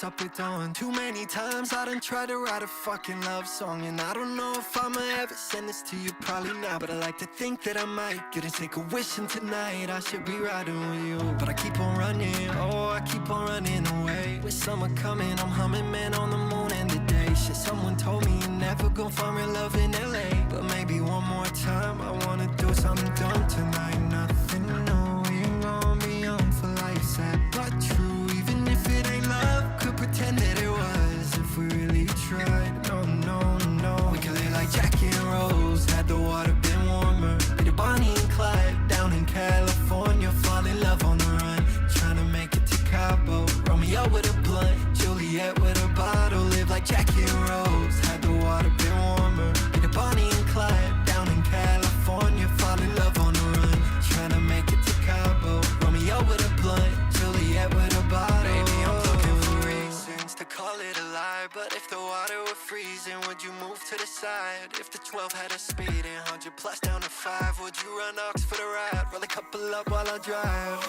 up with dawn. Too many times I done tried to write a fucking love song, and I don't know if I'ma ever send this to you, probably not. But I like to think that I might get a sick of wishing tonight I should be riding with you. But I keep on running, oh, I keep on running away. With summer coming, I'm humming, man, on the moon and the day. Shit, someone told me you're never gonna find real love in LA. But maybe one more time, I wanna do something dumb tonight. Nothing new, we ain't gonna be young for life, sad but true. Even if it ain't love, could pretend that it was if we really tried. No, no, no. We could live like Jackie and Rose, had the water been warmer. Be the Bonnie and Clyde down in California, fall in love on the run. Trying to make it to Cabo, Romeo with a blunt, Juliet with a bottle. Live like Jackie and Rose, had the water been warmer. Be the Bonnie and Clyde down in California, fall in love on the run. Trying to make it to Cabo, Romeo with a blunt, Juliet with a bottle. Baby, I'm looking for reasons to call it a lie, but if the water were freezing, would you move to the side? If the 12 had a speed and 100 plus down to 5, would you run ox for the ride? Roll a couple up while I drive.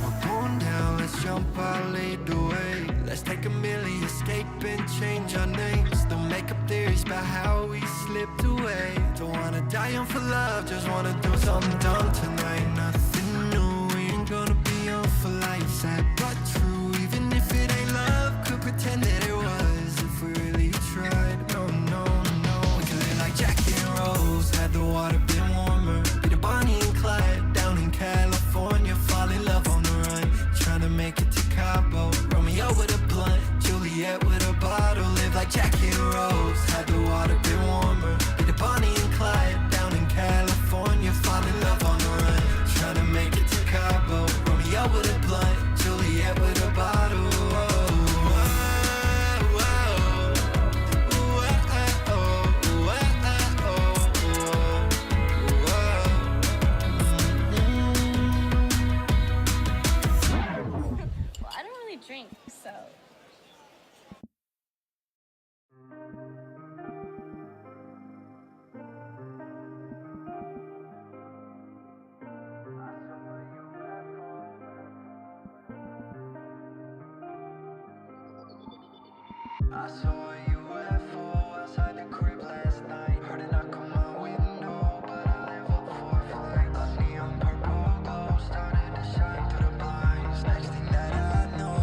We're going down, let's jump, I'll lead the way. Let's take a milli, escape and change our names. Don't make up theories about how we slipped away. Don't wanna die young for love, just wanna do something dumb tonight. Nothing new, we ain't gonna be young for life, sad but true. Even if it ain't love, could pretend that it was if we really tried. No, no, no. We could live like Jackie and Rose, had the water been warmer. Be the Bonnie and Clyde down in California, fall in love on the run. Trying to make it to Cabo, Romeo with a blunt, Juliet with a bottle. Live like Jackie and Rose, had the water been warmer. Be the Bonnie and Clyde down in California, fall in love on the run. Trying to make it to Cabo, Romeo with a blunt, Juliet with a bottle. Well, I don't really drink, so. I saw a UFO outside the crib last night. Heard it knock on my window, but I live up 4 flights. A neon purple glow started to shine through the blinds. Next thing that I know,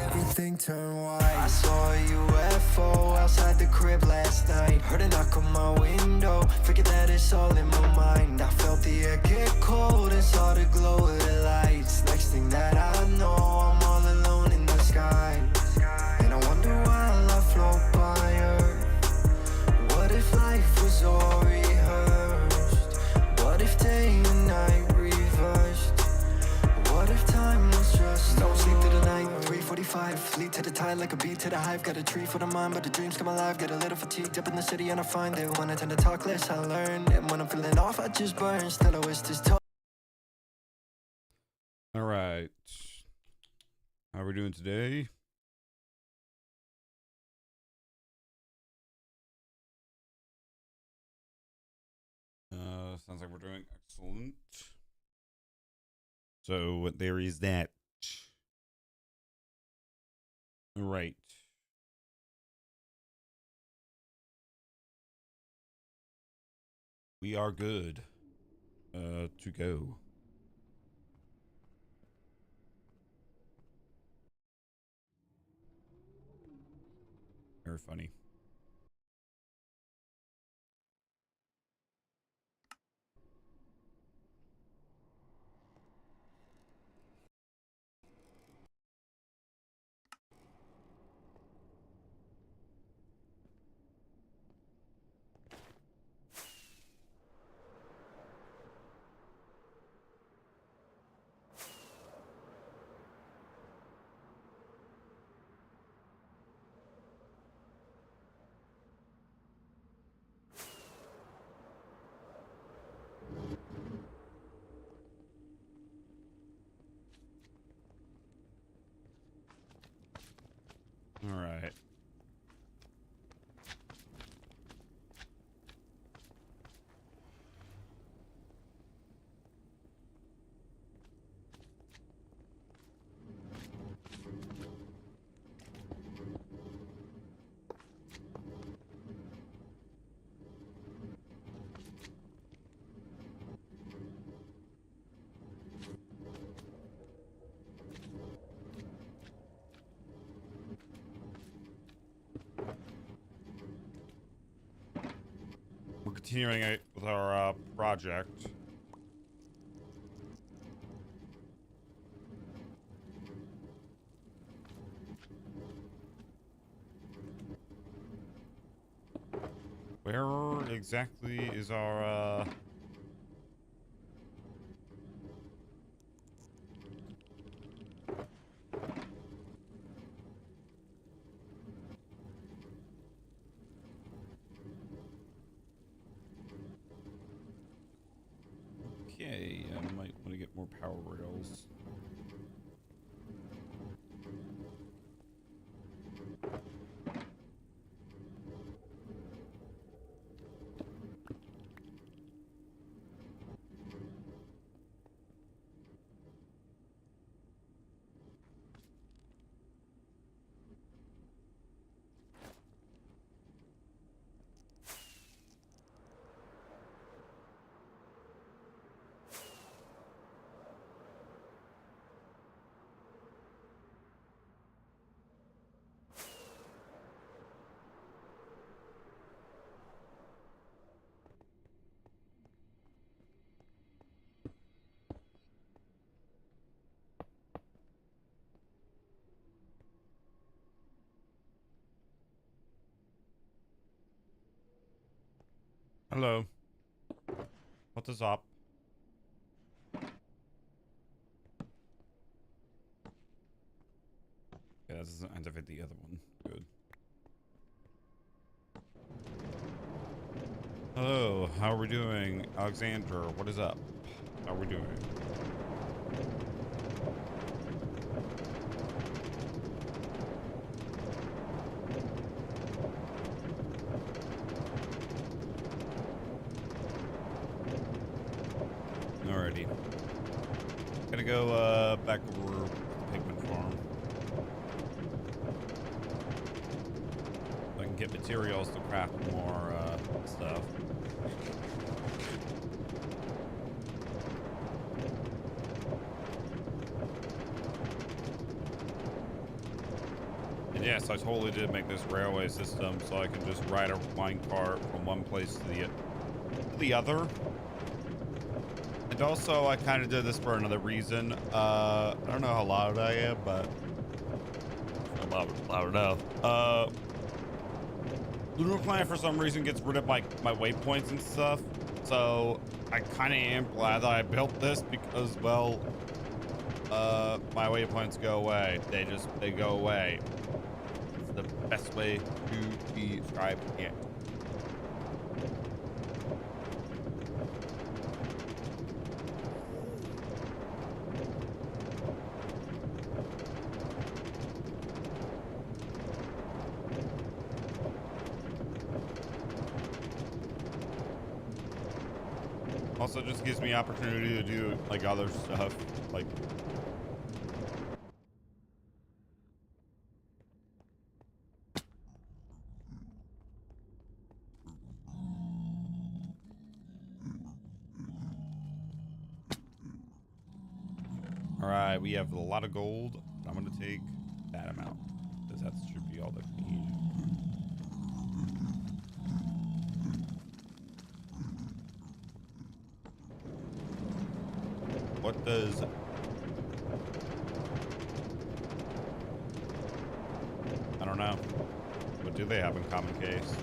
everything turned white. I saw a UFO outside the crib last night. Heard it knock on my window, figured that it's all in my mind. I felt the air get cold and saw the glow of the lights. Next thing that I know, I'm all alone in the sky. And I wonder while I float by Earth, what if life was all rehearsed? What if day and night reversed? What if time was just don't sleep through the night, 3:45, lead to the tide like a bee to the hive. Got a tree for the mind, but the dreams come alive. Get a little fatigued up in the city and I find it. When I tend to talk less, I learn. And when I'm feeling off, I just burn. Still I wish this talk. All right. How are we doing today? Sounds like we're doing excellent. So there is that. All right. We are good to go. Very funny. All right. continuing it with our project. Where exactly is our Okay, I might want to get more power rails. Hello. What is up? Yeah, this doesn't activate the other one. Good. Hello, how are we doing? Alexander, what is up? How are we doing? Alrighty. Gotta go back over to the pigment farm. So I can get materials to craft more stuff. And yes, I totally did make this railway system so I can just ride a wine cart from one place to the other. And also, I kind of did this for another reason. I don't know how loud I am, but I'm loud enough. Lunar Planet for some reason gets rid of my waypoints and stuff. So I kind of am glad that I built this because, well, my waypoints go away. They go away. It's the best way to describe it. Also just gives me opportunity to do like other stuff, like all right, we have a lot of gold. I'm gonna take that amount because that should be all that we need. What does I don't know. What do they have in common case?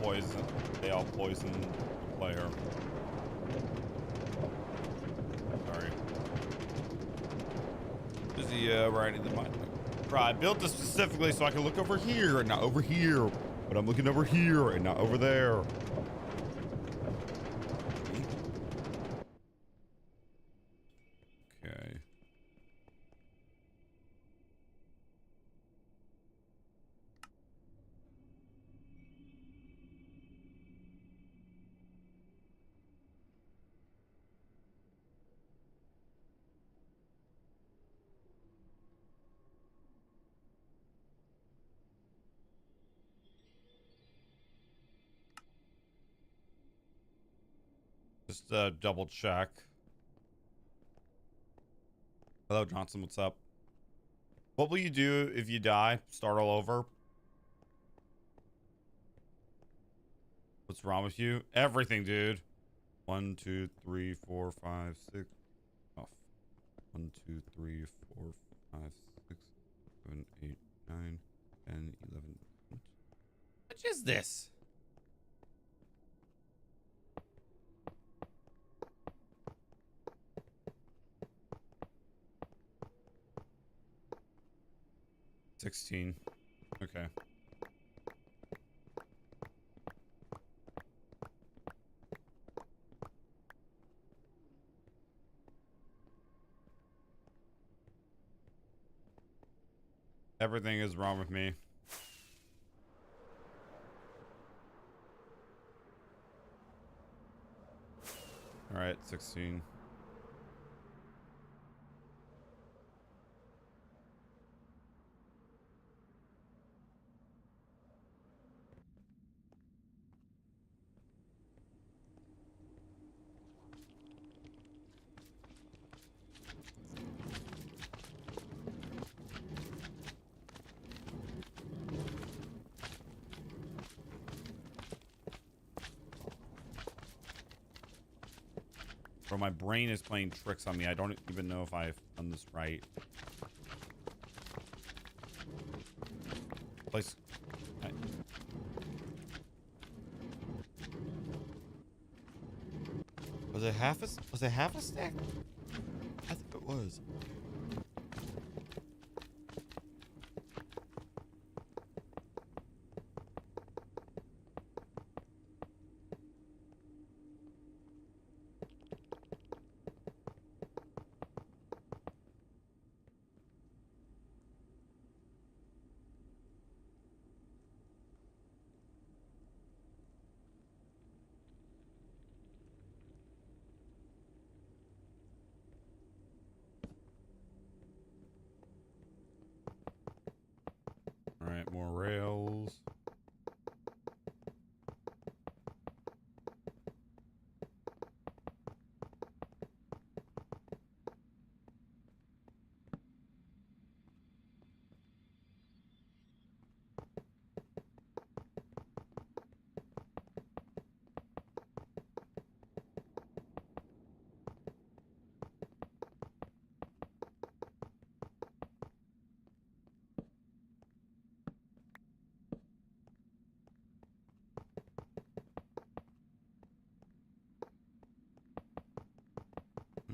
poison. They all poison the player. Sorry. Is he riding the mic? Right, I built this specifically so I can look over here and not over here. But I'm looking over here and not over there. Okay. Just double check. Hello, Johnson. What's up? What will you do if you die? Start all over? What's wrong with you? Everything, dude. 1, 2, 3, 4, 5, 6. Oh. 1, 2, 3, 4, 5, 6, 7, 8, 9, 10, 11. What is this? $16. Okay. Everything is wrong with me. All right, 16. Bro, my brain is playing tricks on me. I don't even know if I've done this right. Place. Was it half a stack? I think it was. All right, more rails.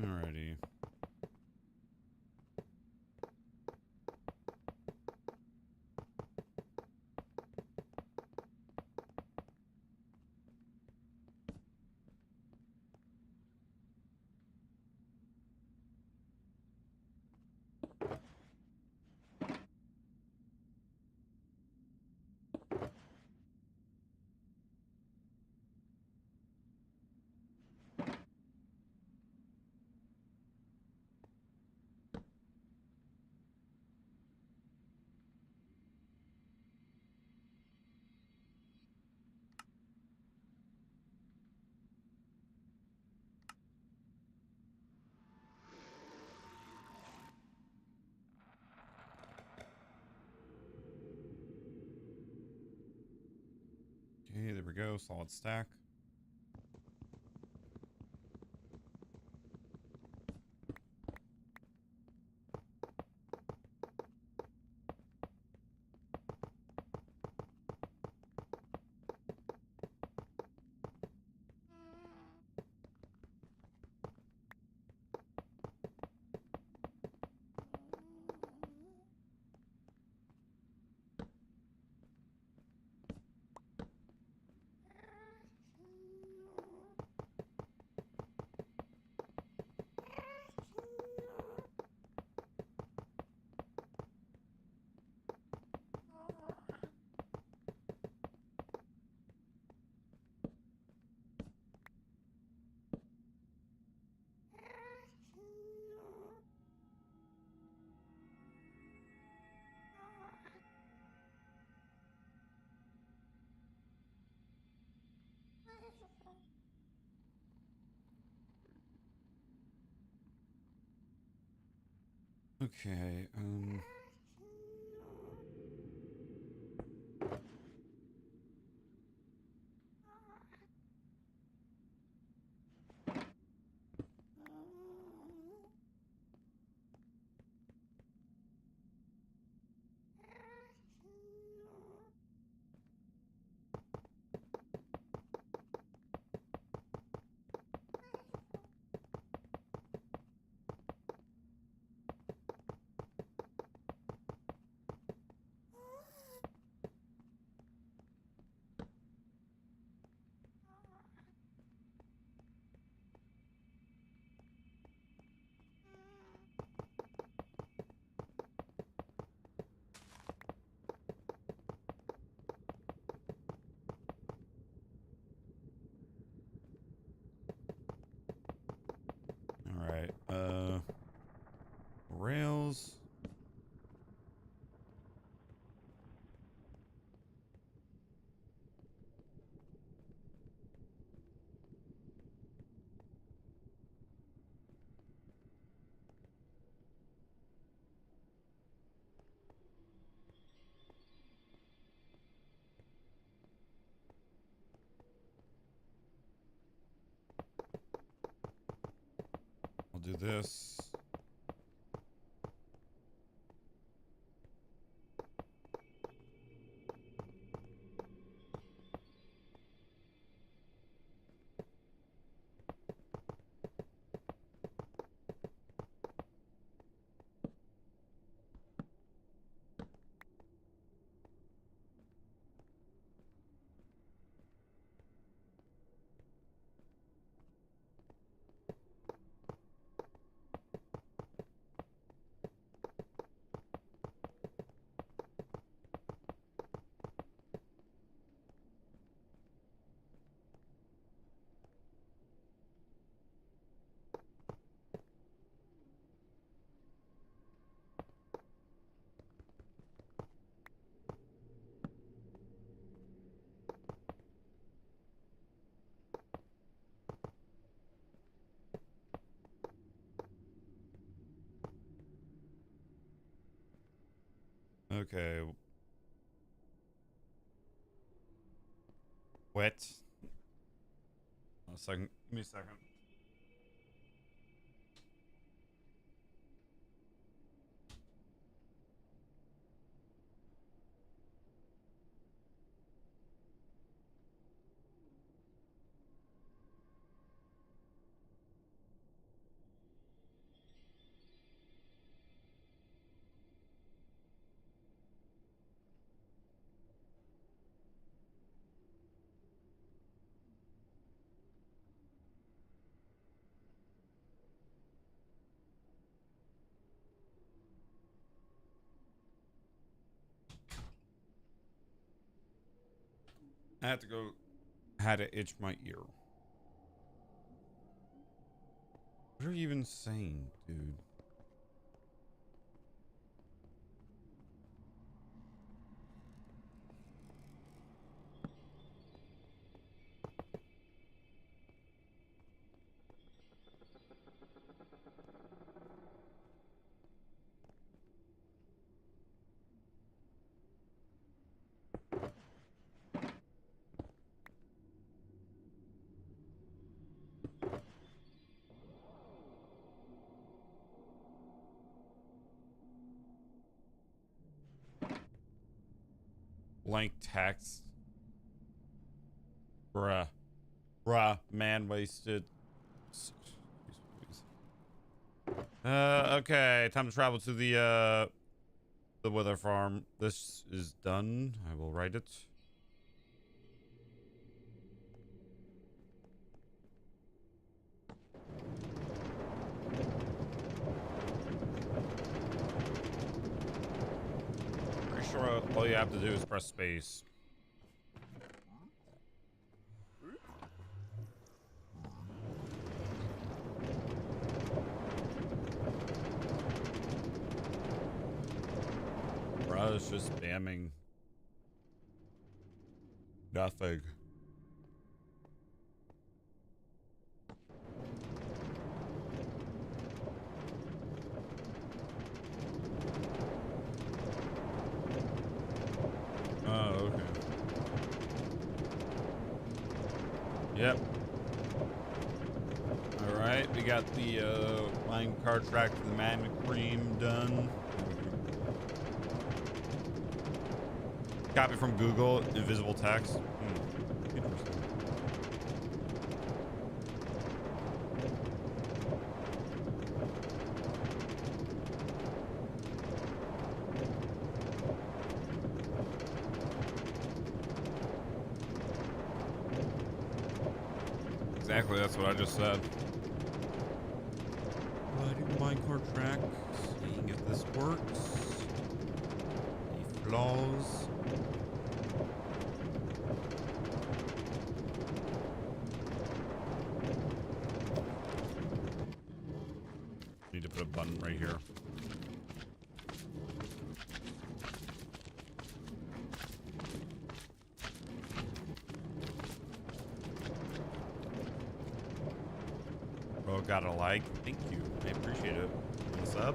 Alrighty. Okay, there we go. Solid stack. Okay. All right. Rails. I'll do this. Okay. Wet. A second. Give me a second. I had to go. Had to itch my ear. What are you even saying, dude? Blank text. Bruh. Bruh. Man wasted. Okay. Time to travel to the weather farm. This is done. I will write it. Pretty sure all you have to do is press space. Bruh, it's just spamming. Nothing. right, we got the minecart track to the magma cream done. Copy from Google, invisible text. Interesting. Exactly, that's what I just said. Riding the minecart track, seeing if this works. Any flaws? Need to put a button right here. Oh, got a like. Thank you. I appreciate it. What's up?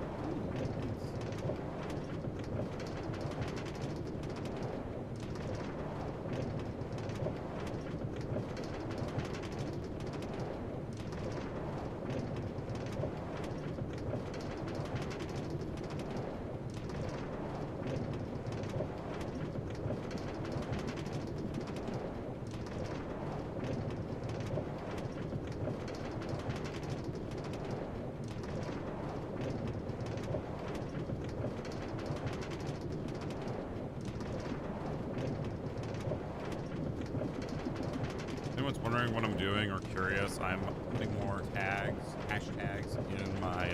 Anyone's wondering what I'm doing or curious, I'm putting more hashtags in my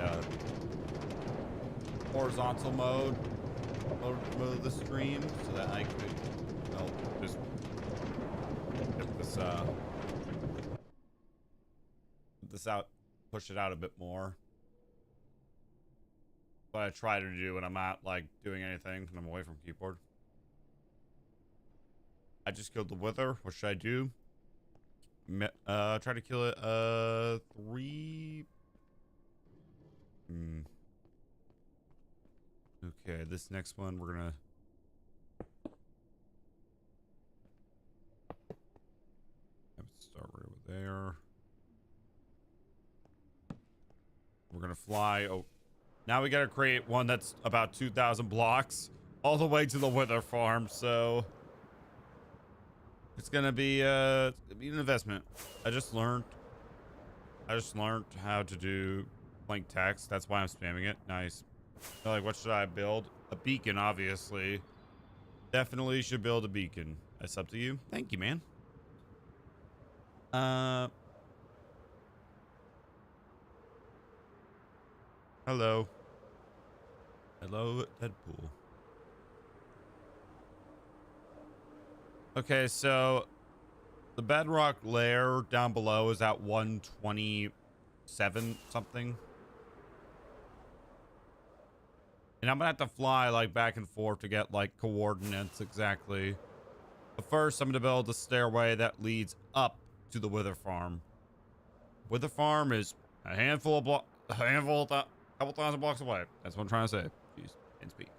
horizontal mode of the stream so that I could, well, just get this out, push it out a bit more. What I try to do when I'm not like doing anything when I'm away from keyboard. I just killed the wither. What should I do? Try to kill it 3. Okay, this next one we're gonna have it start right over there. We're gonna fly. Oh, now we gotta create one that's about 2,000 blocks all the way to the wither farm, so it's gonna be an investment. I just learned how to do blank text. That's why I'm spamming it. Nice. Like, what should I build? A beacon, obviously. Definitely should build a beacon. That's up to you. Thank you, man. Hello. Hello, Deadpool. Okay, so the bedrock layer down below is at 127 something. And I'm gonna have to fly like back and forth to get like coordinates exactly. But first, I'm gonna build a stairway that leads up to the wither farm. Wither farm is a handful of couple thousand blocks away. That's what I'm trying to say. Jeez, can't speak.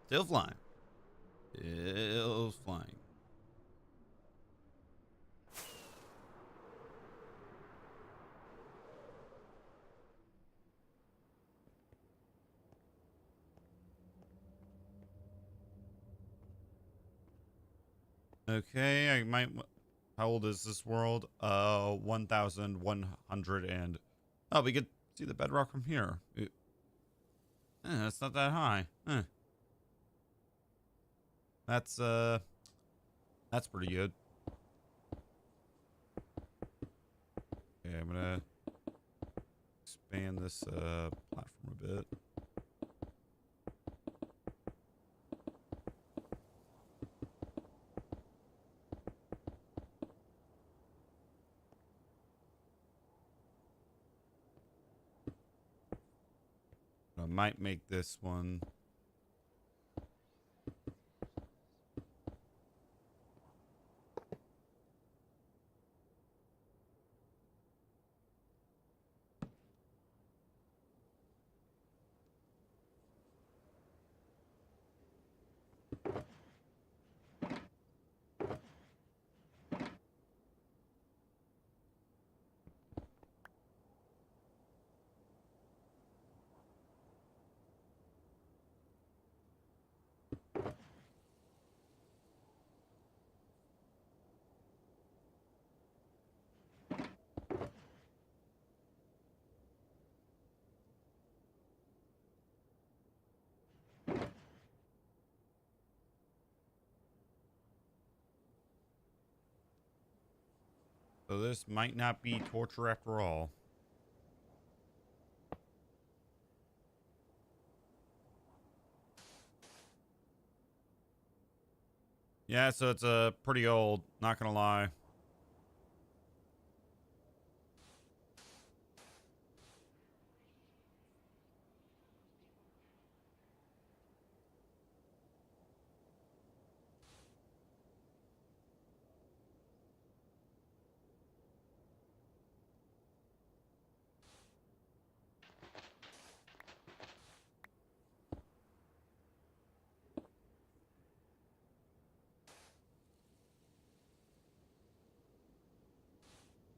Still flying. Still flying. Okay, I might. How old is this world? 1,100 and. Oh, we could see the bedrock from here. That's not that high. That's pretty good. Okay, I'm gonna expand this platform a bit. I might make this one. So this might not be torture after all. Yeah, so it's pretty old, not gonna lie.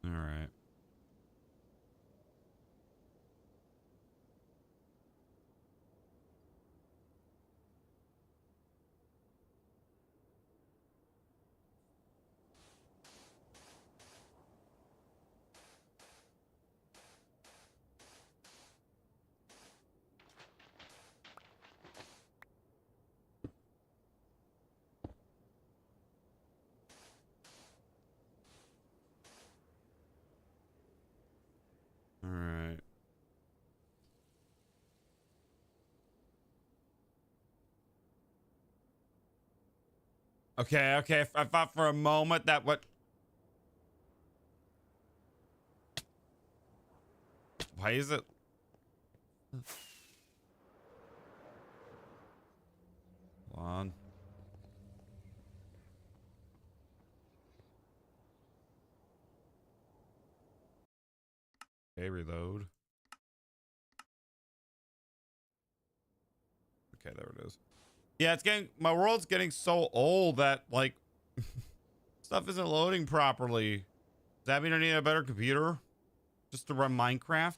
All right. All right. Okay, okay. I thought for a moment that what... Why is it... Hold on. Okay, reload. Okay, there it is. Yeah, it's getting... My world's getting so old that, like... stuff isn't loading properly. Does that mean I need a better computer? Just to run Minecraft?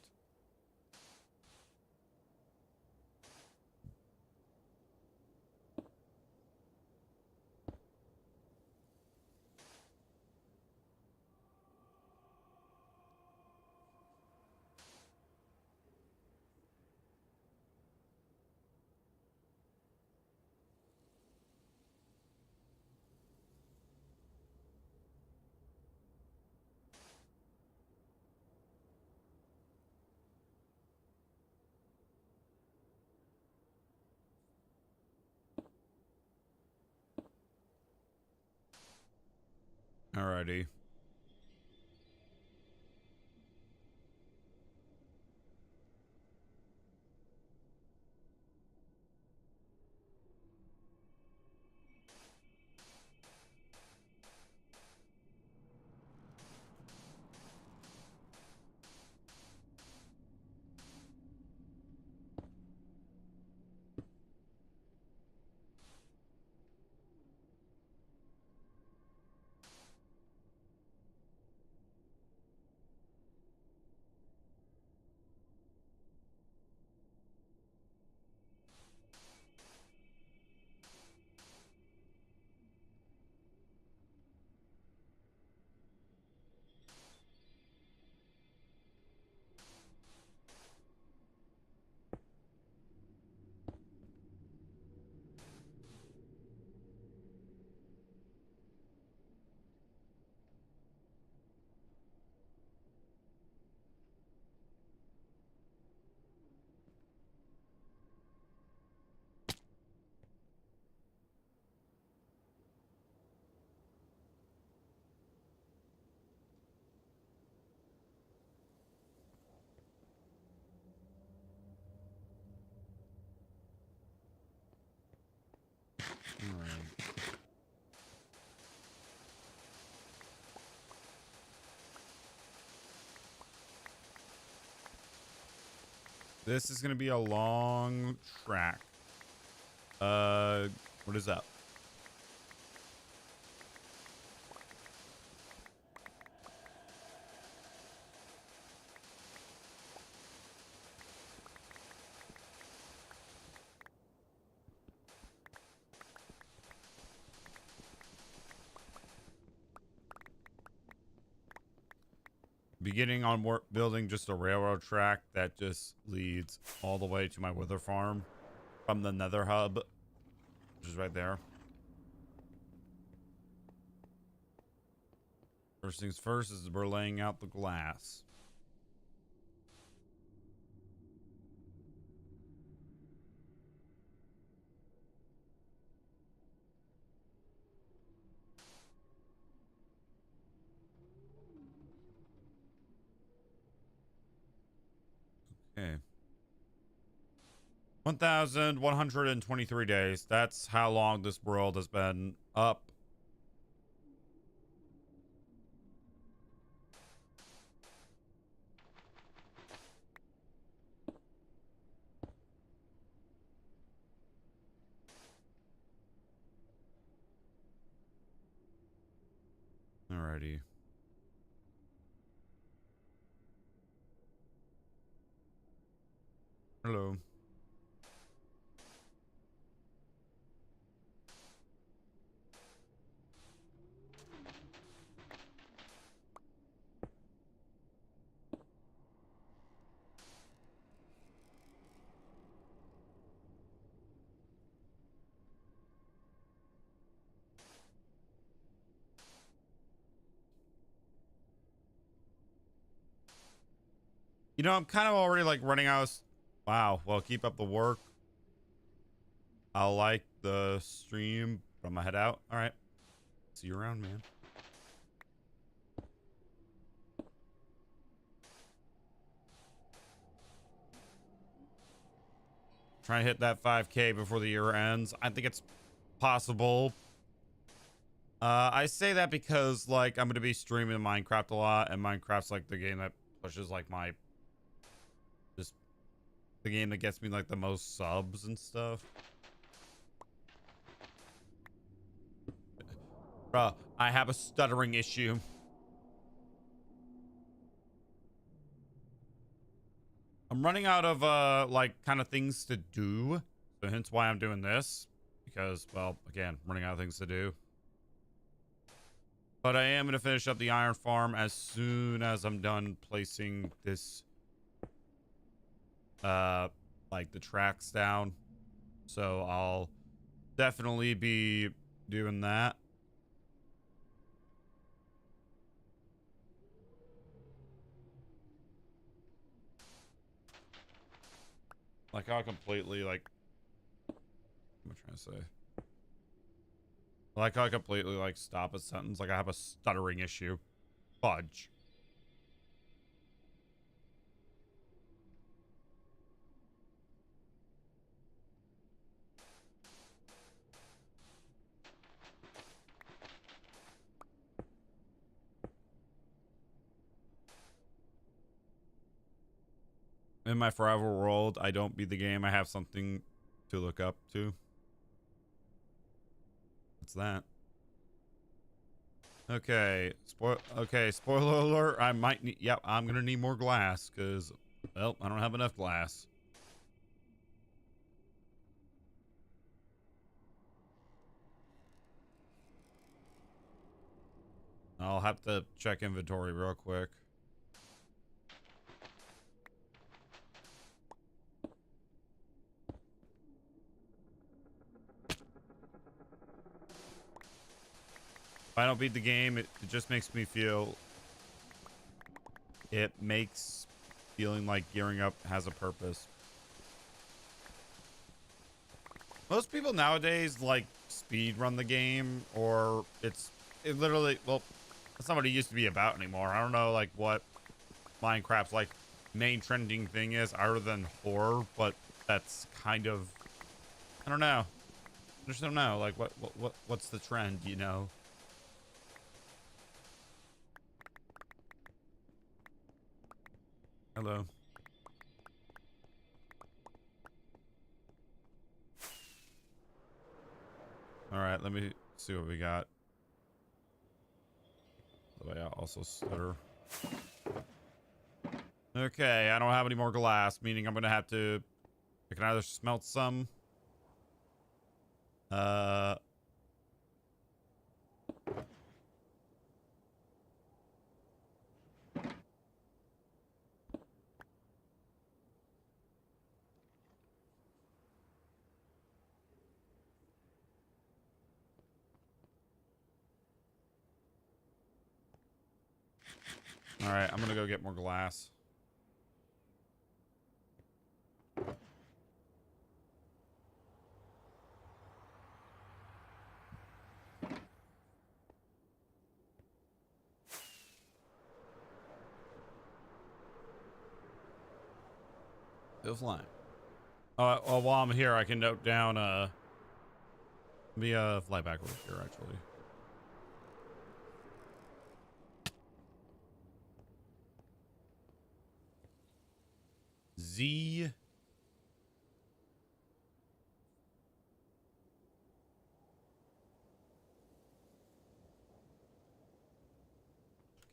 Alrighty. Alright. This is gonna be a long track. What is up? Beginning on work building just a railroad track that just leads all the way to my wither farm from the nether hub, which is right there. First things first is we're laying out the glass. Okay. 1,123 days. That's how long this world has been up. Alrighty. Hello. You know, I'm kind of already like running out of... Wow. Well, keep up the work. I'll like the stream, but I'm gonna head out. All right. See you around, man. Try and hit that 5K before the year ends. I think it's possible. I say that because like I'm gonna be streaming Minecraft a lot, and Minecraft's like the game that pushes like my just the game that gets me like the most subs and stuff. Bruh, I have a stuttering issue. I'm running out of like kind of things to do, so hence why I'm doing this, because well, again, running out of things to do. But I am gonna finish up the iron farm as soon as I'm done placing this like the tracks down. So I'll definitely be doing that. Like I completely like what am I trying to say? Like I completely like stop a sentence. Like I have a stuttering issue. Fudge. In my forever world, I don't beat the game. I have something to look up to. What's that? Okay. Spoiler alert. I might need... Yep, I'm going to need more glass because, well, I don't have enough glass. I'll have to check inventory real quick. If I don't beat the game, it just makes me feel... It makes feeling like gearing up has a purpose. Most people nowadays like speed run the game, or it literally, well, that's not what it used to be about anymore. I don't know like what Minecraft's like main trending thing is other than horror, but that's kind of, I don't know. I just don't know like what's the trend, you know? Hello. All right, let me see what we got. By the way, I also stutter. Okay, I don't have any more glass, meaning I'm gonna have to... I can either smelt some. All right, I'm gonna go get more glass. Still flying. Well, while I'm here, I can note down. Let me fly back over here actually. Z.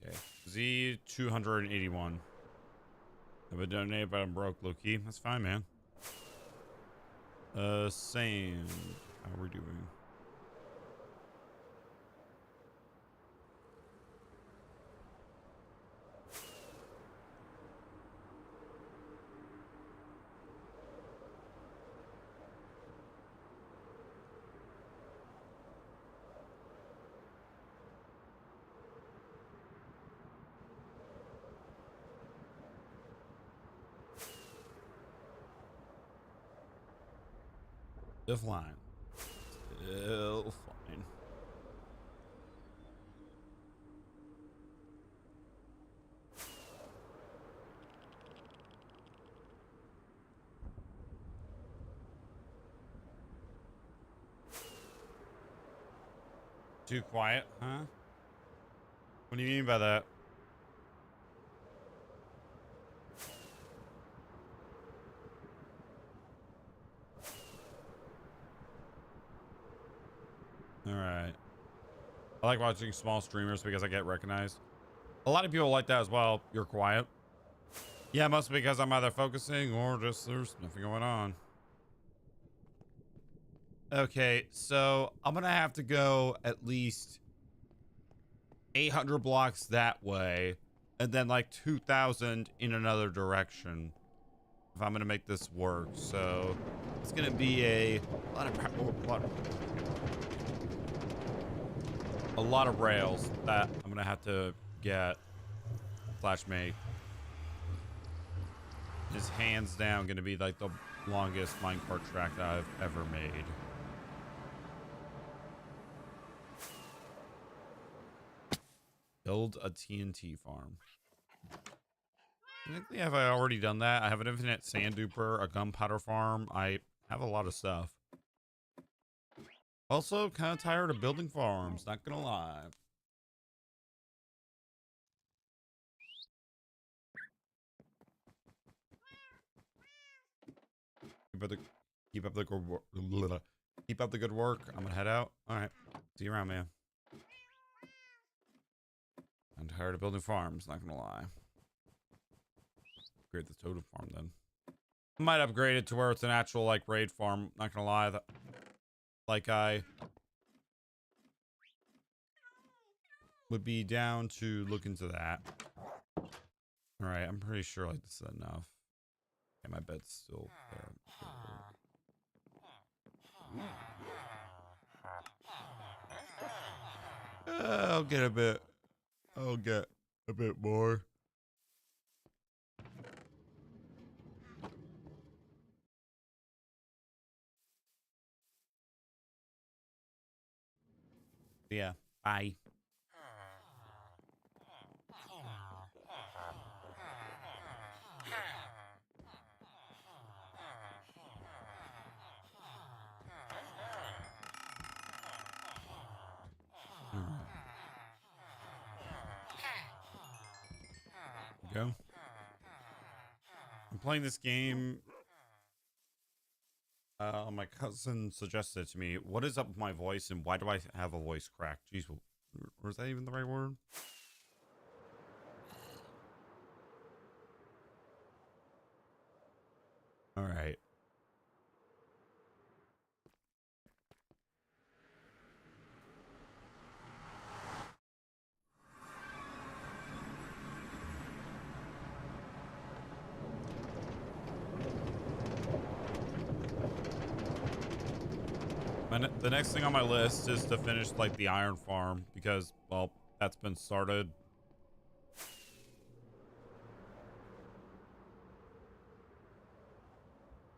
Okay. Z 281. I've been donated, but I'm broke, Loki. That's fine, man. Sand. How are we doing? Still flying. Still flying. Too quiet, huh? What do you mean by that? All right. I like watching small streamers because I get recognized. A lot of people like that as well. You're quiet. Yeah, mostly because I'm either focusing or just there's nothing going on. Okay, so I'm gonna have to go at least 800 blocks that way, and then like 2,000 in another direction if I'm gonna make this work. So it's gonna be a lot of rails that I'm gonna have to get slash make. Is hands down gonna be like the longest minecart track that I've ever made. Build a TNT farm. Technically, have I already done that? I have an infinite sand duper, a gunpowder farm. I have a lot of stuff. Also, kind of tired of building farms, not gonna lie. Keep up the good work. Keep up the good work. I'm gonna head out. All right, see you around, man. I'm tired of building farms, not gonna lie. Upgrade the totem farm then. I might upgrade it to where it's an actual like raid farm, not gonna lie. Like I would be down to look into that. All right, I'm pretty sure like this is enough. Okay, my bed's still there. I'll get a bit. I'll get a bit more. Yeah. Bye. Go. I'm playing this game. My cousin suggested it to me. What is up with my voice and why do I have a voice crack? Jeez, was that even the right word? All right. The next thing on my list is to finish like the iron farm because, well, that's been started.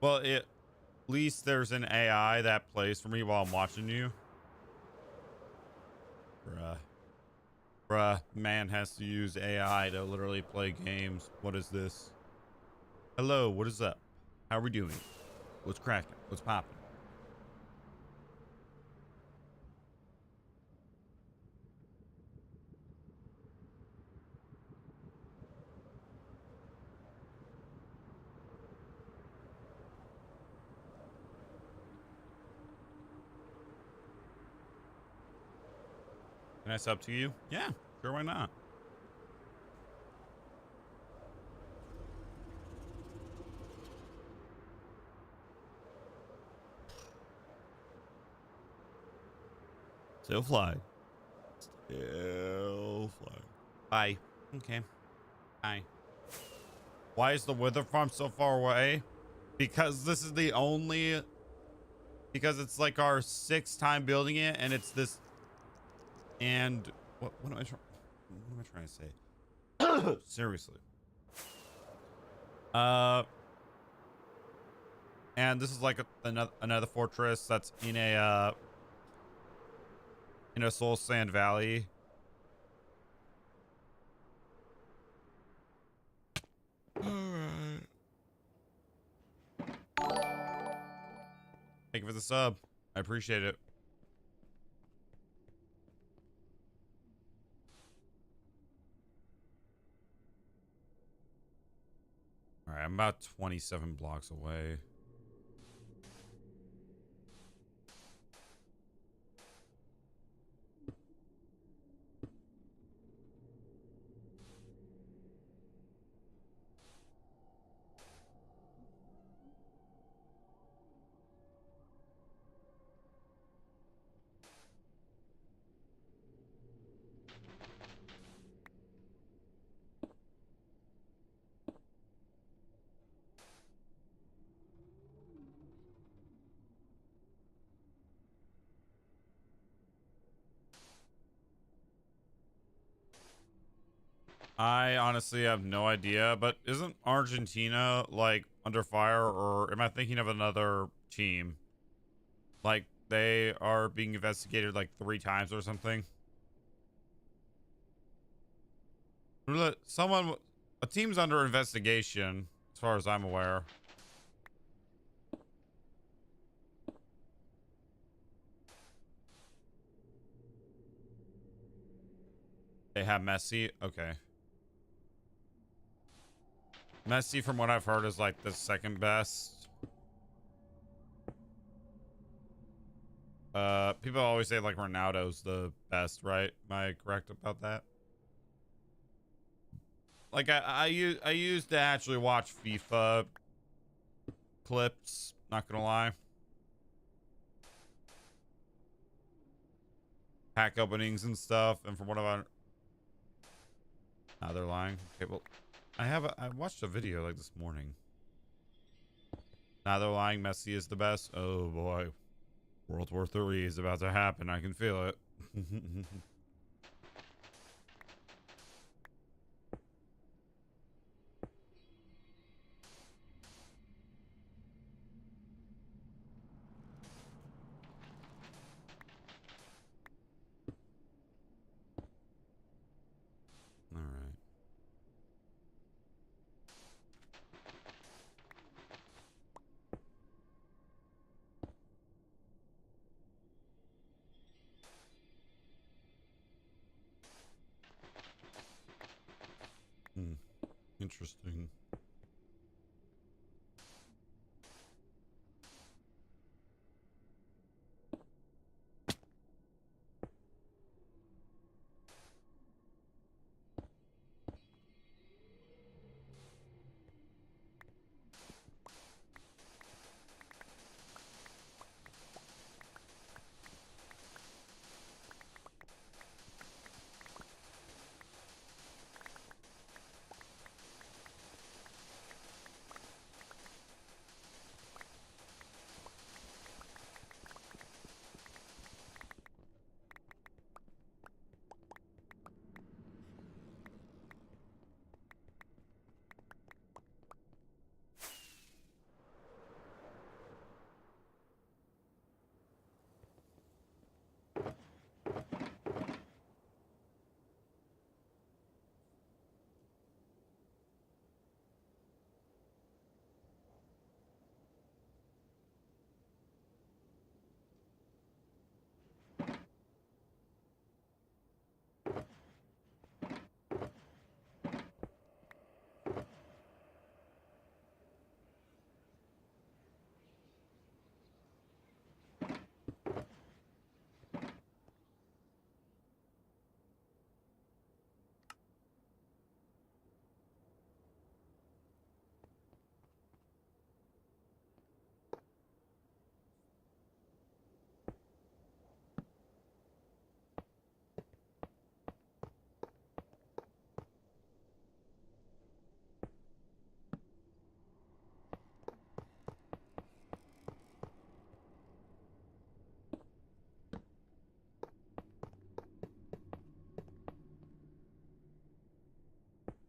Well, at least there's an AI that plays for me while I'm watching you. Bruh, man has to use AI to literally play games. What is this? Hello, what is up? How are we doing? What's cracking? What's popping? Can I sub to you? Yeah, sure, why not? Still fly. Still fly. Bye. Okay. Bye. Why is the wither farm so far away? Because this is the only... Because it's like our 6th time building it, and it's this... And... What am I trying to say? Seriously. And this is like another fortress that's in a Soul Sand Valley. All right. Thank you for the sub. I appreciate it. All right, I'm about 27 blocks away. I honestly have no idea, but isn't Argentina like under fire, or am I thinking of another team? Like they are being investigated like 3 times or something. A team's under investigation, as far as I'm aware. They have Messi. Okay. Messi, from what I've heard, is like the 2nd best. People always say like Ronaldo's the best, right? Am I correct about that? Like I used to actually watch FIFA clips, not gonna lie. Pack openings and stuff, and from what I've... Now they're lying. Okay, well, I watched a video like this morning. Now they're lying. Messi is the best. Oh boy, World War III is about to happen. I can feel it. All right. Interesting.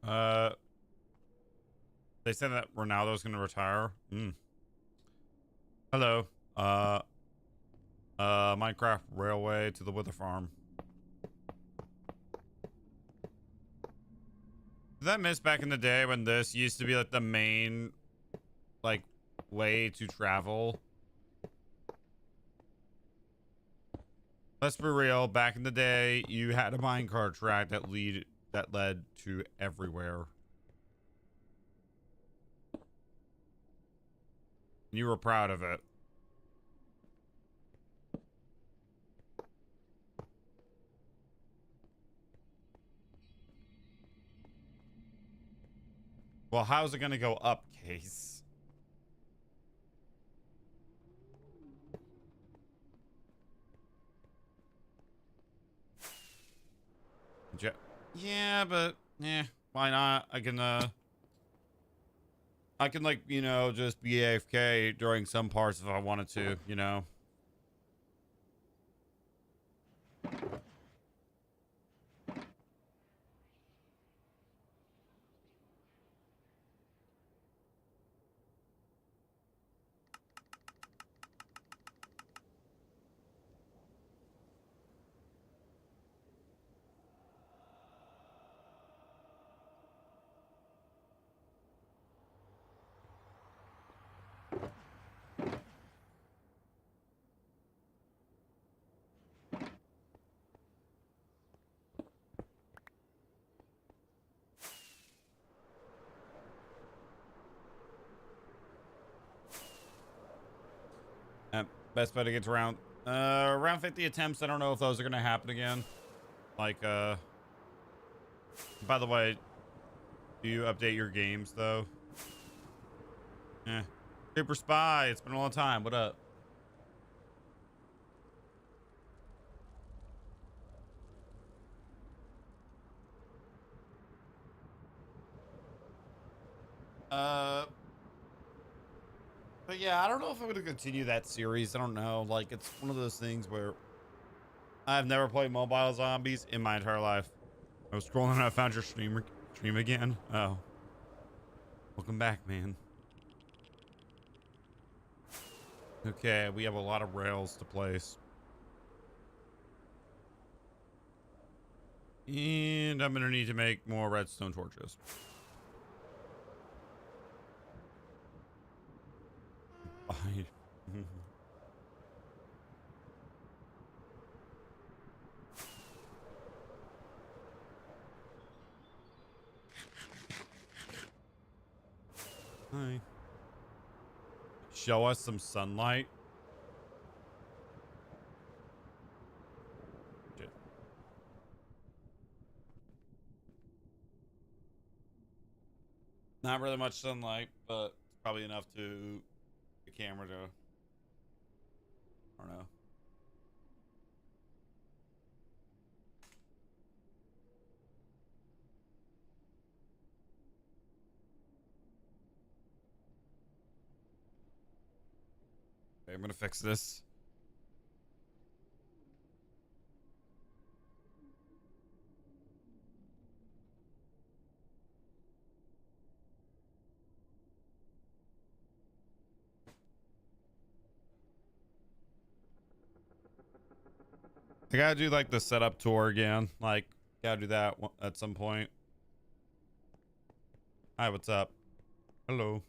Uh, they said that Ronaldo's gonna retire. Hello. Minecraft Railway to the Wither Farm. Did I miss back in the day when this used to be like the main, like, way to travel? Let's be real. Back in the day, you had a minecart track that led to everywhere. You were proud of it. Well, how's it gonna go up, Case? Yeah, but why not? I can like, you know, just be AFK during some parts if I wanted to, you know. Best bet to get to around 50 attempts. I don't know if those are gonna happen again. Like, by the way, do you update your games though? Super Spy, it's been a long time. What up? But yeah, I don't know if I'm gonna continue that series. I don't know. Like, it's one of those things where I've never played Mobile Zombies in my entire life. I was scrolling and I found your stream again. Oh, welcome back, man. Okay, we have a lot of rails to place. And I'm gonna need to make more redstone torches. Bye. Hi. Show us some sunlight. Shit. Not really much sunlight, but it's probably enough to the camera to, I don't know. Okay, I'm gonna fix this. I gotta do like the setup tour again. Like, gotta do that at some point. Hi, what's up? Hello.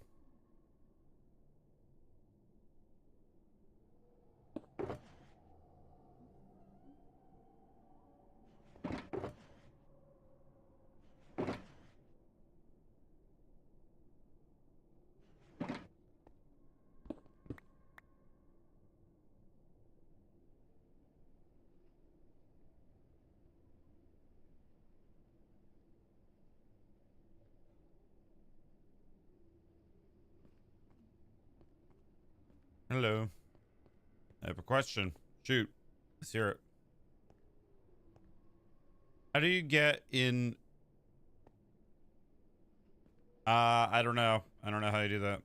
Hello. I have a question. Shoot. Let's hear it. How do you get in? I don't know. I don't know how you do that.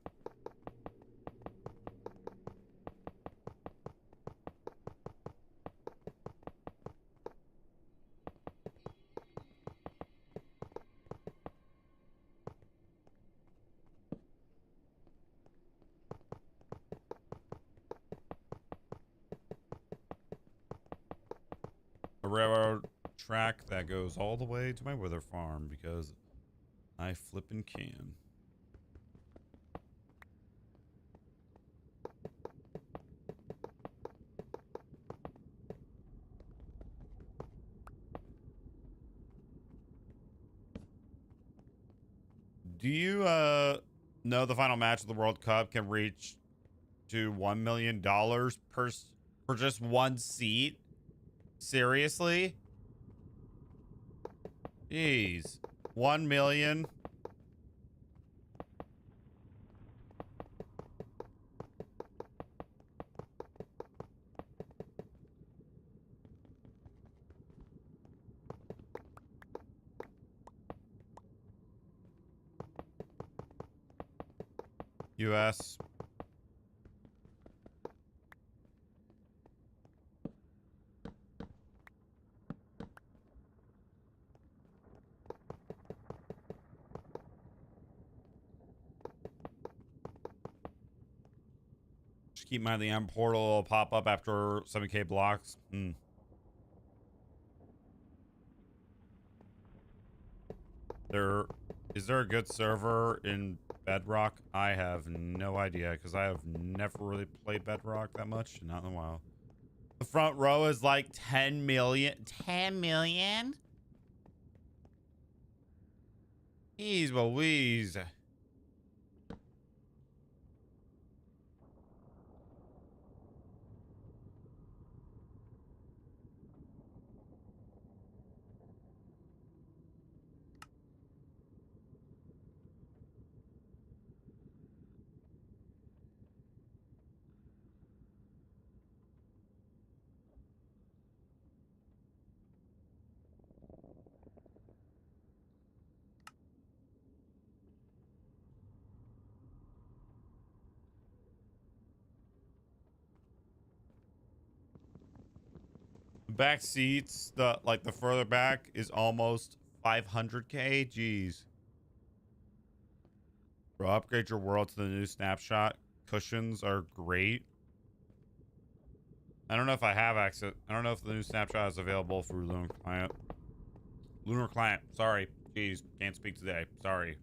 railroad track that goes all the way to my wither farm because I flippin' can. Do you know the final match of the World Cup can reach to $1 million for just one seat? Seriously? Jeez. 1 million. US. Just keep in mind the M portal will pop up after 7K blocks. Is there a good server in Bedrock? I have no idea because I have never really played Bedrock that much. Not in a while. The front row is like 10 million. 10 million? Jeez Louise. Back seats, the further back is almost 500K. Jeez. Bro, upgrade your world to the new snapshot. Cushions are great. I don't know if I have access. I don't know if the new snapshot is available through Lunar Client. Lunar Client. Sorry. Jeez. Can't speak today. Sorry.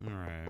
All right.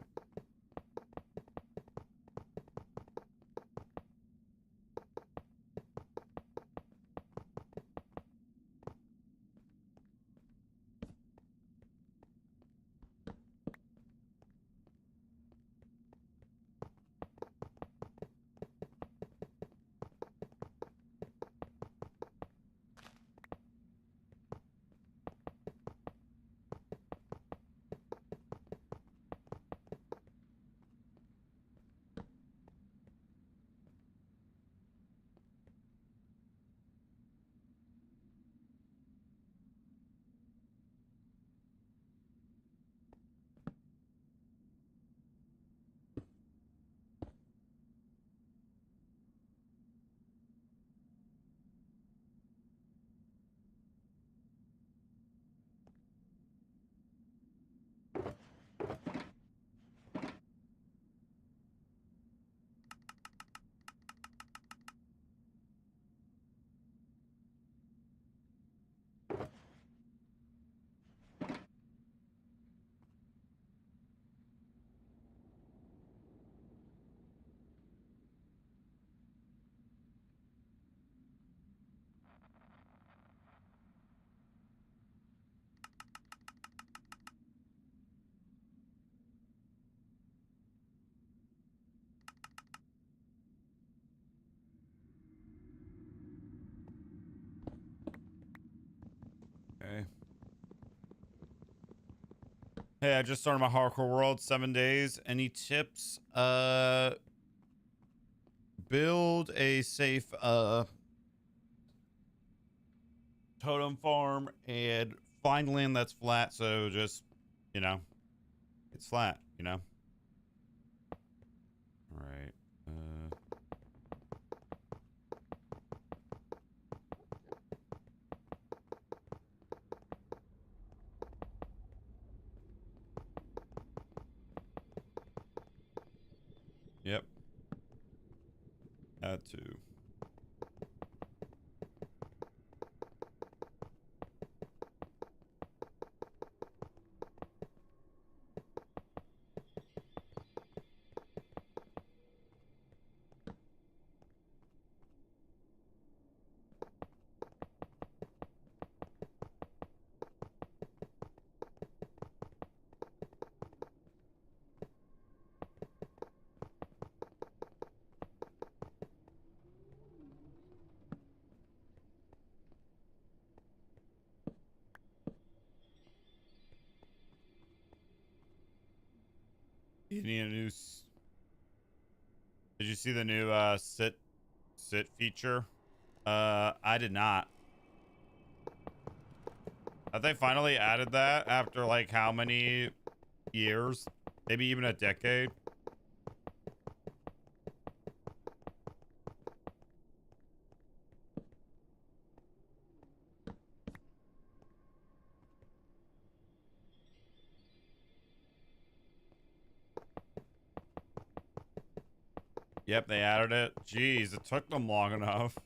Okay. Hey, I just started my hardcore world, 7 days. Any tips? Build a safe totem farm and find land that's flat. So just, you know, it's flat, you know. All right. Yep. Had to. You need a new. Did you see the new sit feature? I did not. Have they finally added that after like how many years? Maybe even a decade? Yep, they added it. Jeez, it took them long enough.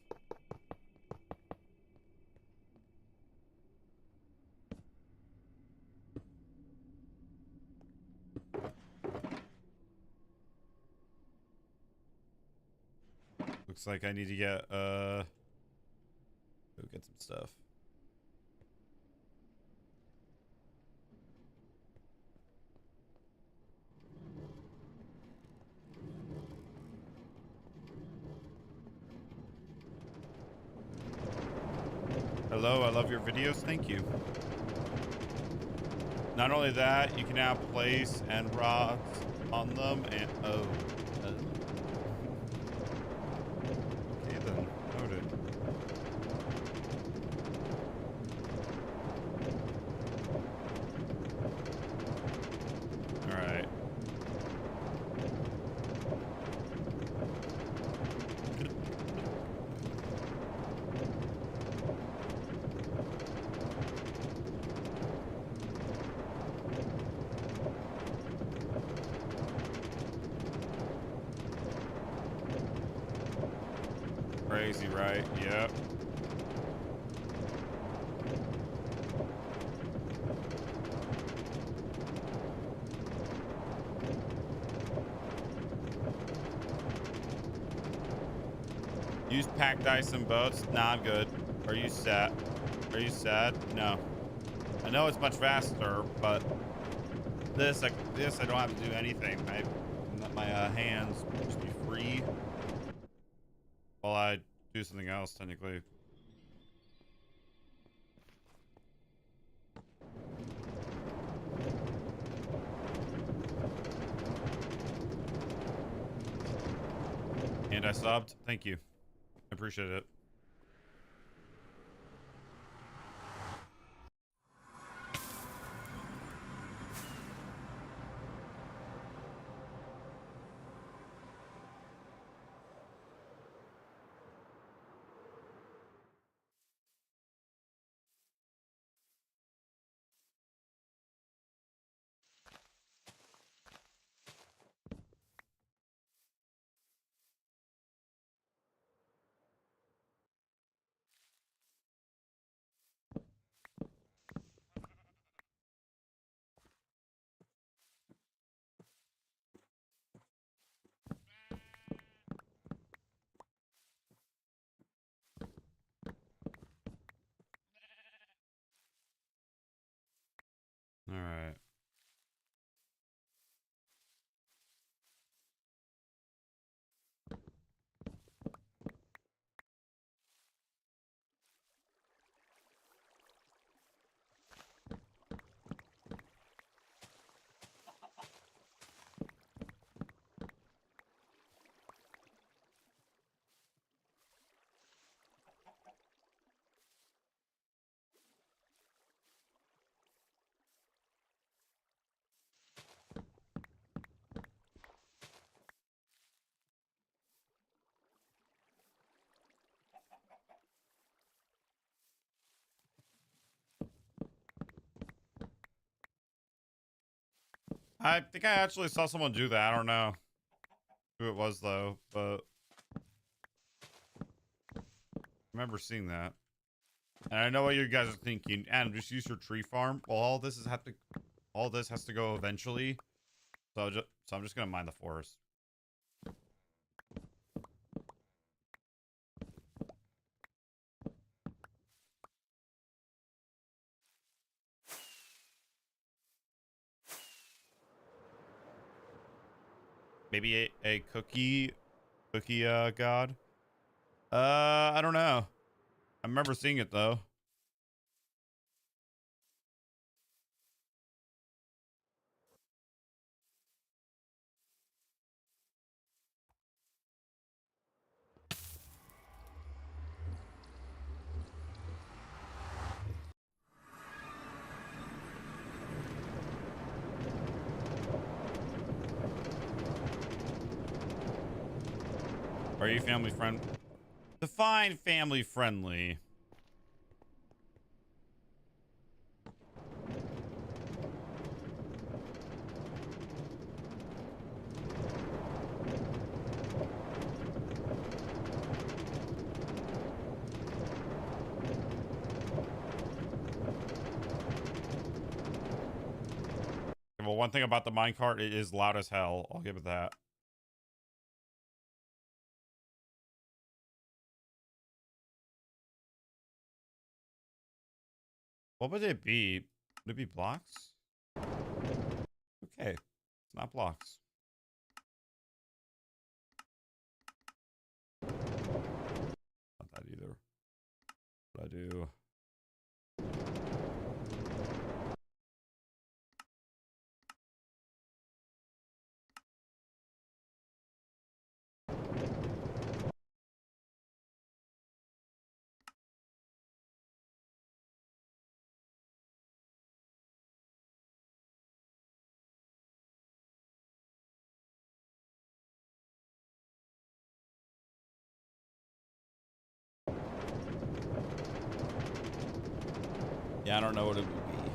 Looks like I need to go get some stuff. Hello, I love your videos. Thank you. Not only that, you can now place and rods on them and okay then. Noted. All right. Crazy, right? Yep. Use packed ice in boats? Nah, I'm good. Are you sad? Are you sad? No. I know it's much faster, but this I don't have to do anything. I can let my hands just be free while I do something else, technically. And I subbed. Thank you. I appreciate it. I think I actually saw someone do that. I don't know who it was though, but I remember seeing that. And I know what you guys are thinking. And just use your tree farm. Well, all this has to go eventually. So I'm just gonna mine the forest. Maybe a cookie god. I don't know. I remember seeing it though. Are you family friend? Define family friendly. Well, one thing about the minecart, it is loud as hell. I'll give it that. What would it be? Would it be blocks? Okay. It's not blocks. Not that either. What I do? Yeah, I don't know what it would be.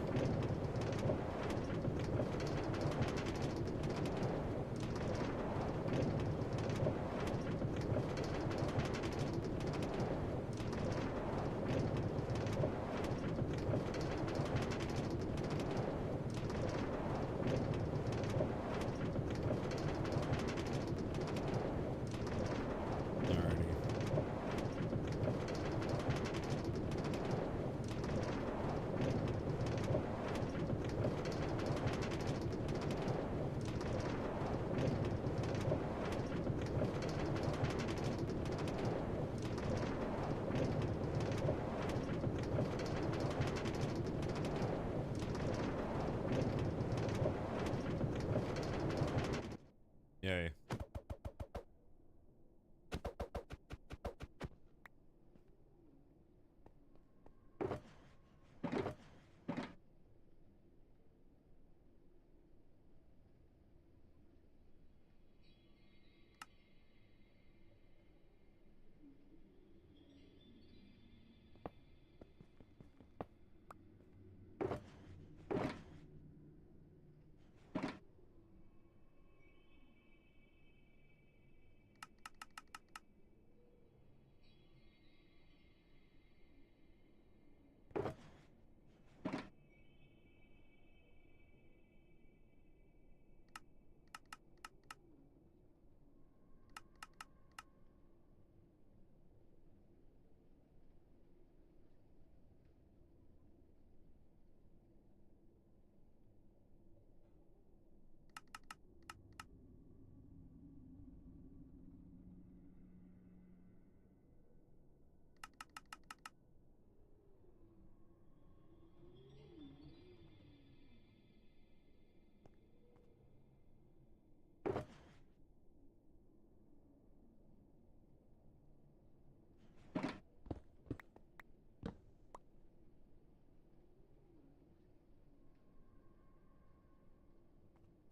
Alrighty. Yay.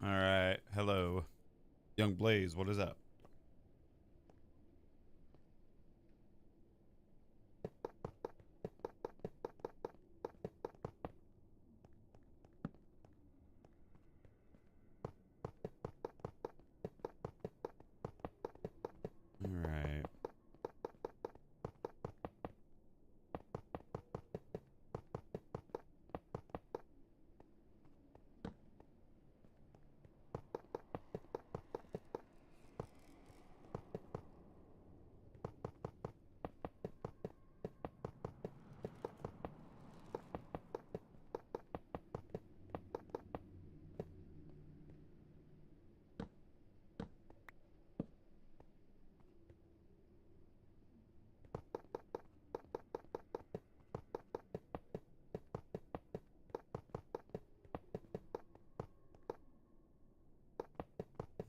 Alright. Hello. Young Blaze, what is up?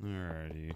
Alrighty.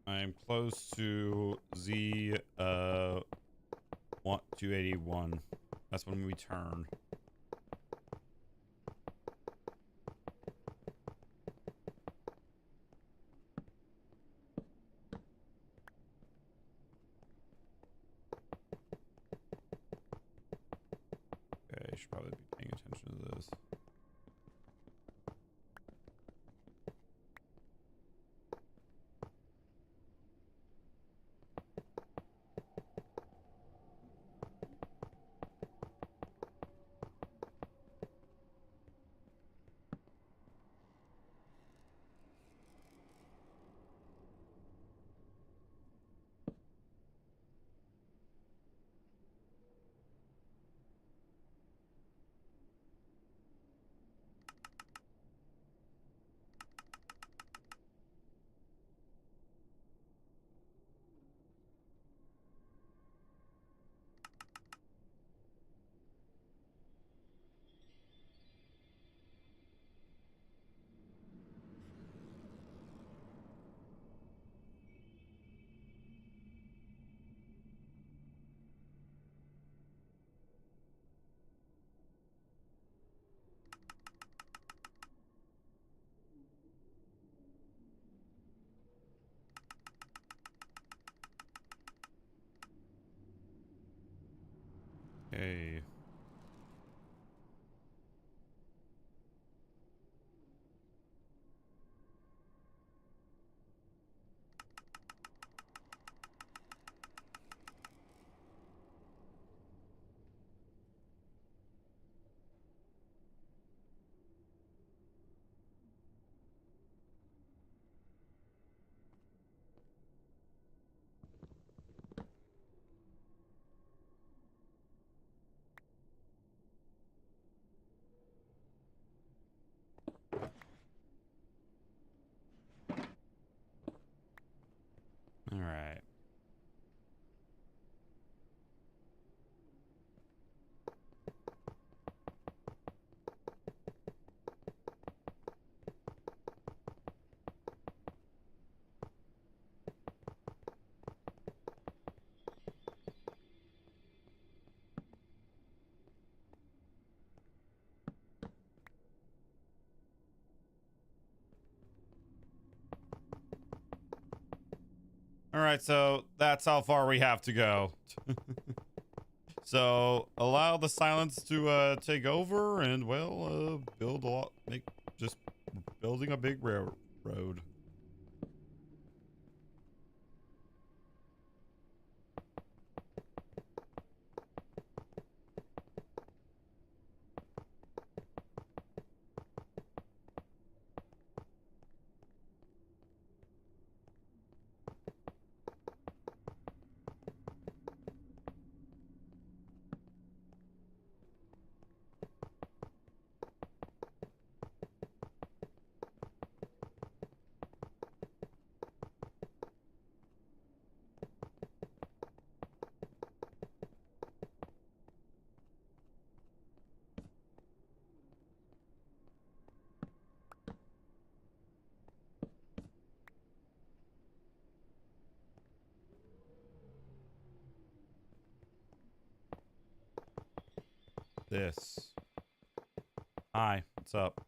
I'm close to Z 281. That's when we turn. Okay, I should probably be paying attention to this. Okay. All right. All right, so that's how far we have to go. So allow the silence to take over, and well, build a lot, make just building a big railroad. This. Hi, what's up?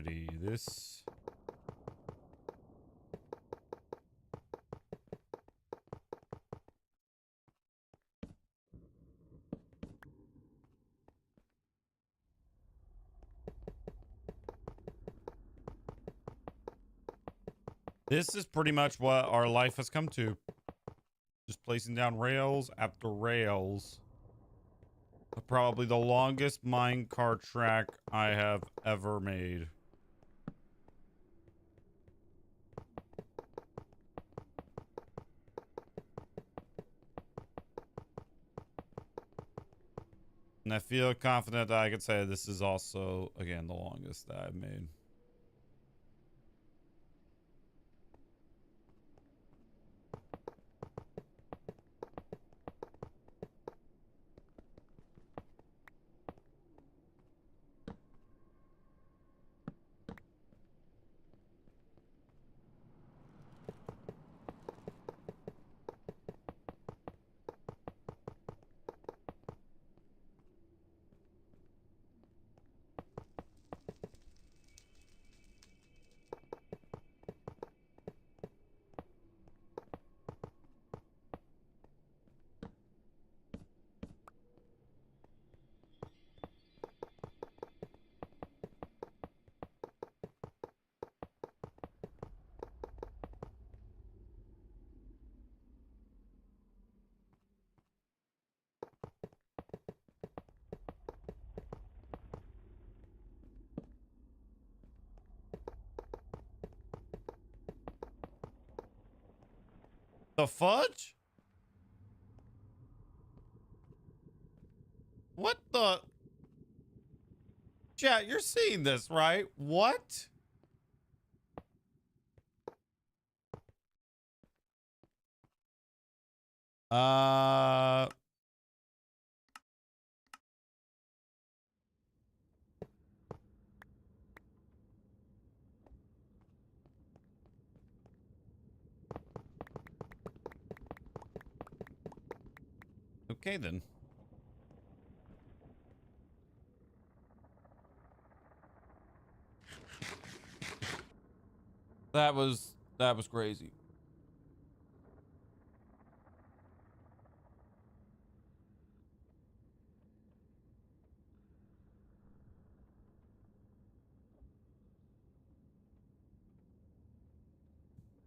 Alrighty, this. This is pretty much what our life has come to. Just placing down rails after rails. Probably the longest minecart track I have ever made. And I feel confident that I could say this is also, again, the longest that I've made. The fudge? What the? Chat, you're seeing this, right? What? Uh... Okay, then. That was crazy.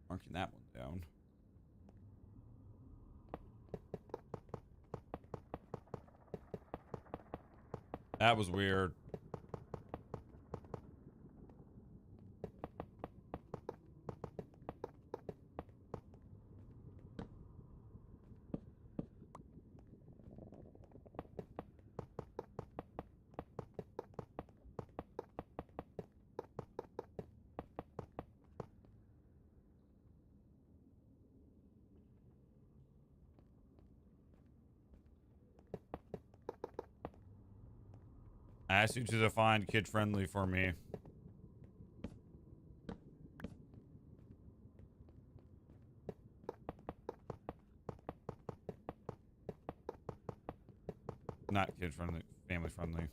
Marking that one down. That was weird. I asked you to define kid-friendly for me. Not kid-friendly, family-friendly.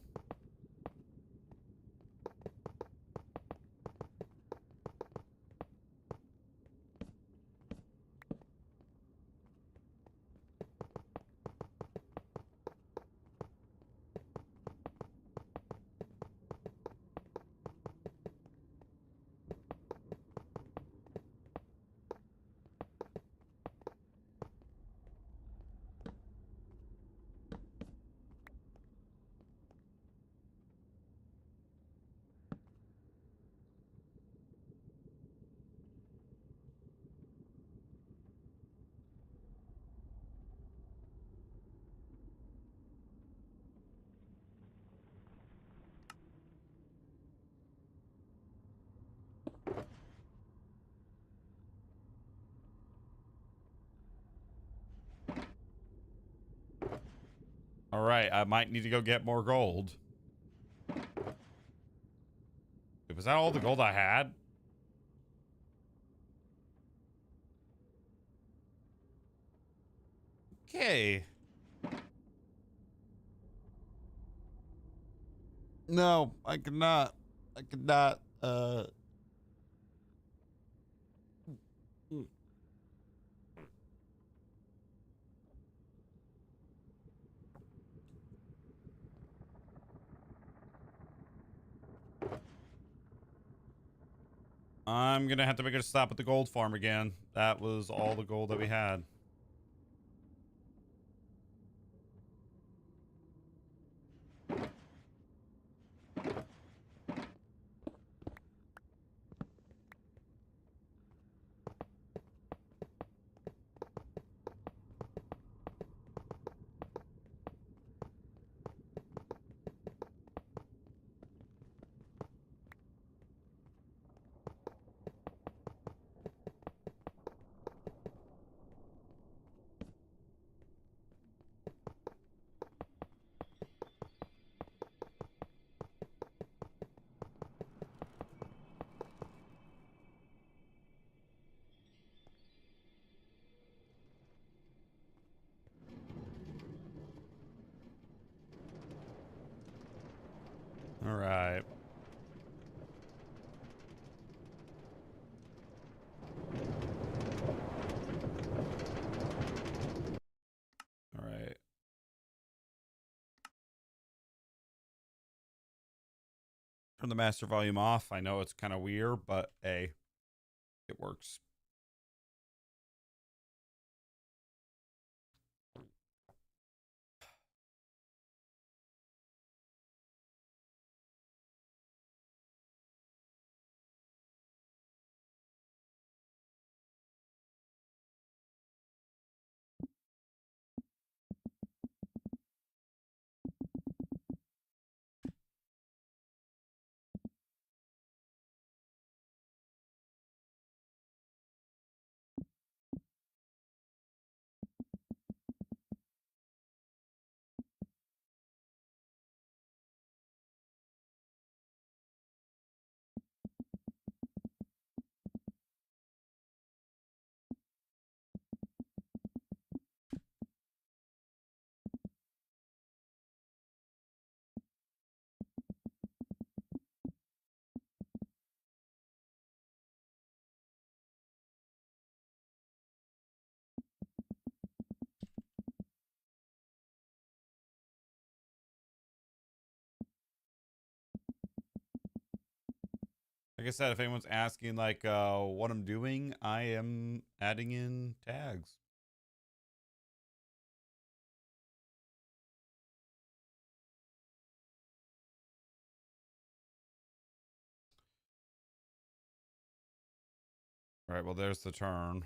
All right, I might need to go get more gold. Was that all the gold I had? Okay. No, I cannot. I cannot. I'm gonna have to make a stop at the gold farm again. That was all the gold that we had. All right. All right. Turn the master volume off. I know it's kind of weird, but hey, it works. Like I said, if anyone's asking like what I'm doing, I am adding in tags. All right, well, there's the turn.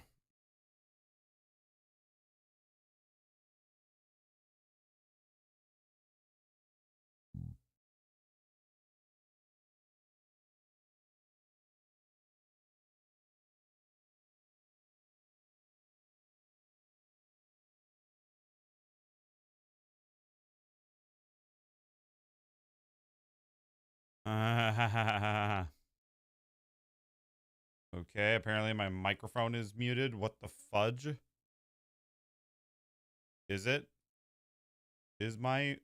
Okay, apparently my microphone is muted. What the fudge? Is it? Is my...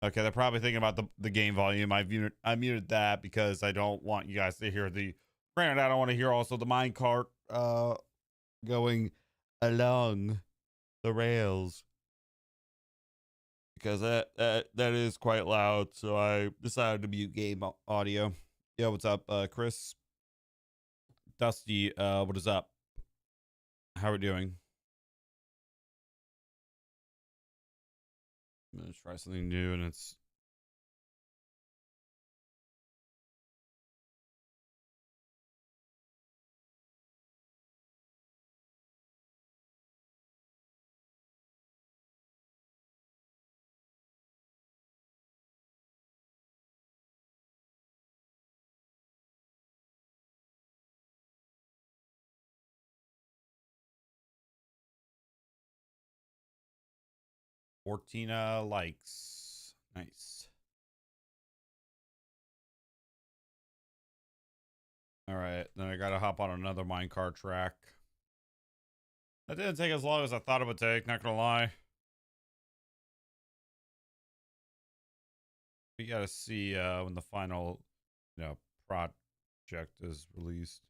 Okay, they're probably thinking about the game volume. I muted that because I don't want you guys to hear the... Granted, I don't want to hear also the minecart going along the rails. Because that is quite loud, so I decided to mute game audio. Yo, what's up, Chris? Dusty, what is up? How are we doing? I'm gonna try something new, and it's... Fortina likes. Nice. All right, then I gotta hop on another minecart track. That didn't take as long as I thought it would take, not gonna lie. We gotta see when the final you know, project is released.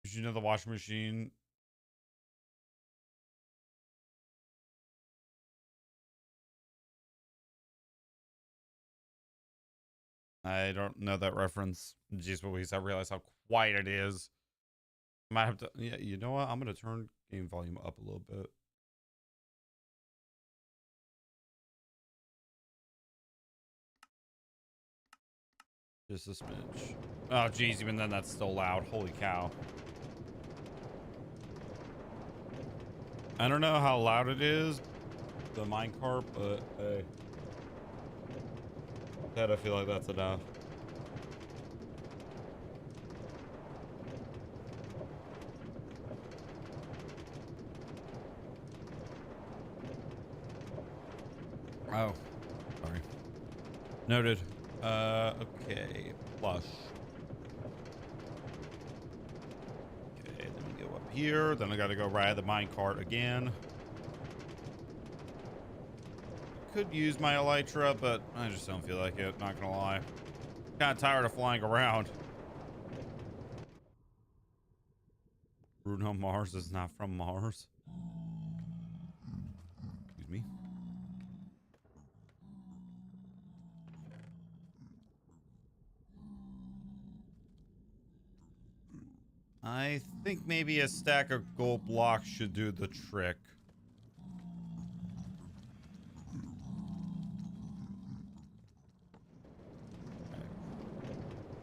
Did you know the washing machine? I don't know that reference. Jeez Louise, I realize how quiet it is. Might have to, yeah, you know what? I'm gonna turn game volume up a little bit. Just a smidge. Oh, geez, even then, that's still loud. Holy cow. I don't know how loud it is, the minecart, but hey. I feel like that's enough. Oh, sorry. Noted. Okay. Plush. Okay, then we go up here. Then I gotta go ride the minecart again. Could use my elytra, but I just don't feel like it, not gonna lie. Kind of tired of flying around. Bruno Mars is not from Mars. Excuse me. I think maybe a stack of gold blocks should do the trick.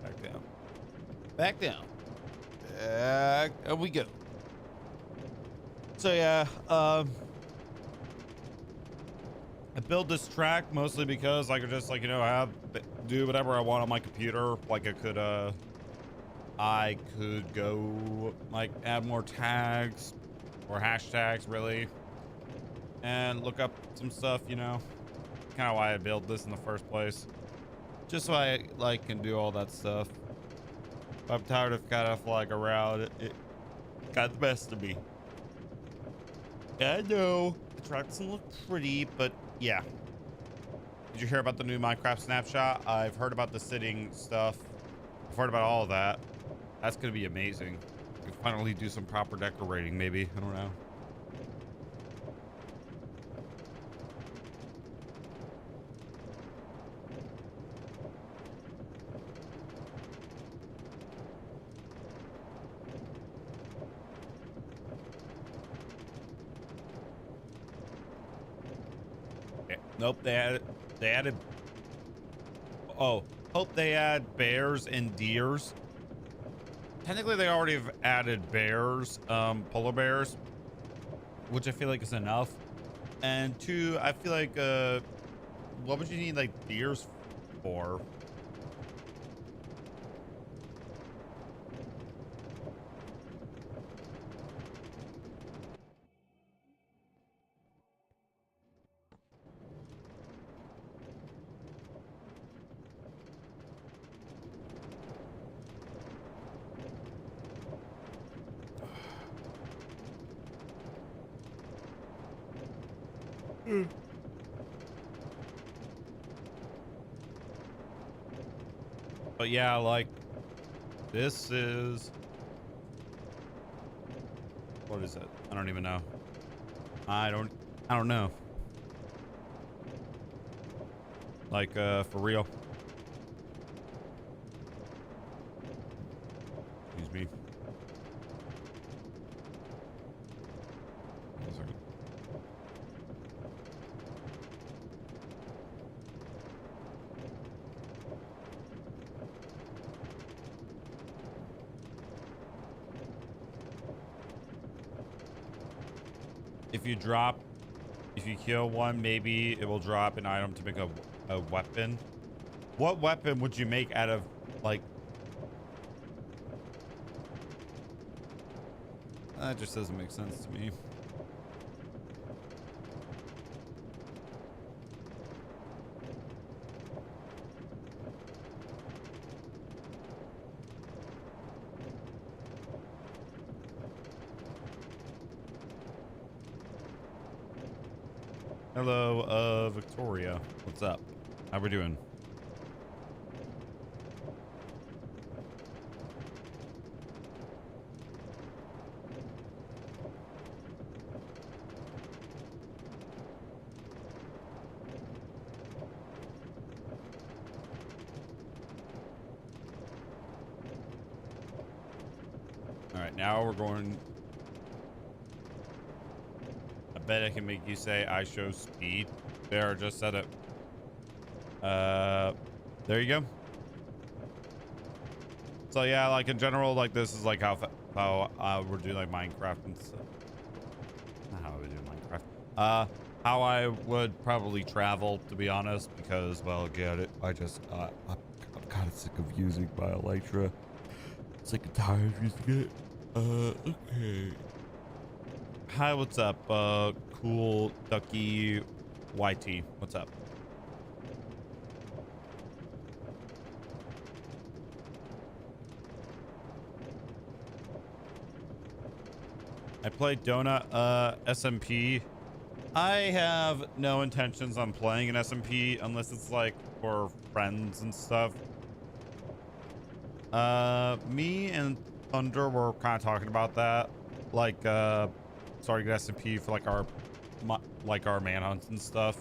Back down. Back down. There we go. So yeah, I built this track mostly because I could just, like, you know, do whatever I want on my computer. Like I could go like add more tags or hashtags really and look up some stuff, you know. Kind of why I built this in the first place, just so I like can do all that stuff. I'm tired of kind of flying around. It got the best of me. I know the track doesn't look pretty, but yeah. Did you hear about the new Minecraft snapshot? I've heard about the sitting stuff. I've heard about all of that. That's gonna be amazing. We can finally do some proper decorating, maybe. I don't know. Okay. Nope, they added. Oh, hope they add bears and deers. Technically, they already have added bears, polar bears, which I feel like is enough. And two, I feel like, what would you need like deers for? But yeah, like this is, what is it? I don't even know. I don't know. Like, for real. Excuse me. One second. If you kill one, maybe it will drop an item to make a weapon. What weapon would you make out of, like, That just doesn't make sense to me. Hello, Victoria. What's up? How we doing? All right, now we're going. I bet I can make you say I show speed. There, just said it. There you go. So yeah, like in general, like this is like how we're doing like Minecraft and stuff. Not how I would do Minecraft. How I would probably travel, to be honest, because well, get it. I'm kind of sick of using my Elytra. Sick and tired of using it. Okay. Hi, what's up? Cool Ducky YT. What's up? I played Donut SMP. I have no intentions on playing an SMP unless it's like for friends and stuff. Me and Thunder were kind of talking about that, like starting an SMP for like our manhunts and stuff.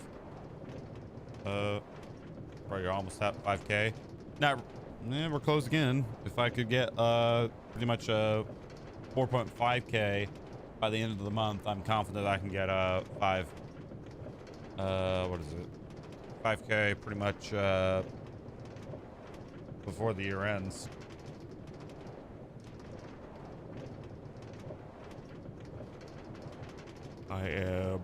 Probably almost at 5K. Not, we're close again. If I could get pretty much 4.5K by the end of the month, I'm confident I can get what is it? 5K pretty much before the year ends. I am.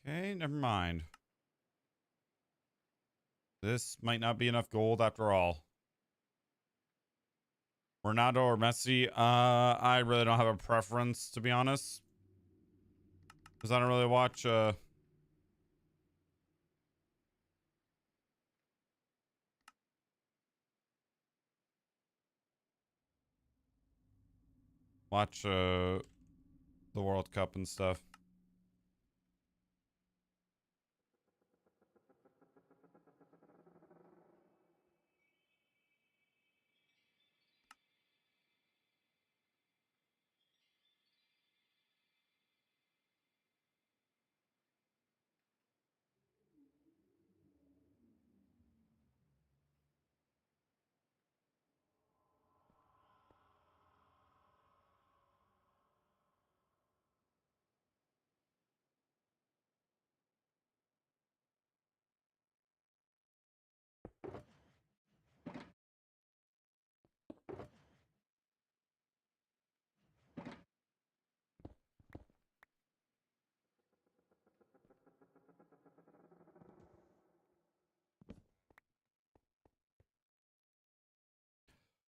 Okay, never mind. This might not be enough gold after all. Ronaldo or Messi? I really don't have a preference, to be honest, because I don't really watch the World Cup and stuff.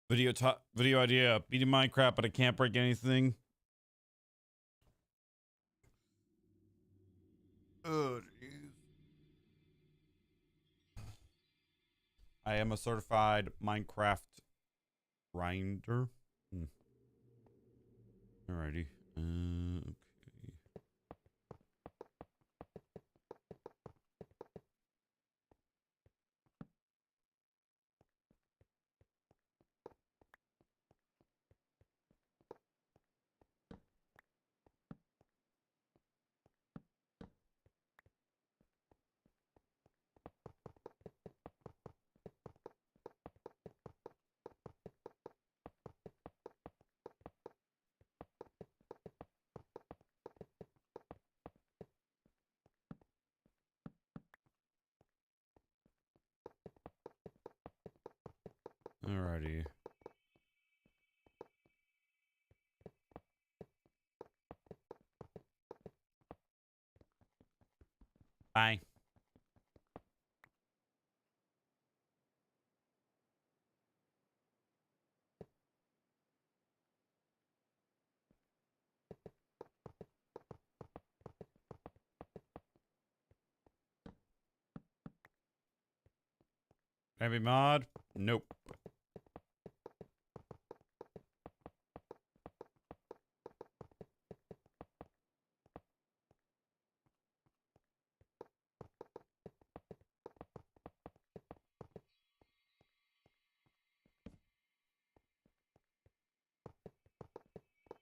Video idea. Beating Minecraft, but I can't break anything. Oh, jeez. I am a certified Minecraft grinder. Alrighty. Okay. Alrighty. Bye. Heavy mod? Nope.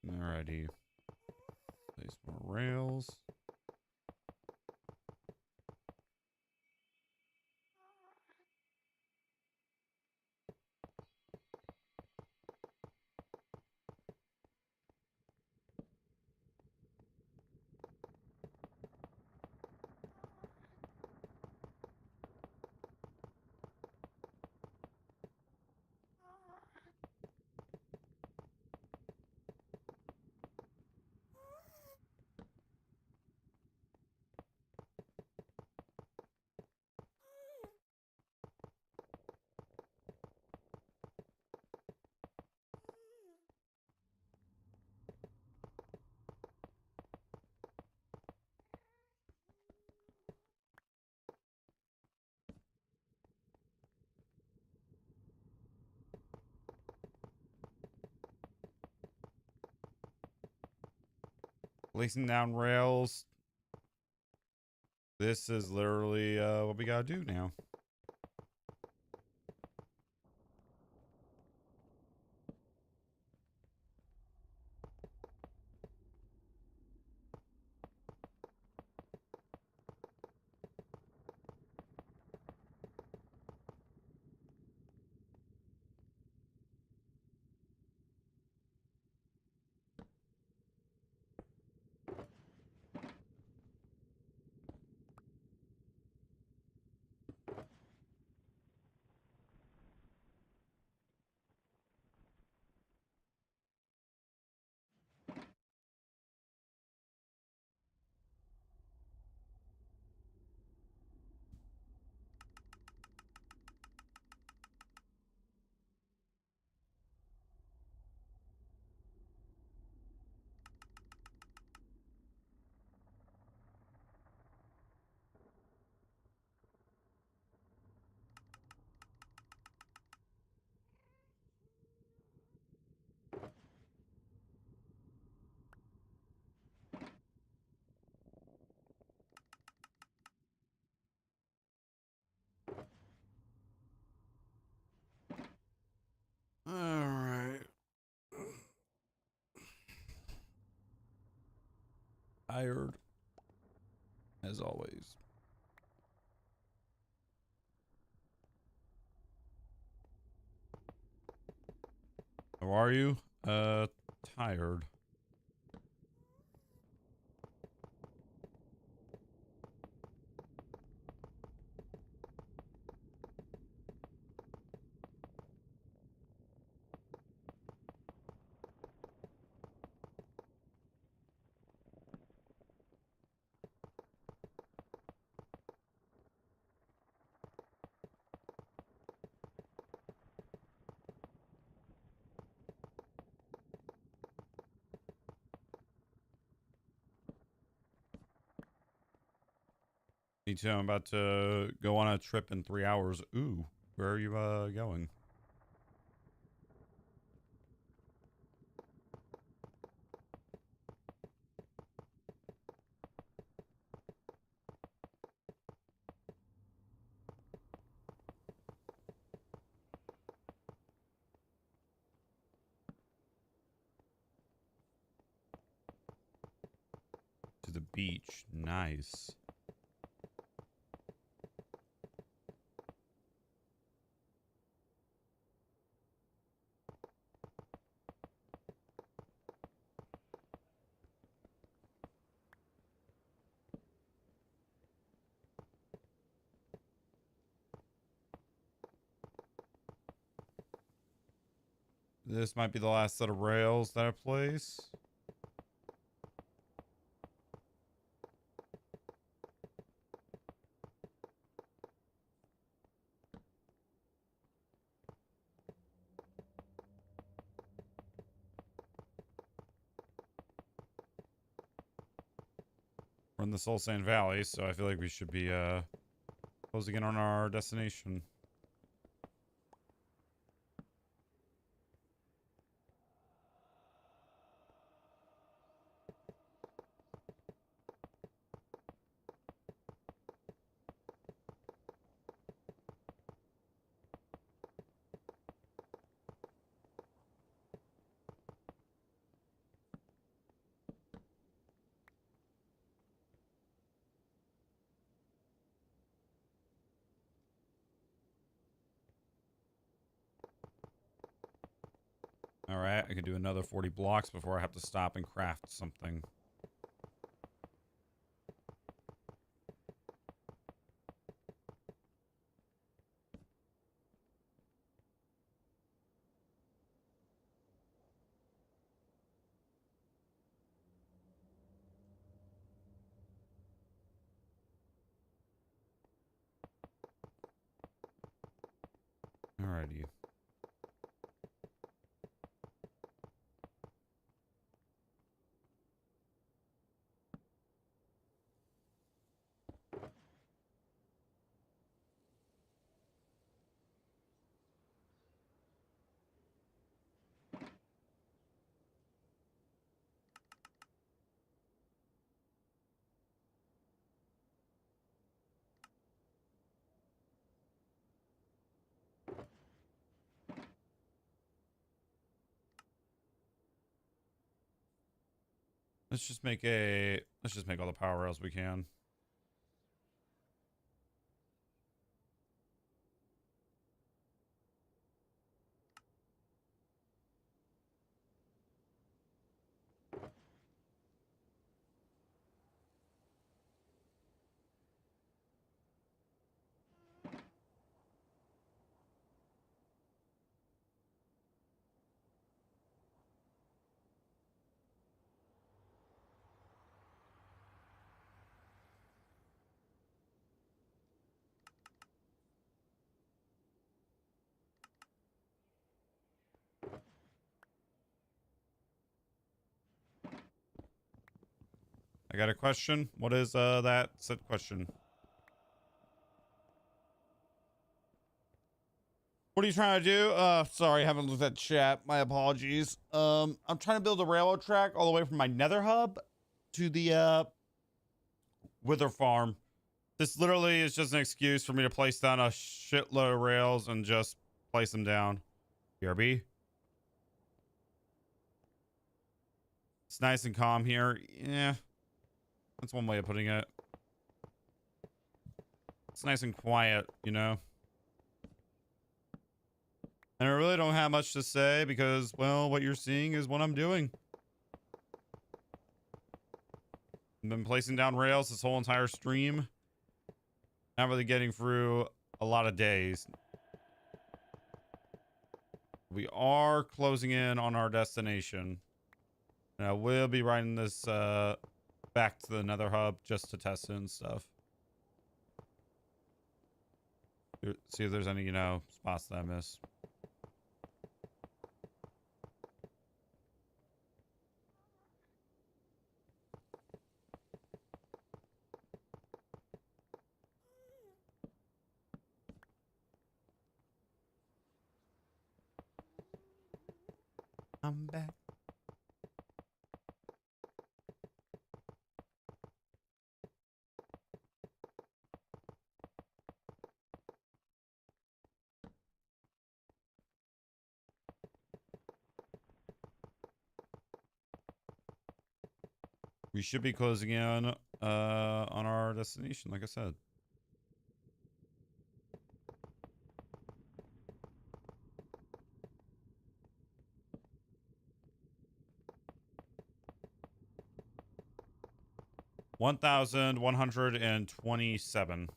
Alrighty. Place more rails. Placing down rails. This is literally what we gotta do now. All right. Tired, as always. How are you? Tired. Me too. I'm about to go on a trip in 3 hours. Ooh, where are you going? To the beach. Nice. This might be the last set of rails that I place. We're in the Soul Sand Valley, so I feel like we should be closing in on our destination. All right, I can do another 40 blocks before I have to stop and craft something. Alrighty. Let's just make all the power rails we can. I got a question. What is that said question? What are you trying to do? Sorry, I haven't looked at chat. My apologies. I'm trying to build a railroad track all the way from my nether hub to the Wither farm. This literally is just an excuse for me to place down a shitload of rails and just place them down. BRB. It's nice and calm here. Yeah. That's one way of putting it. It's nice and quiet, you know? And I really don't have much to say because, well, what you're seeing is what I'm doing. I've been placing down rails this whole entire stream. Not really getting through a lot of days. We are closing in on our destination. And I will be riding this back to the nether hub just to test it and stuff. See if there's any, you know, spots that I miss. I'm back. We should be closing in on our destination, like I said. $1,127.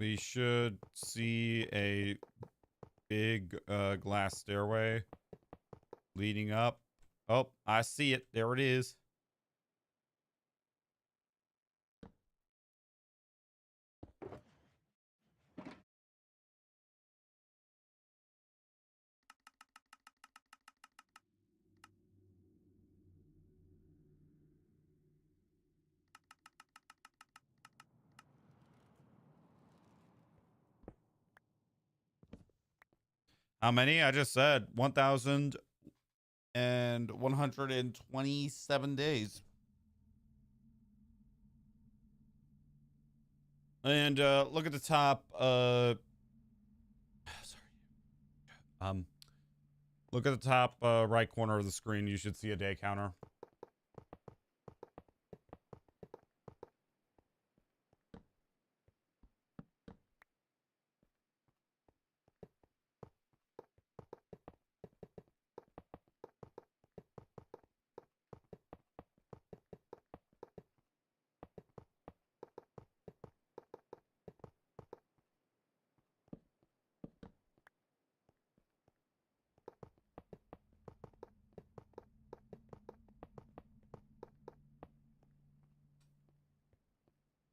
We should see a big glass stairway leading up. Oh, I see it. There it is. How many? I just said 1,127 days. And look at the top. Sorry. Look at the top right corner of the screen. You should see a day counter.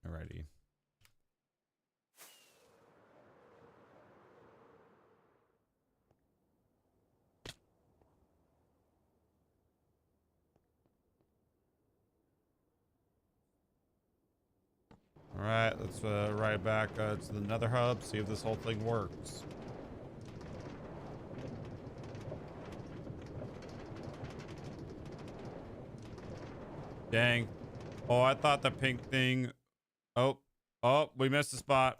Alrighty. All right, let's ride back to the Nether Hub, see if this whole thing works. Dang. Oh, I thought the pink thing. Oh, we missed the spot.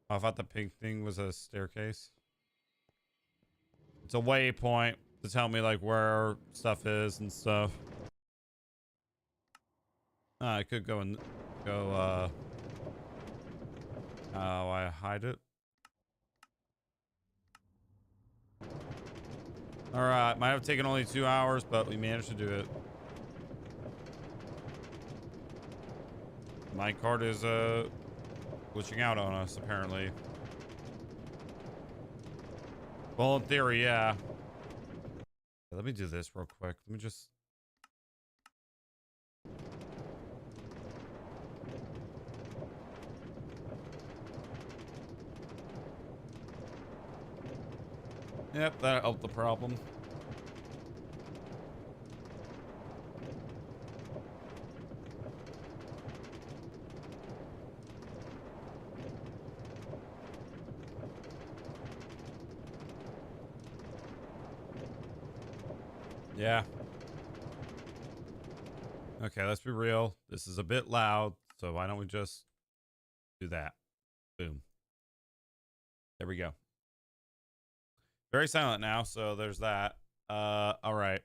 Oh, I thought the pink thing was a staircase. It's a waypoint to tell me like where stuff is and stuff. I could go and go. Oh, I hide it. All right, might have taken only 2 hours, but we managed to do it. My card is glitching out on us apparently. Well, in theory, yeah. Let me do this real quick. Let me just. Yep, that helped the problem. Yeah. Okay, let's be real. This is a bit loud, so why don't we just do that? Boom. There we go. Very silent now, so there's that. All right.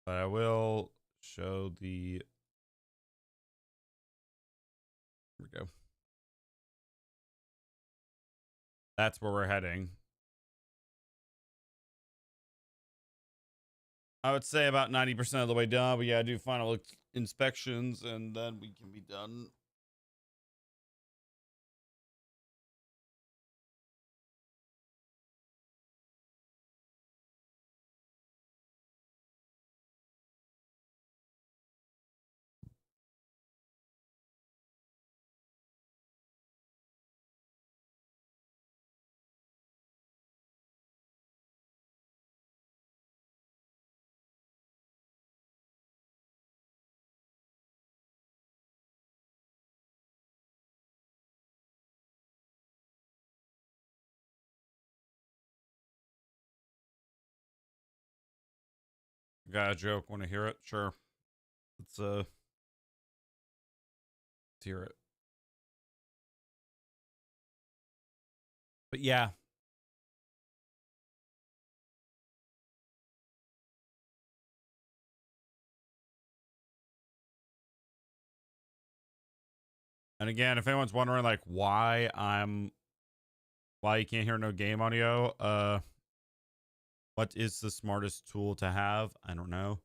But I will show the. Here we go. That's where we're heading. I would say about 90% of the way done, but yeah, I do final inspections and then we can be done. Got a joke? Want to hear it? Sure. Let's hear it. But yeah. And again, if anyone's wondering like why I'm why you can't hear no game audio. What is the smartest tool to have? I don't know.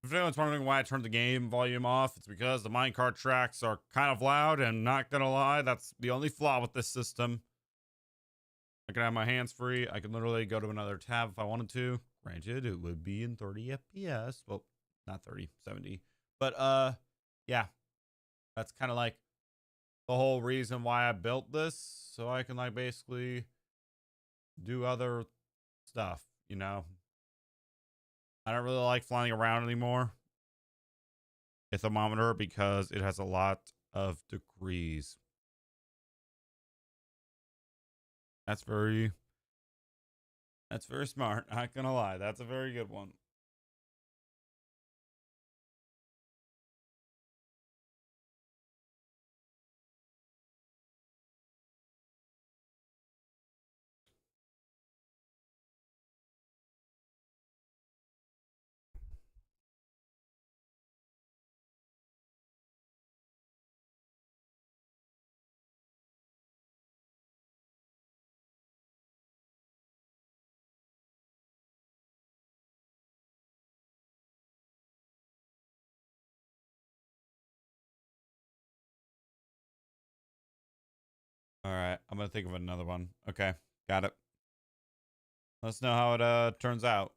If anyone's wondering why I turned the game volume off, it's because the minecart tracks are kind of loud, and not gonna lie, that's the only flaw with this system. I can have my hands free. I can literally go to another tab if I wanted to. Granted, it would be in 30 FPS. Well, not 30, 70. But yeah. That's kind of like the whole reason why I built this, so I can like basically do other stuff, you know. I don't really like flying around anymore. A thermometer because it has a lot of degrees. That's very smart. Not gonna lie, that's a very good one. All right, I'm gonna think of another one. Okay, got it. Let's know how it turns out.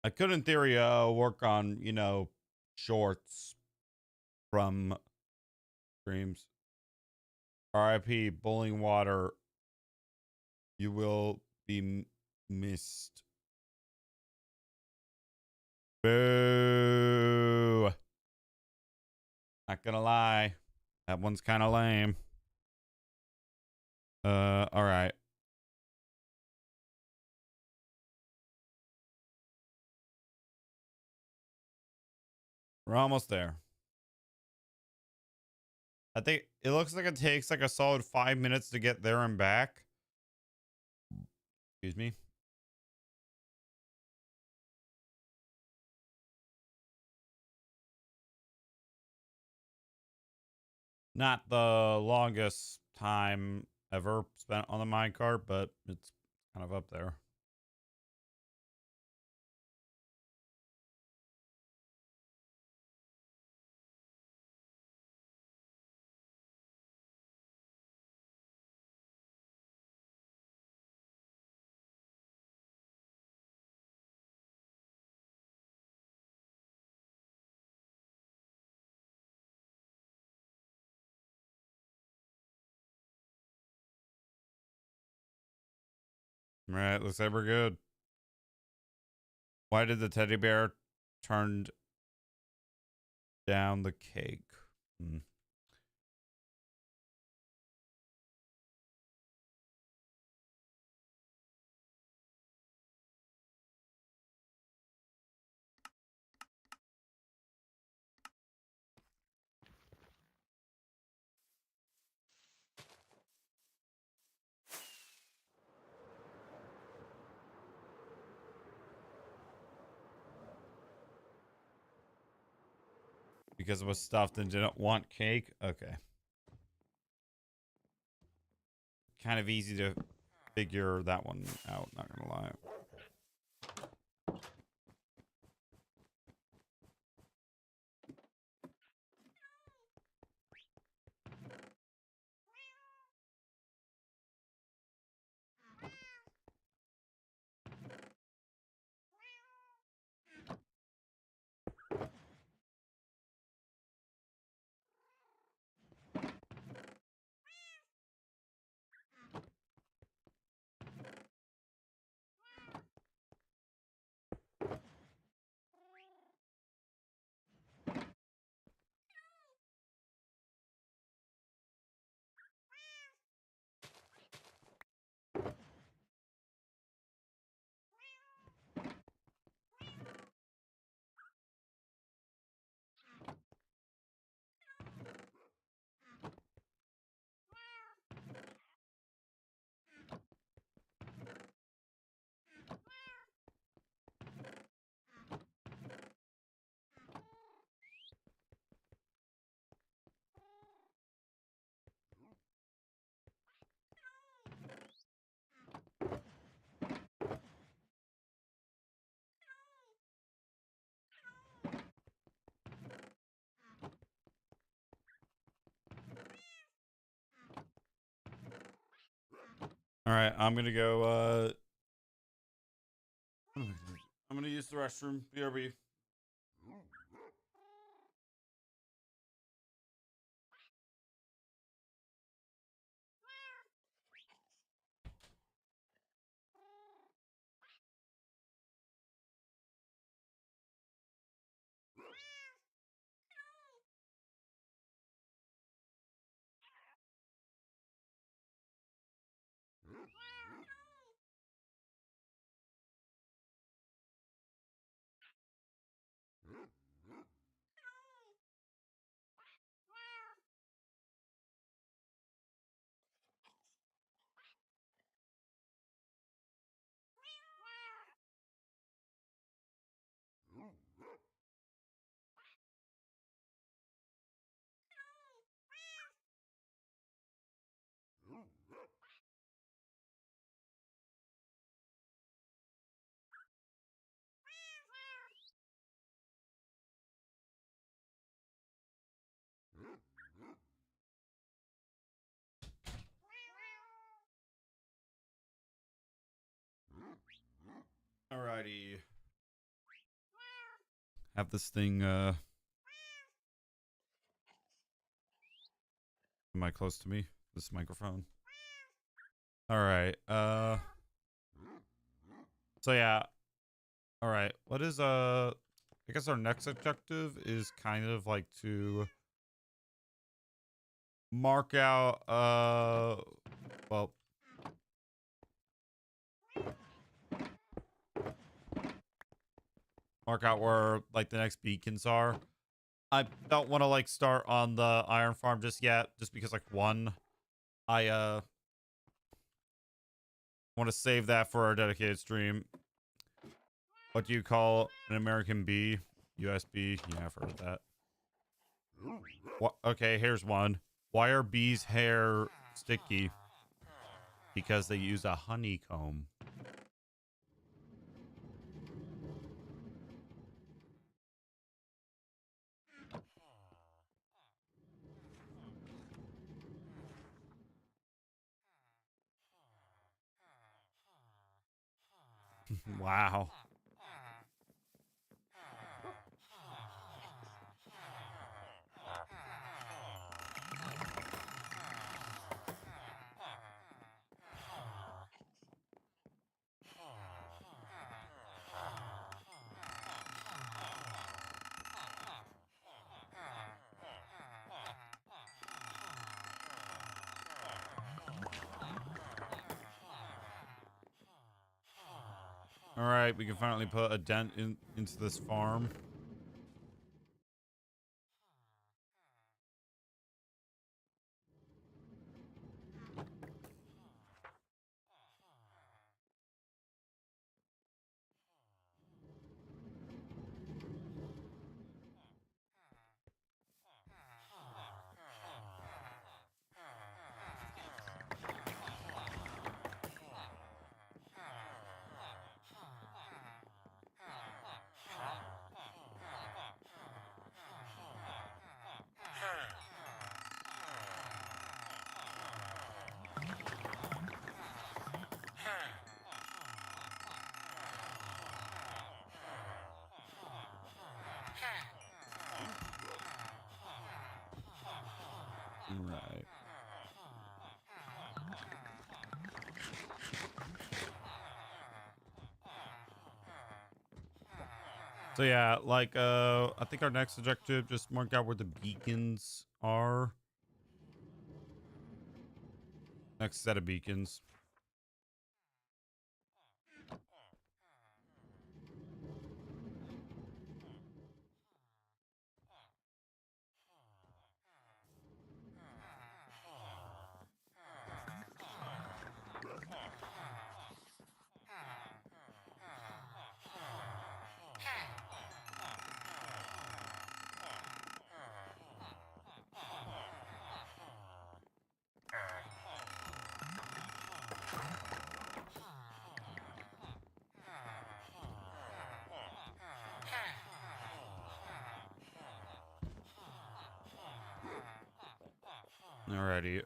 I could, in theory, work on, you know, shorts from streams. RIP, Bowling Water. You will be missed. Boo. Not gonna lie. That one's kind of lame. All right. We're almost there. I think it looks like it takes like a solid 5 minutes to get there and back. Excuse me. Not the longest time ever spent on the minecart, but it's kind of up there. All right, looks like we're good. Why did the teddy bear turn down the cake? Because it was stuffed and didn't want cake? Okay. Kind of easy to figure that one out, not gonna lie. All right, I'm gonna go. I'm gonna use the restroom. BRB. Alrighty. Have this thing. Am I close to me? This microphone. All right. So yeah. All right. What is I guess our next objective is kind of like to mark out well, mark out where like the next beacons are. I don't want to like start on the iron farm just yet, just because like one, I want to save that for our dedicated stream. What do you call an American bee? USB. Yeah, I've heard of that. What? Okay, here's one. Why are bees' hair sticky? Because they use a honeycomb. Wow. All right, we can finally put a dent into this farm. Right. So yeah, like I think our next objective, just mark out where the beacons are. Next set of beacons. Alrighty.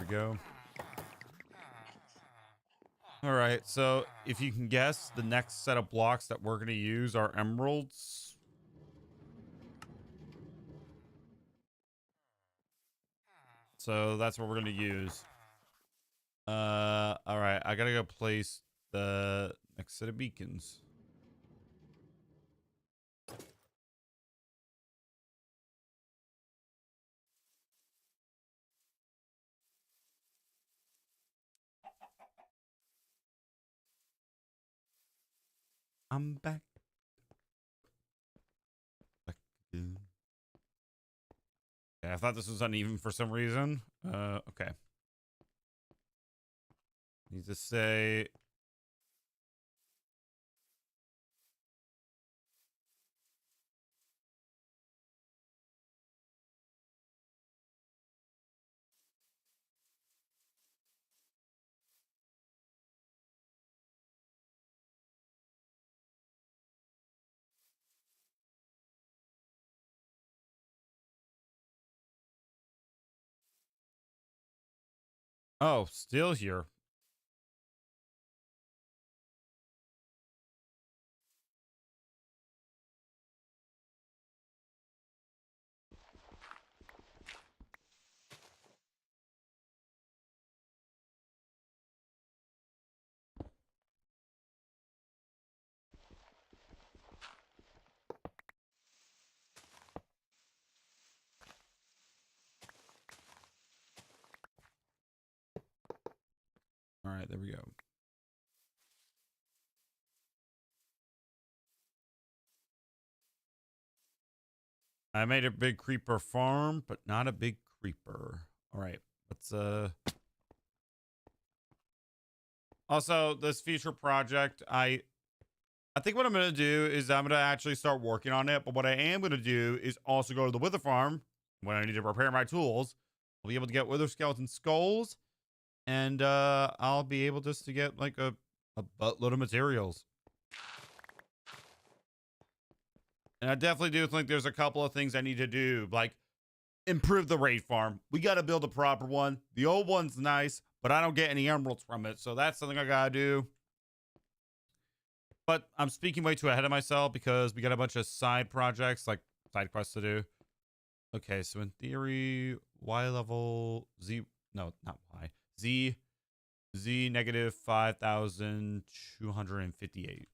go. All right, so if you can guess, the next set of blocks that we're going to use are emeralds. So that's what we're going to use. All right, I got to go place the next set of beacons. I'm back. Back again. Yeah, I thought this was uneven for some reason. Okay. Need to say. Oh, still here. All right, there we go. I made a big creeper farm, but not a big creeper. All right, let's also this future project, I think what I'm gonna do is I'm gonna actually start working on it. But what I am gonna do is also go to the Wither farm when I need to repair my tools. I'll be able to get Wither skeleton skulls, and I'll be able just to get like a buttload of materials. And I definitely do think there's a couple of things I need to do, like improve the raid farm. We got to build a proper one. The old one's nice, but I don't get any emeralds from it. So that's something I got to do. But I'm speaking way too ahead of myself because we got a bunch of side projects, like side quests to do. Okay, so in theory, Y level Z, no, not Y, Z negative 5,258.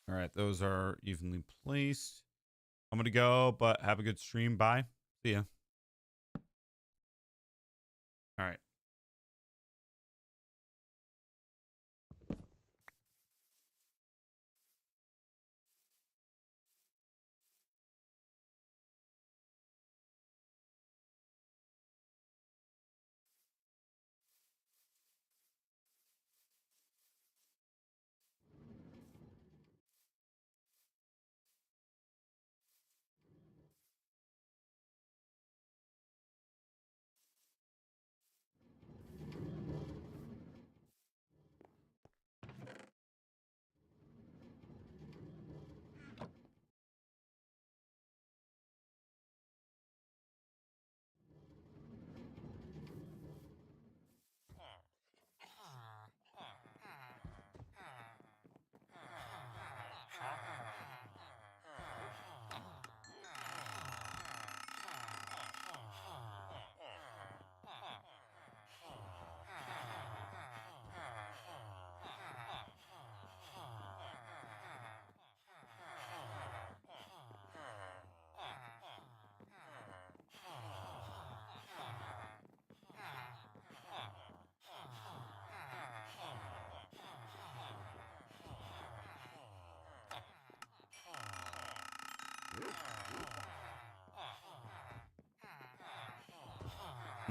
All right, those are evenly placed. I'm gonna go, but have a good stream. Bye. See ya. All right.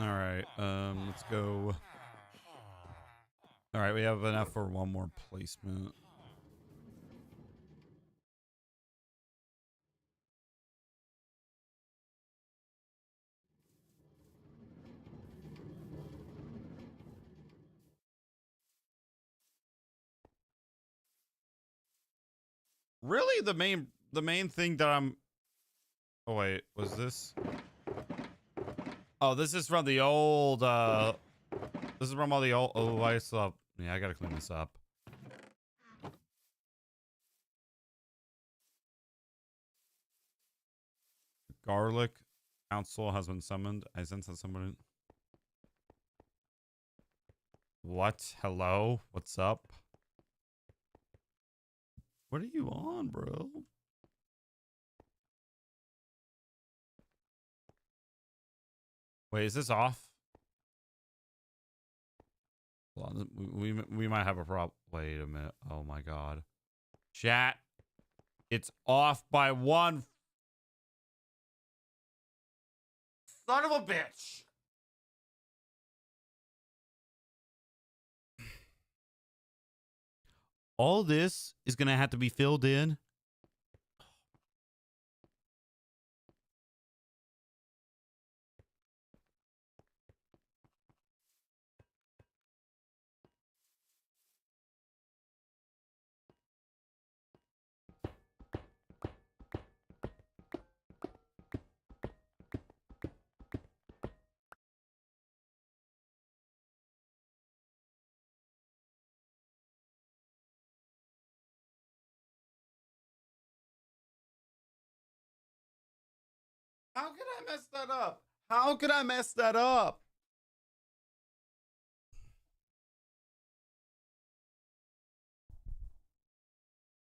All right, let's go. All right, we have enough for one more placement. Really, the main thing that I'm. Oh wait, was this? Oh, this is from the old. This is from all the old. Oh, I still. Yeah, I gotta clean this up. Garlic council has been summoned. I sense that someone. What? Hello? What's up? What are you on, bro? Wait, is this off? Hold on, we might have a problem. Wait a minute. Oh my god. Chat. It's off by one. Son of a bitch. All this is gonna have to be filled in. How could I mess that up? How could I mess that up?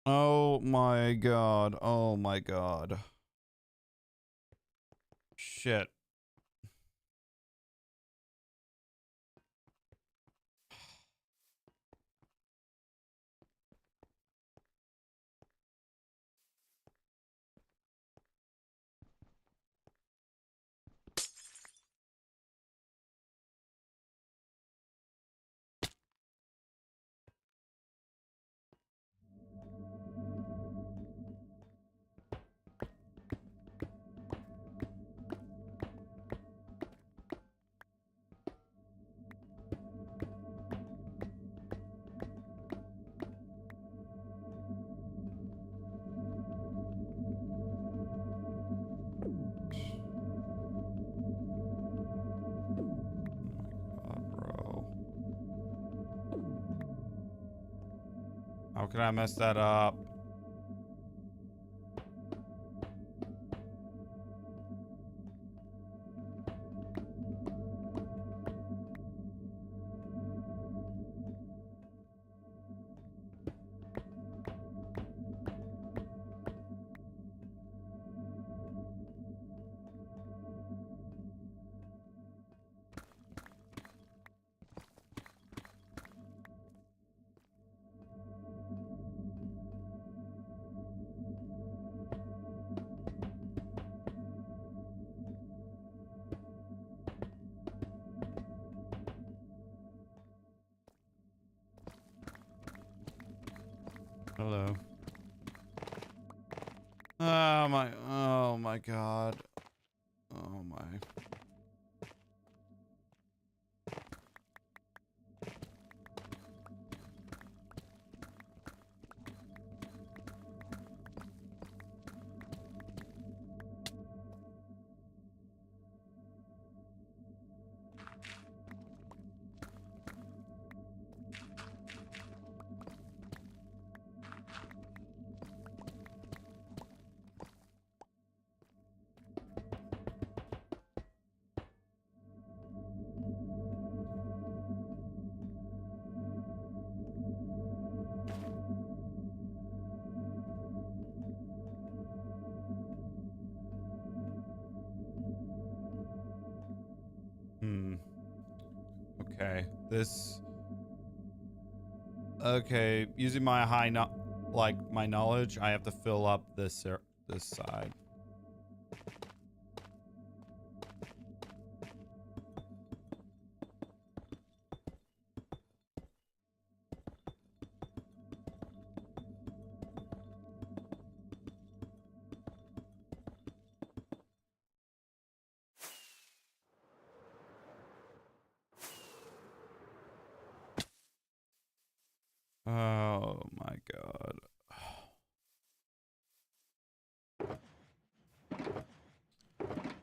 Oh my god. Oh my god. Shit. How could I mess that up? Hello. Oh my god. Oh my. Okay. This. Okay. Using my my knowledge, I have to fill up this side. Oh my god.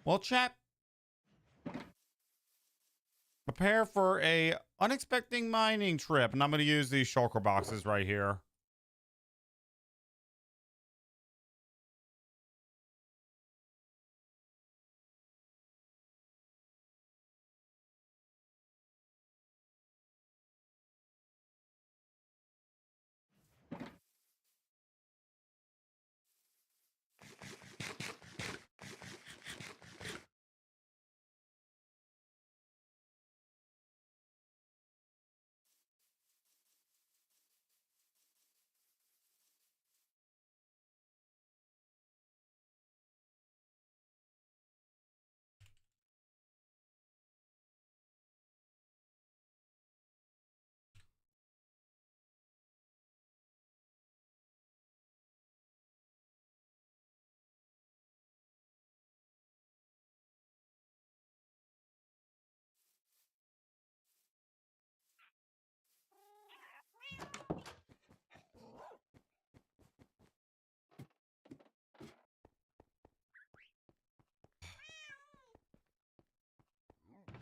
Well, chat, prepare for a unexpected mining trip, and I'm going to use these shulker boxes right here.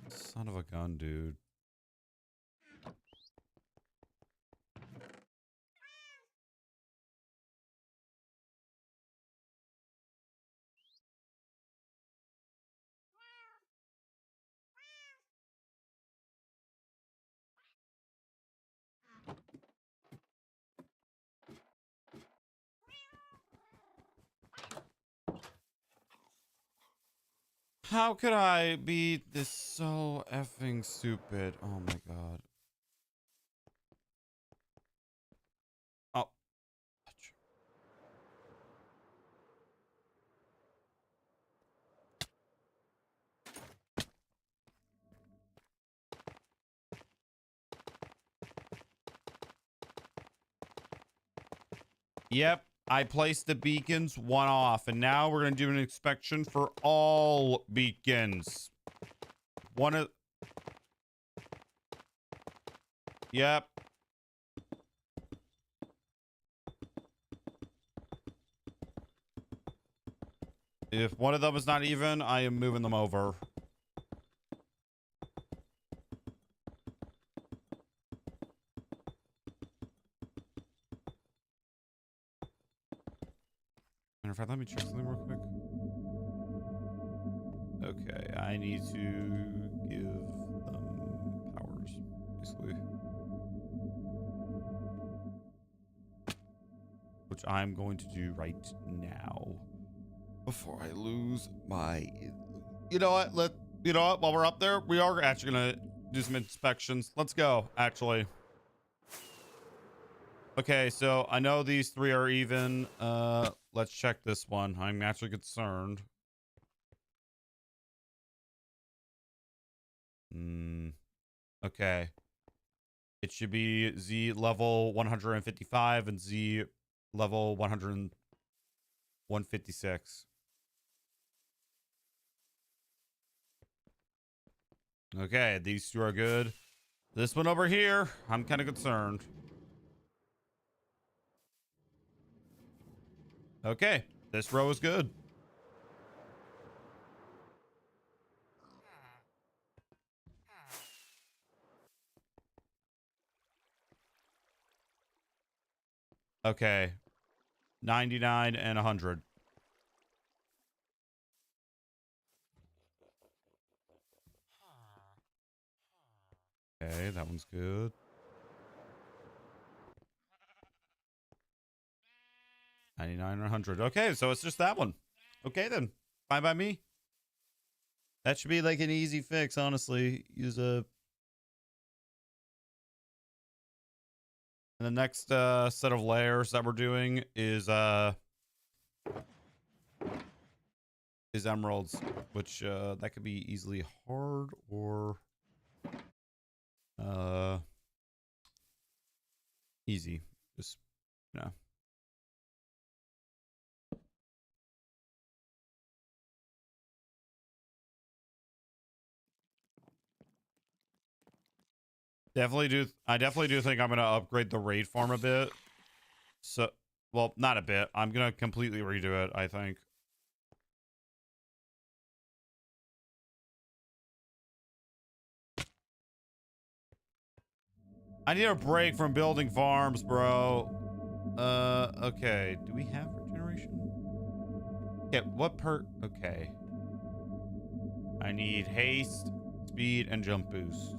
Son of a gun, dude. How could I be this so effing stupid? Oh my god. Oh. Yep, I placed the beacons one off, and now we're going to do an inspection for all beacons. One of... Yep. If one of them is not even, I am moving them over. Matter of fact, let me check something real quick. Okay, I need to give them powers, basically. Which I'm going to do right now. Before I lose my... You know what? While we're up there, we are actually going to do some inspections. Let's go, actually. Okay, so I know these three are even. Let's check this one. I'm actually concerned. Okay. It should be Z level 155 and Z level 156. Okay, these two are good. This one over here, I'm kind of concerned. Okay, this row is good. Okay, 99 and 100. Okay, that one's good. 99 and 100. Okay, so it's just that one. Okay, then. Fine by me. That should be like an easy fix, honestly. Use a... And the next set of layers that we're doing is emeralds, which that could be easily hard or easy. Just, you know. Definitely do. I definitely do think I'm gonna upgrade the raid farm a bit. So, well, not a bit. I'm gonna completely redo it, I think. I need a break from building farms, bro. Okay. Do we have regeneration? Okay, okay. I need haste, speed, and jump boost.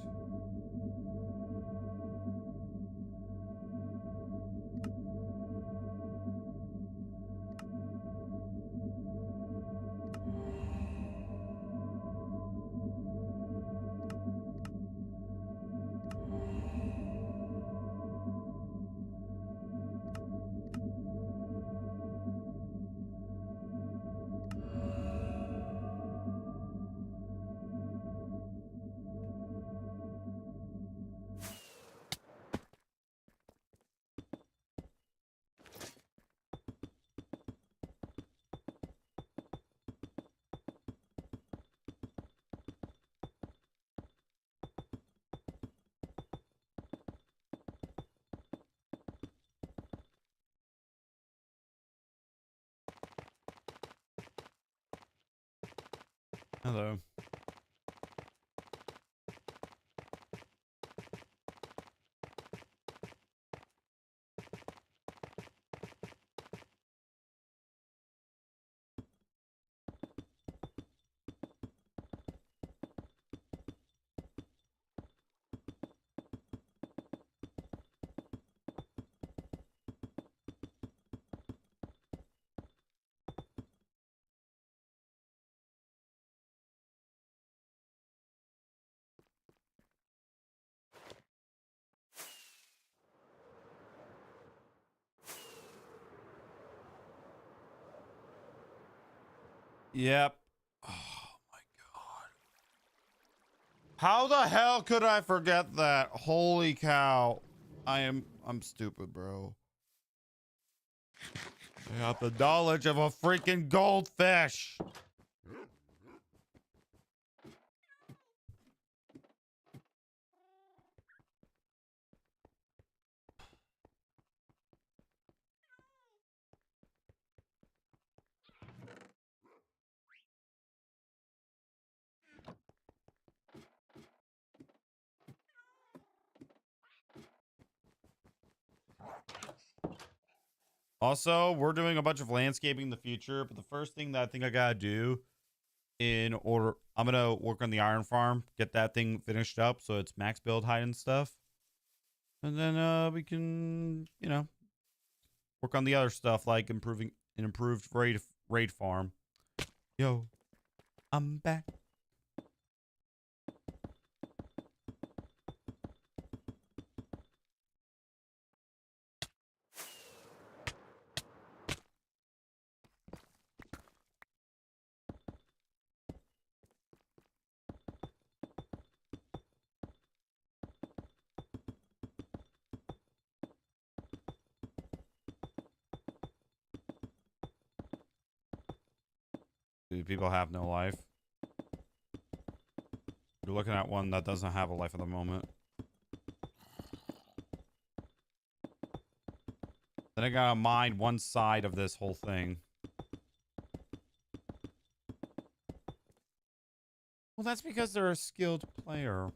Hello. Yep. Oh my god. How the hell could I forget that? Holy cow. I'm stupid, bro. I got the knowledge of a freaking goldfish. Also, we're doing a bunch of landscaping in the future, but the first thing that I think I gotta do in order, I'm gonna work on the iron farm, get that thing finished up so it's max build height and stuff. And then we can, work on the other stuff like improving an improved raid farm. Yo, I'm back. Do people have no life? You're looking at one that doesn't have a life at the moment. Then I gotta mine one side of this whole thing. Well, that's because they're a skilled player.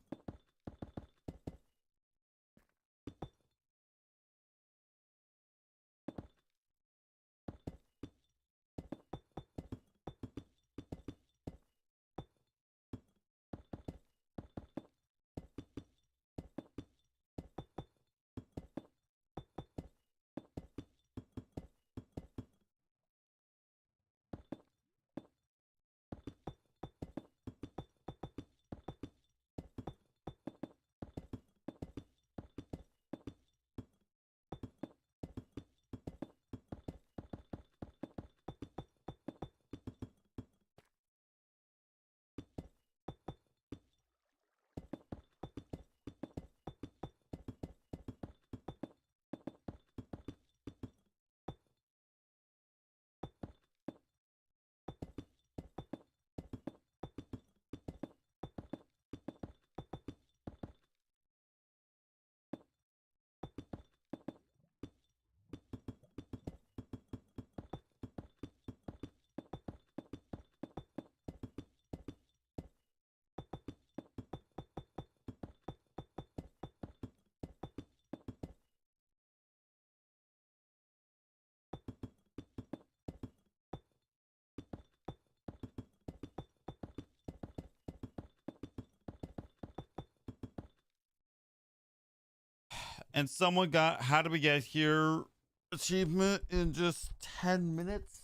and someone got how do we get here achievement in just 10 minutes.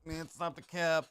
Man, stop the cap.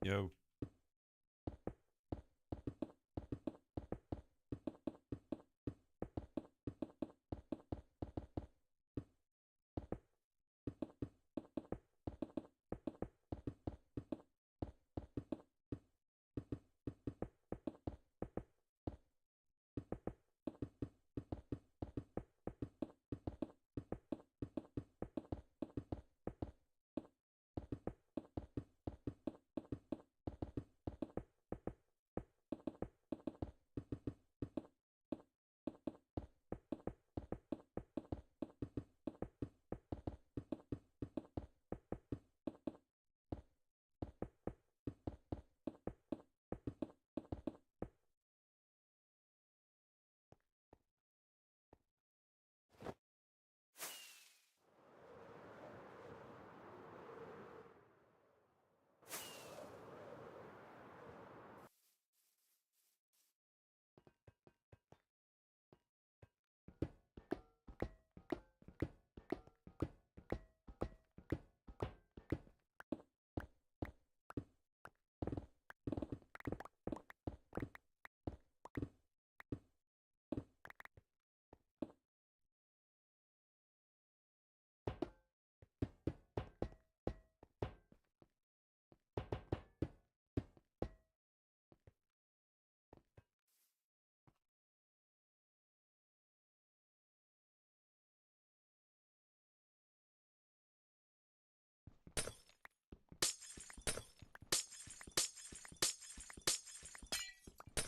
Yo.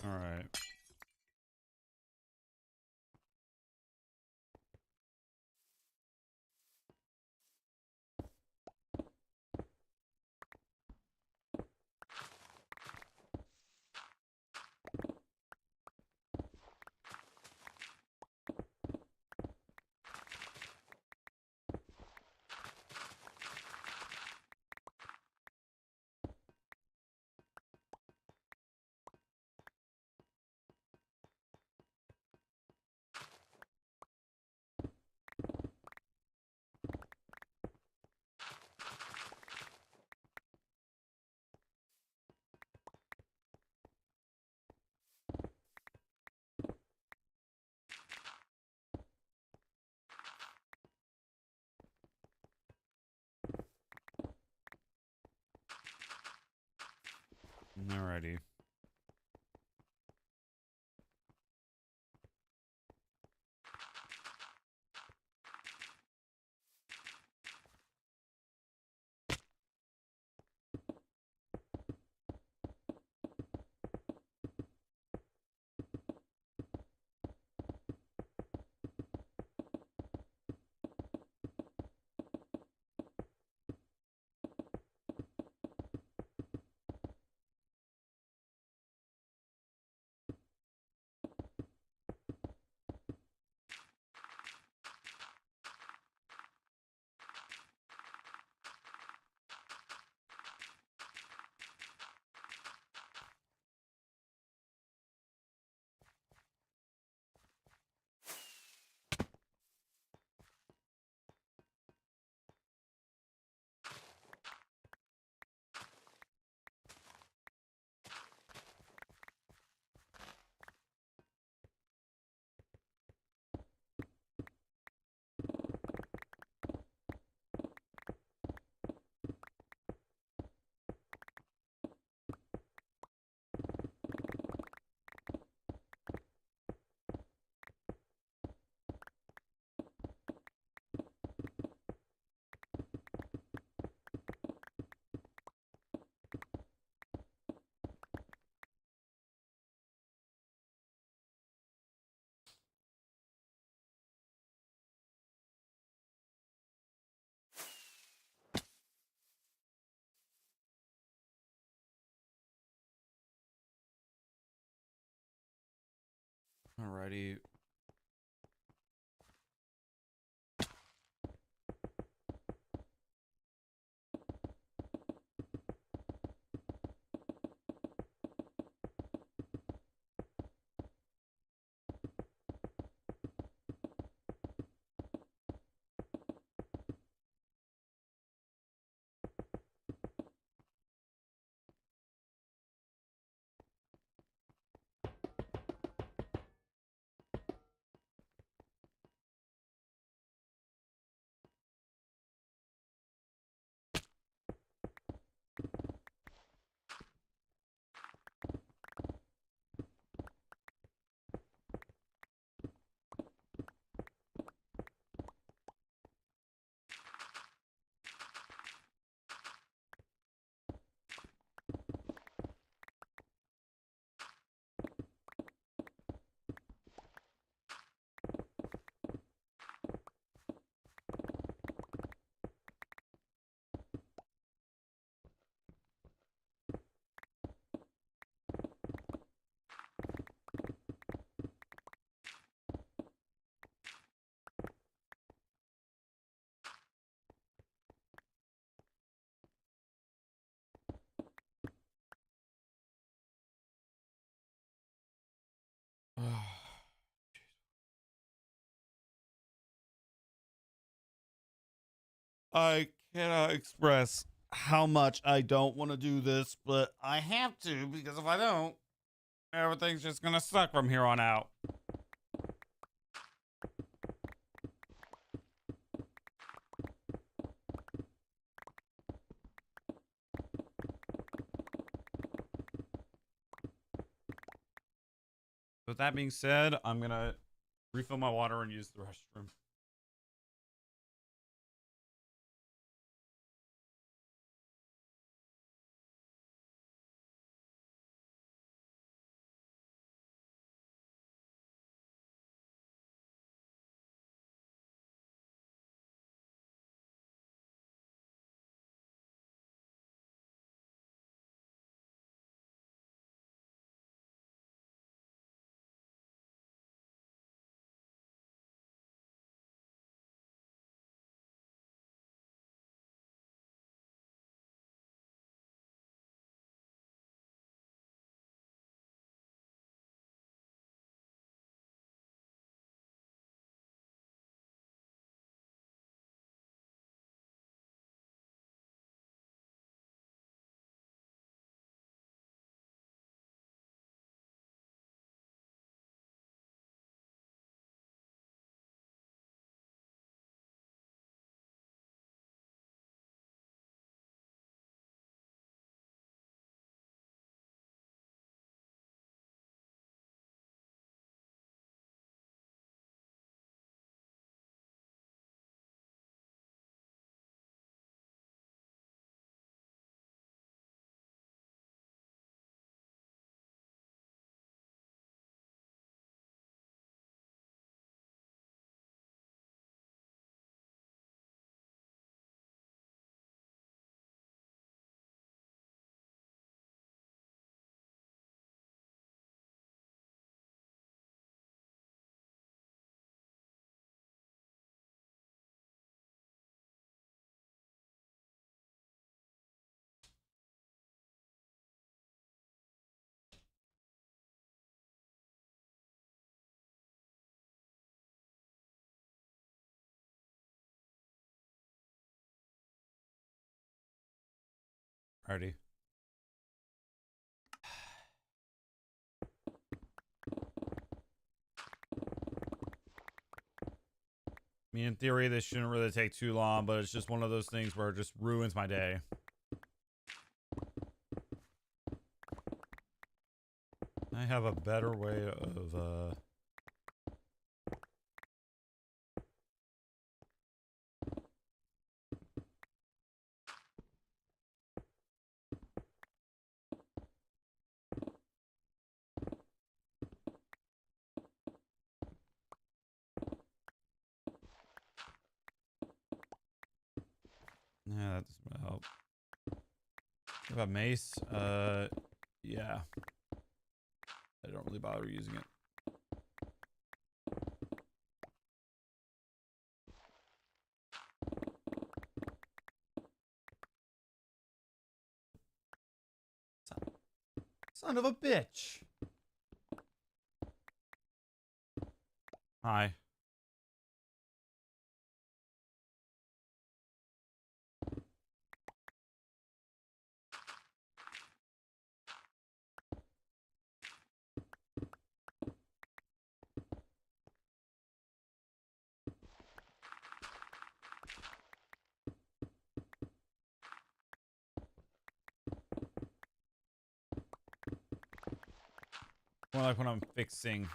All right. Alrighty. Alrighty. I cannot express how much I don't want to do this, but I have to because if I don't, everything's just gonna suck from here on out. With that being said, I'm gonna refill my water and use the restroom. Alrighty. I mean, in theory, this shouldn't really take too long, but it's just one of those things where it just ruins my day. I have a better way of, yeah, that doesn't help. What about mace? Yeah. I don't really bother using it. Son of a bitch. Hi. More like when I'm fixing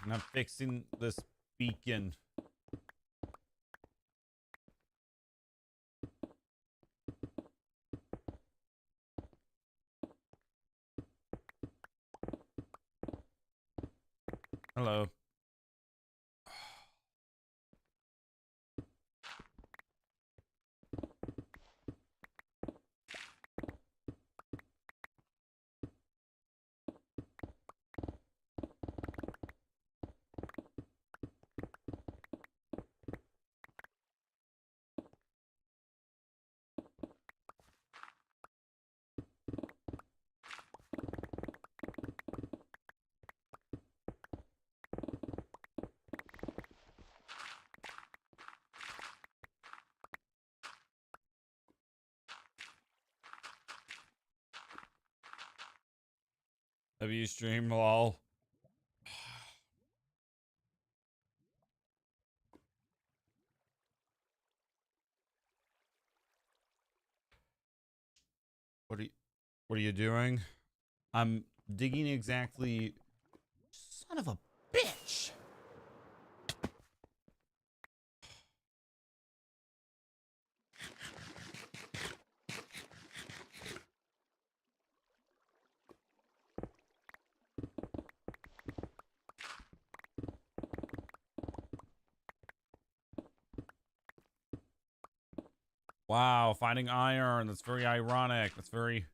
this beacon. Hello. Have you streamed lol? What are you doing? I'm digging exactly. Son of a bitch. Wow, finding iron. That's very ironic. That's very...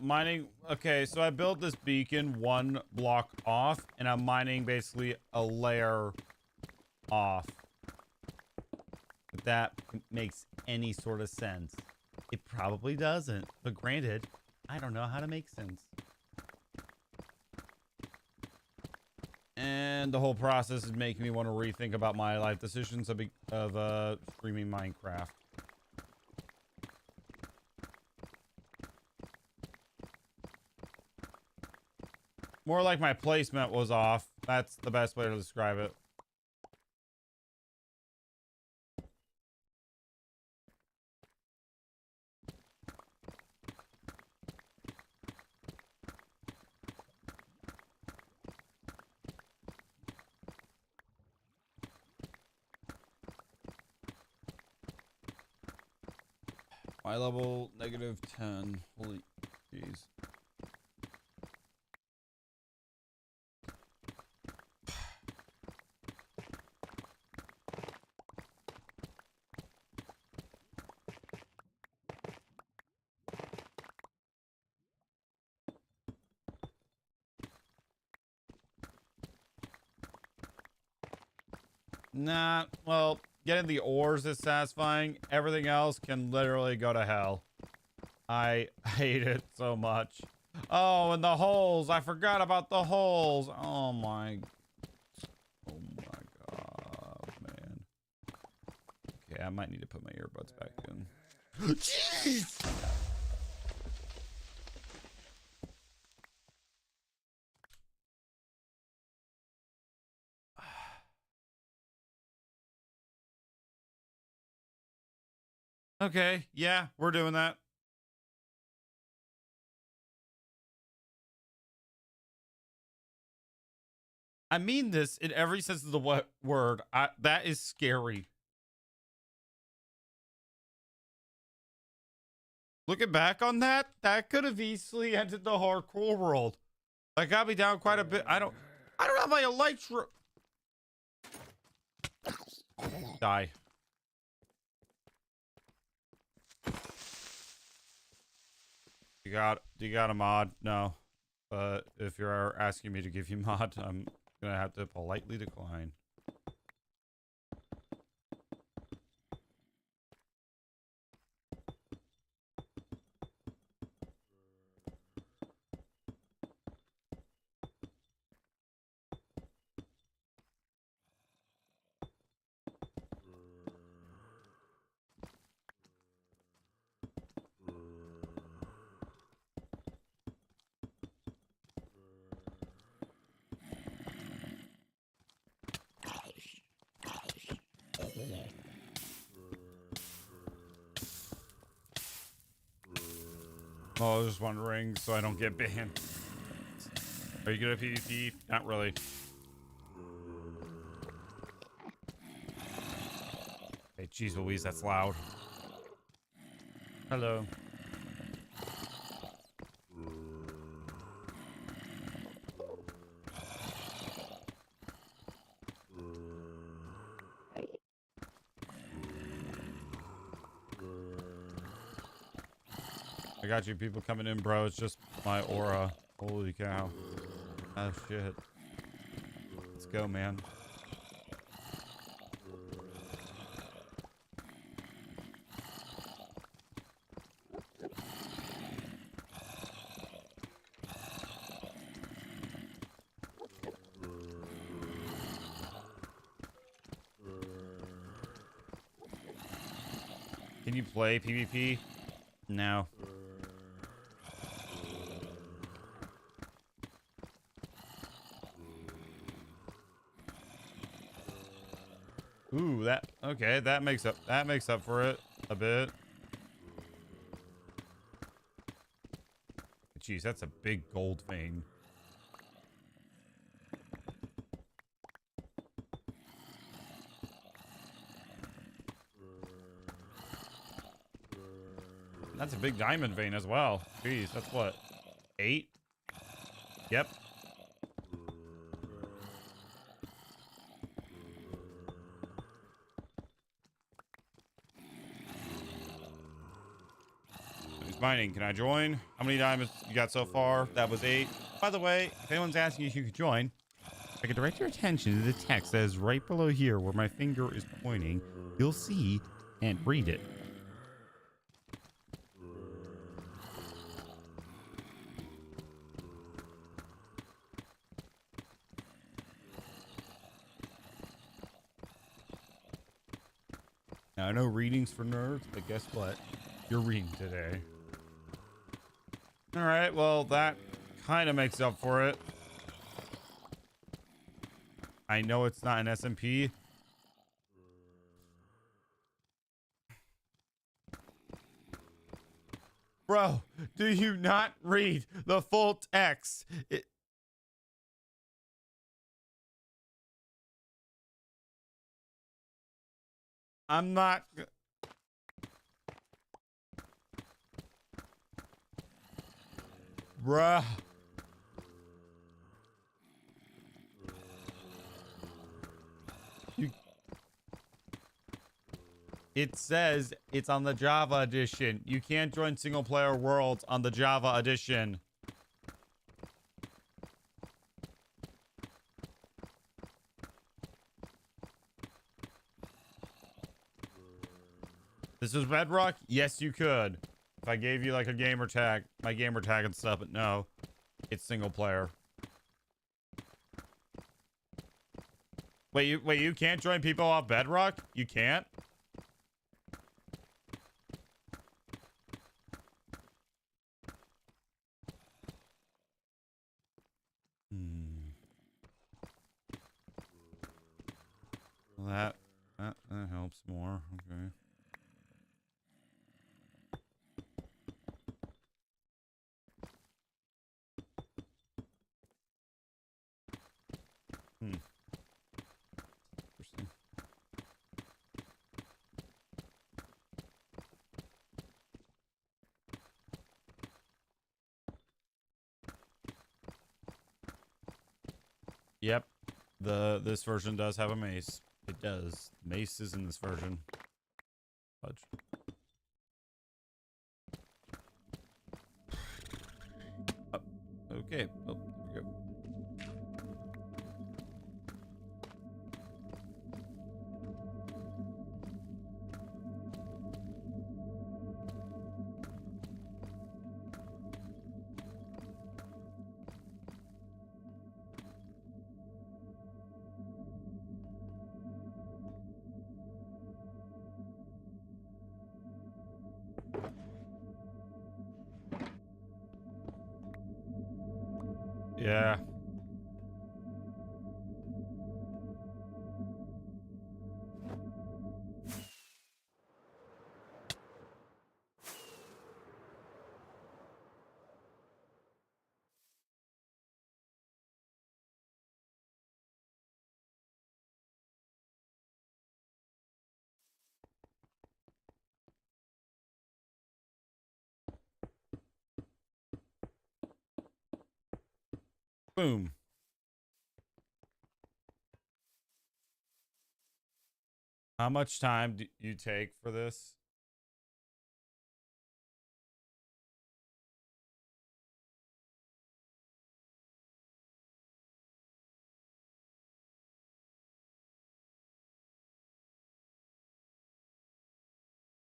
Mining. Okay, so I built this beacon one block off, and I'm mining basically a layer off. If that makes any sort of sense. It probably doesn't, but granted, I don't know how to make sense. And the whole process is making me want to rethink about my life decisions of streaming Minecraft. More like my placement was off. That's the best way to describe it. My level -10. Holy jeez. Nah, well, getting the ores is satisfying. Everything else can literally go to hell. I hate it so much. Oh, and the holes. I forgot about the holes. Oh my god, man. Okay, I might need to put my earbuds back in. Jeez! Okay, yeah, we're doing that. I mean this in every sense of the word. That is scary. Looking back on that, that could have easily ended the hardcore world. That got me down quite a bit. I don't have my elytra. Die. Do you got a mod? No. But if you're asking me to give you mod, I'm gonna have to politely decline. Oh, I was just wondering so I don't get banned. Are you good at PvP? Not really. Hey, jeez Louise, that's loud. Hello. I got you, people coming in, bro. It's just my aura. Holy cow. Oh, shit. Let's go, man. Can you play PvP? No. Ooh, okay, that makes up for it a bit. Jeez, that's a big gold vein. That's a big diamond vein as well. Jeez, that's what? 8? Yep. Who's mining? Can I join? How many diamonds you got so far? That was 8. By the way, if anyone's asking if you could join, I can direct your attention to the text that is right below here where my finger is pointing. You'll see and read it. Now, I know readings for nerds, but guess what? You're reading today. All right, well, that kind of makes up for it. I know it's not an SMP. Bro, do you not read the full text? I'm not... Bruh. It says it's on the Java edition. You can't join single player worlds on the Java edition. This is Bedrock? Yes, you could. If I gave you like a gamer tag, my gamer tag and stuff, but no, it's single player. Wait, you can't join people off Bedrock? You can't? Well, that helps more. Okay. Interesting. Yep. This version does have a mace. It does. Mace is in this version. Fudge. Oh, okay. Oh, there we go. Yeah. Boom. How much time do you take for this?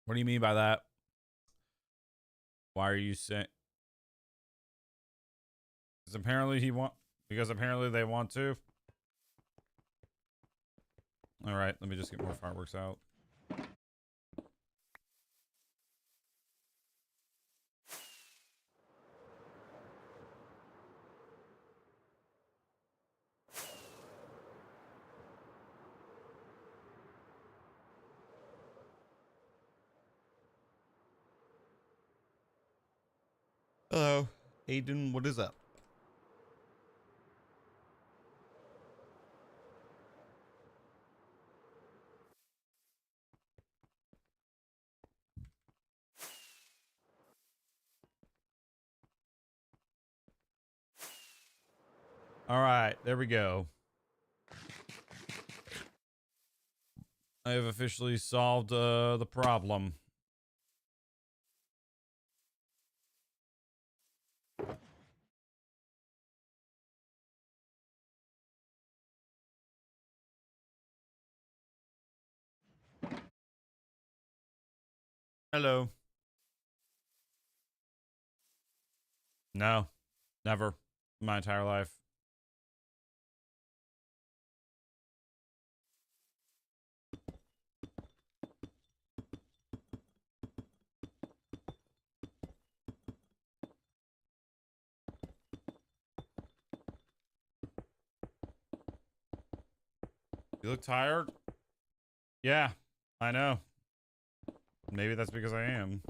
What do you mean by that? Why are you saying? Because apparently because apparently they want to. All right, let me just get more fireworks out. Hello, Aiden. What is up? All right, there we go. I have officially solved the problem. Hello. No, never in my entire life. You look tired? Yeah, I know. Maybe that's because I am.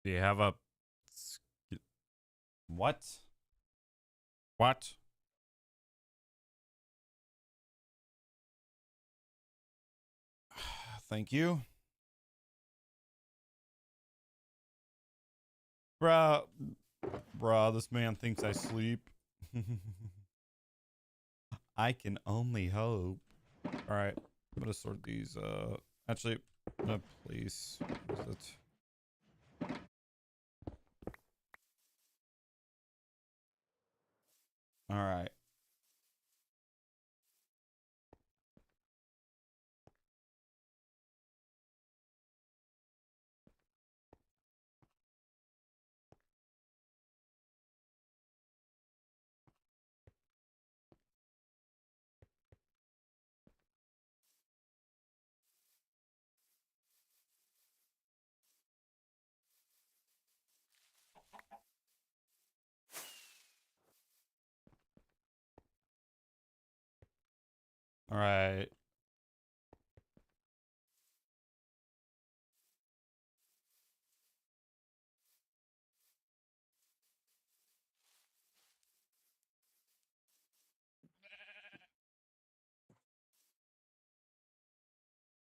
Do you have a what? What? Thank you. Bruh, this man thinks I sleep. I can only hope. All right, I'm gonna sort these. Actually, I'm gonna place. What is it? All right. All right.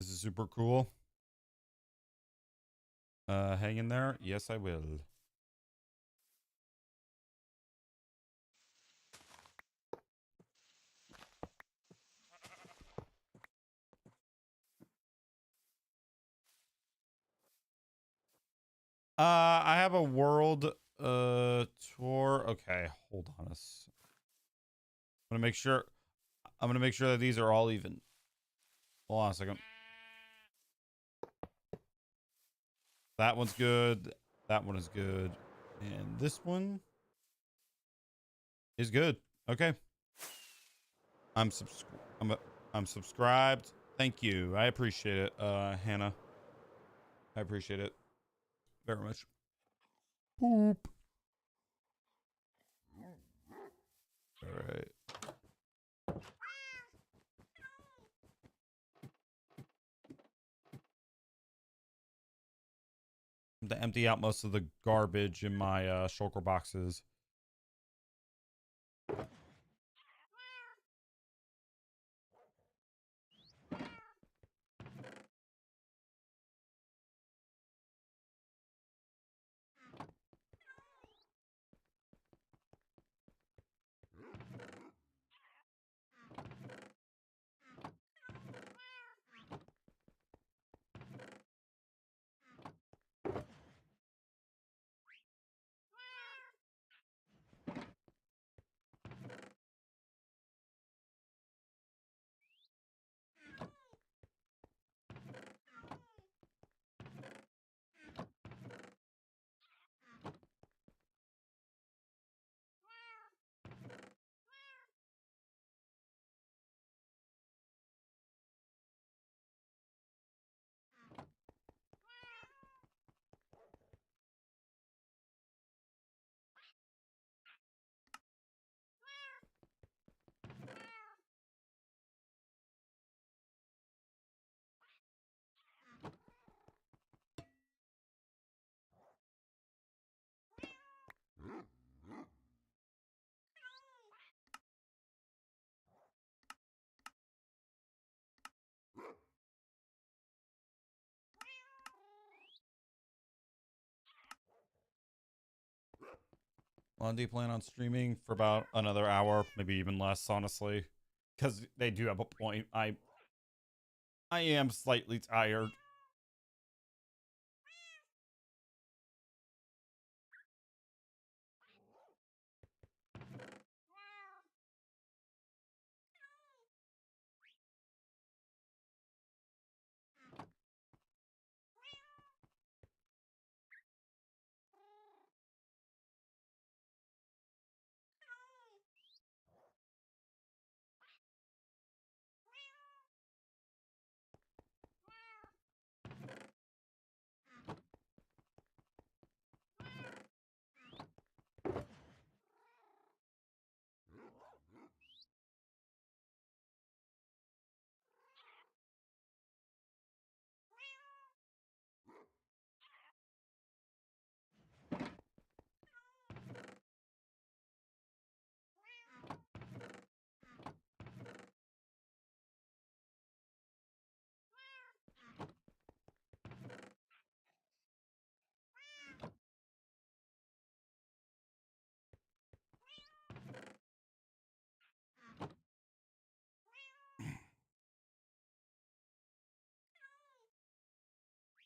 This is super cool. Hang in there. Yes, I will. I have a world tour. Okay, hold on I'm gonna make sure. I'm gonna make sure that these are all even. Hold on a second. That one's good. That one is good. And this one is good. Okay. I'm subs I'm subscribed. Thank you. I appreciate it, Hannah. I appreciate it very much. Poop. All right. To empty out most of the garbage in my shulker boxes. Well, do you plan on streaming for about another hour, maybe even less, honestly? Because they do have a point. I am slightly tired.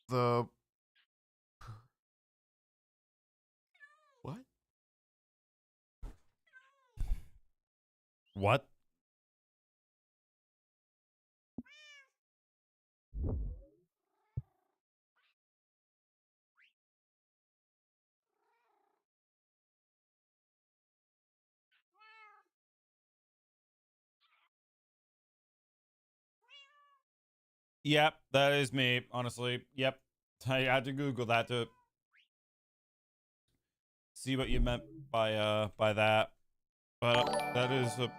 The what? What? Yep, that is me, honestly. Yep. I had to Google that to see what you meant by that. But that is a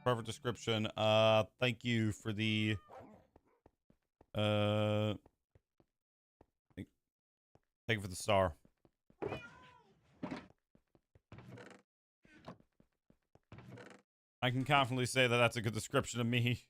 perfect description. Thank you for the thank thank you for the star. I can confidently say that that's a good description of me.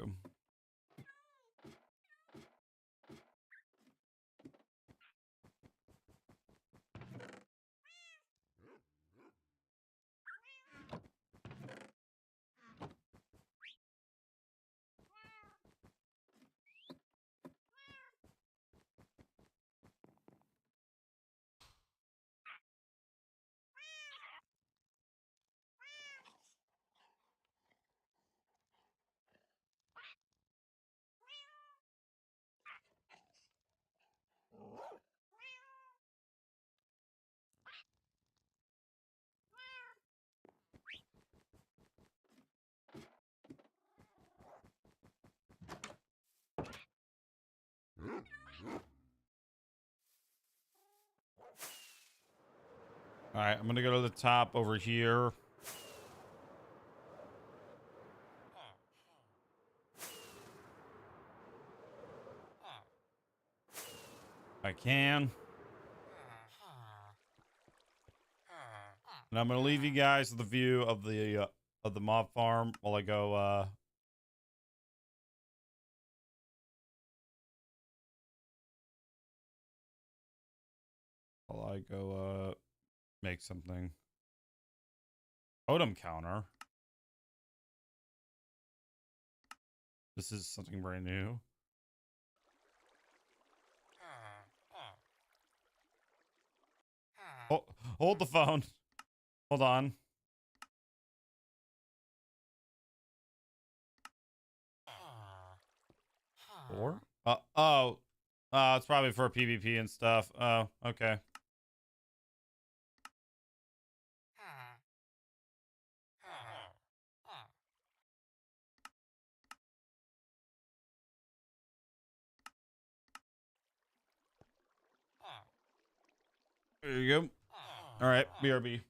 go. All right, I'm gonna go to the top over here. I can. And I'm gonna leave you guys with the view of the mob farm while I go make something. Totem counter. This is something brand new. Oh, hold the phone. Hold on. Four? It's probably for PvP and stuff. Oh, okay. There you go. All right, BRB.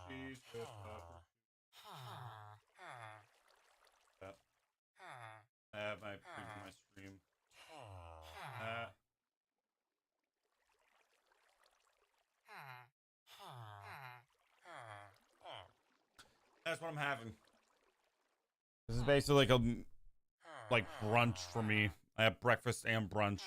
cheese with that. I have my preview my stream. That's what I'm having. This is basically like a brunch for me. I have breakfast and brunch.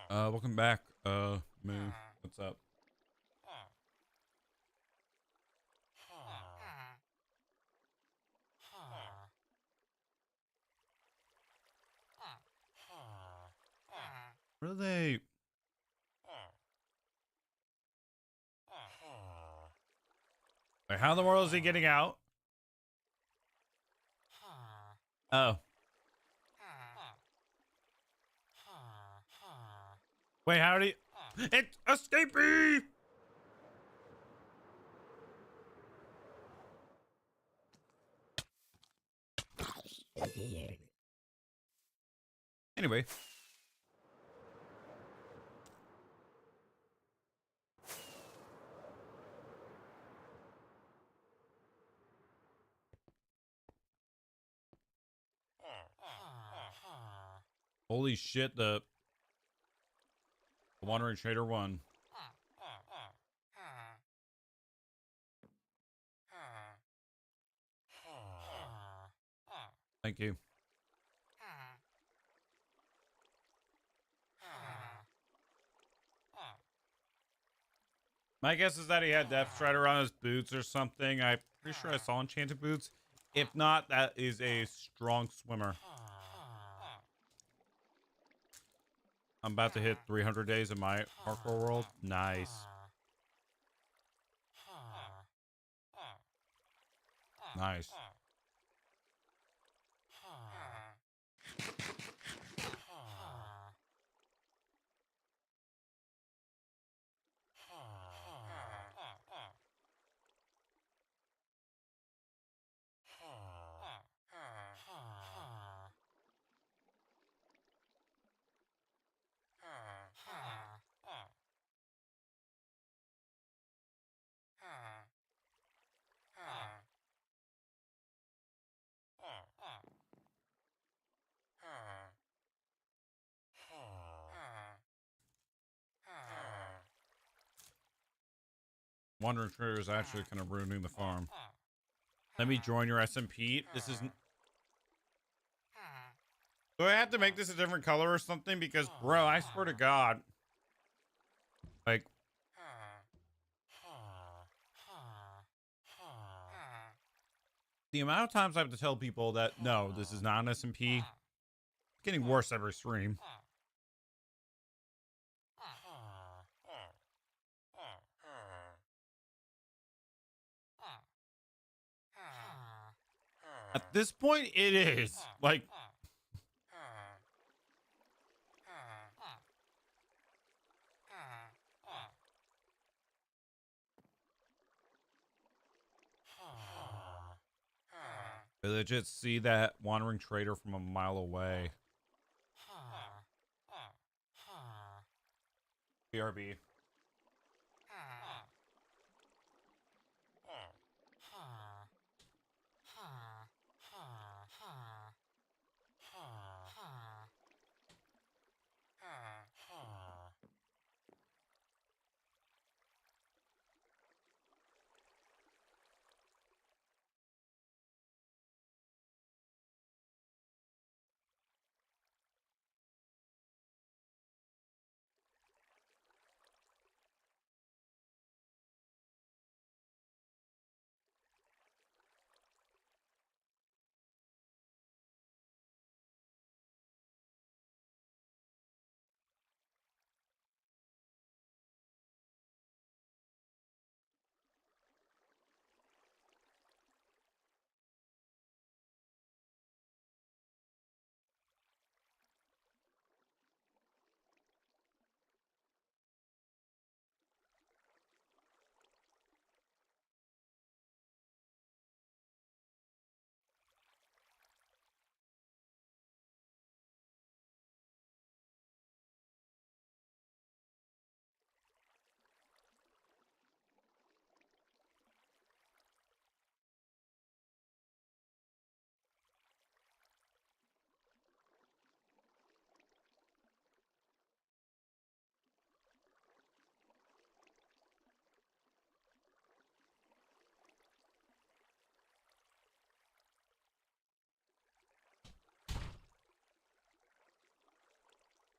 Welcome back, Moo. What's up? What are they? Wait, how in the world is he getting out? Oh. Wait, how did he? It's escapee! Anyway. Holy shit, the Wandering Trader won. Thank you. My guess is that he had Death Strider on his boots or something. I'm pretty sure I saw enchanted boots. If not, that is a strong swimmer. I'm about to hit 300 days in my parkour world. Nice. Nice. Wandering Trader is actually kind of ruining the farm. Let me join your SMP. This isn't. Do I have to make this a different color or something? Because, bro, I swear to God. Like. The amount of times I have to tell people that, no, this is not an SMP. It's getting worse every stream. At this point, it is. Like. I legit see that Wandering Trader from a mile away. BRB.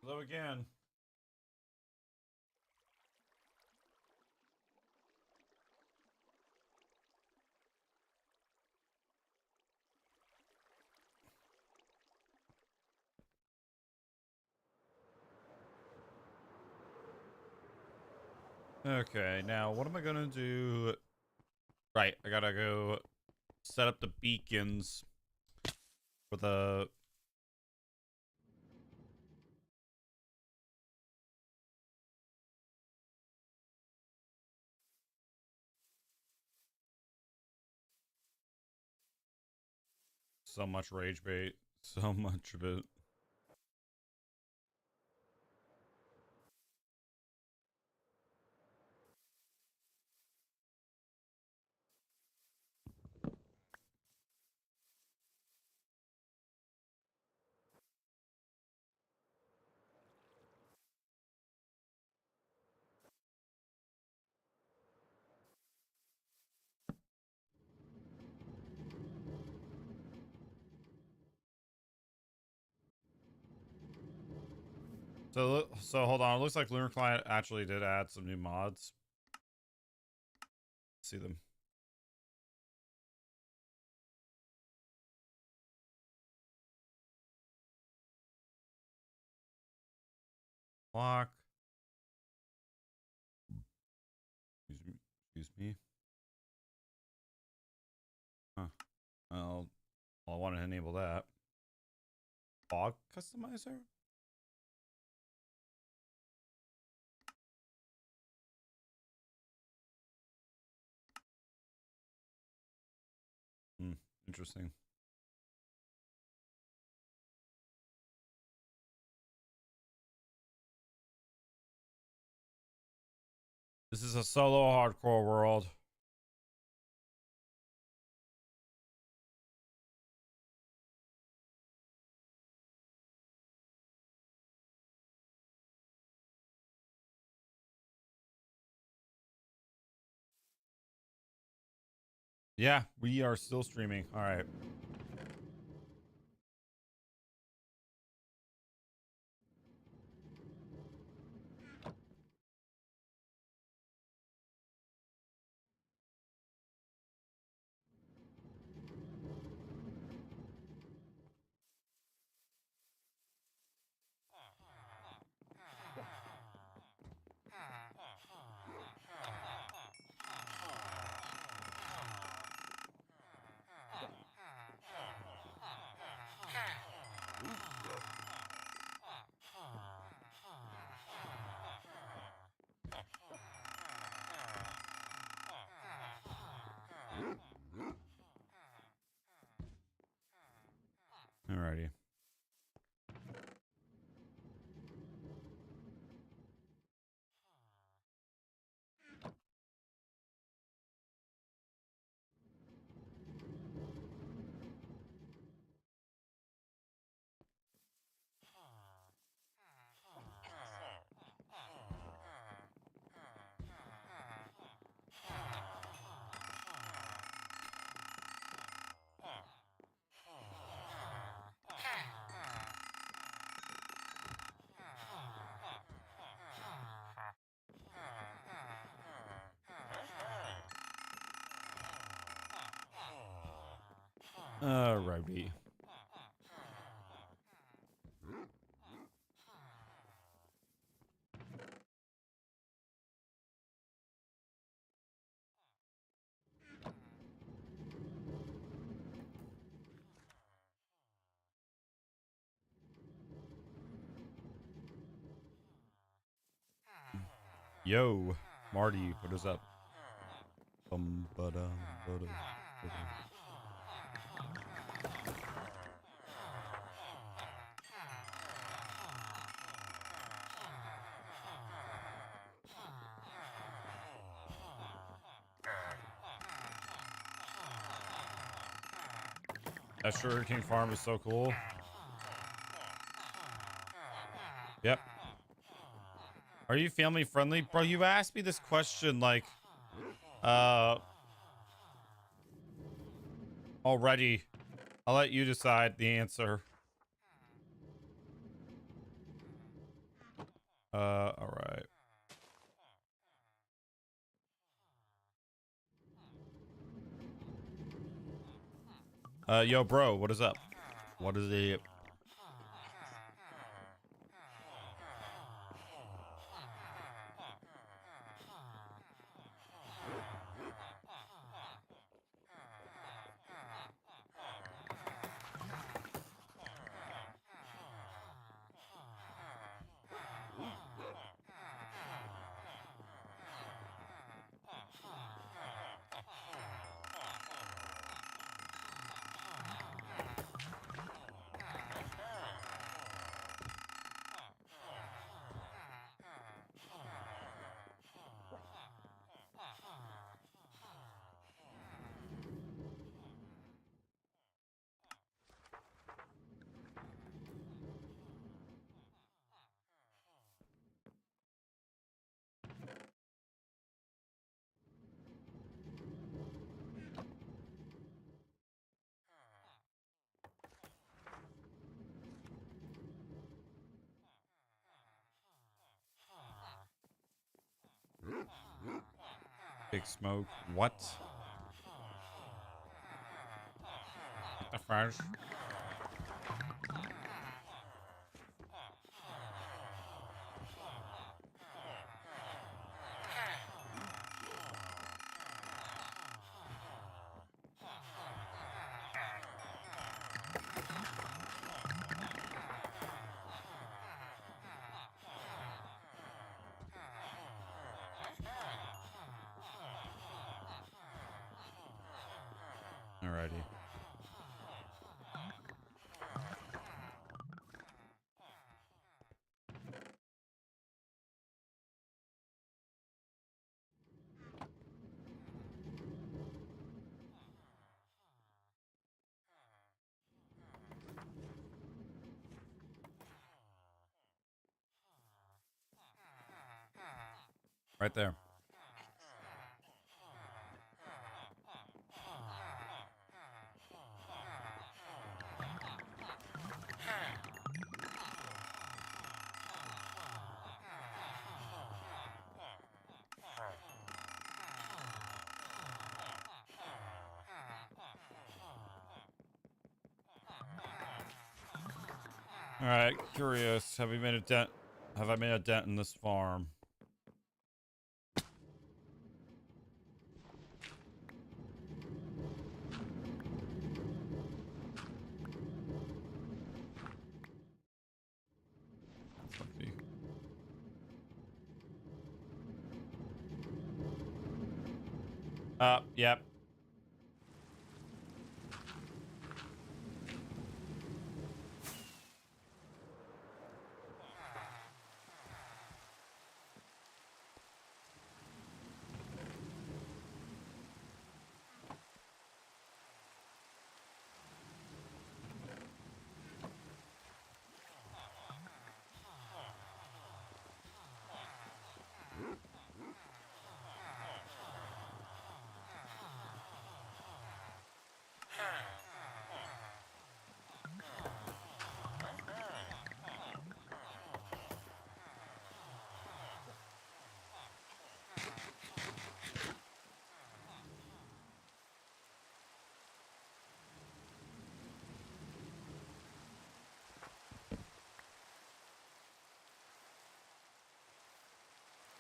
Hello again. Okay, now what am I gonna do? Right, I gotta go set up the beacons for the... So much rage bait. So much of it. So hold on. It looks like Lunar Client actually did add some new mods. Let's see them. Lock. Excuse me. Huh. Well, I want to enable that. Fog customizer? Hmm. Interesting. This is a solo hardcore world. Yeah, we are still streaming. All right. Alrighty. Alrighty. Yo, Marty, what is up? Ba-dum, ba-dum, ba-dum. That sugarcane farm is so cool. Yep. Are you family friendly? Bro, you asked me this question like already. I'll let you decide the answer. All right. Yo, bro, what is up? What is it? Big Smoke. What? What the fresh? Alrighty. Right there. All right, curious. Have we made a dent? Have I made a dent in this farm? Let's see. Yep.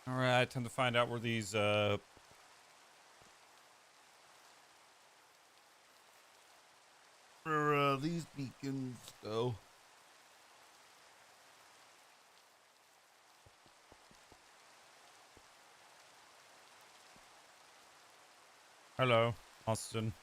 All right, time to find out where these these beacons go. Hello, Austin.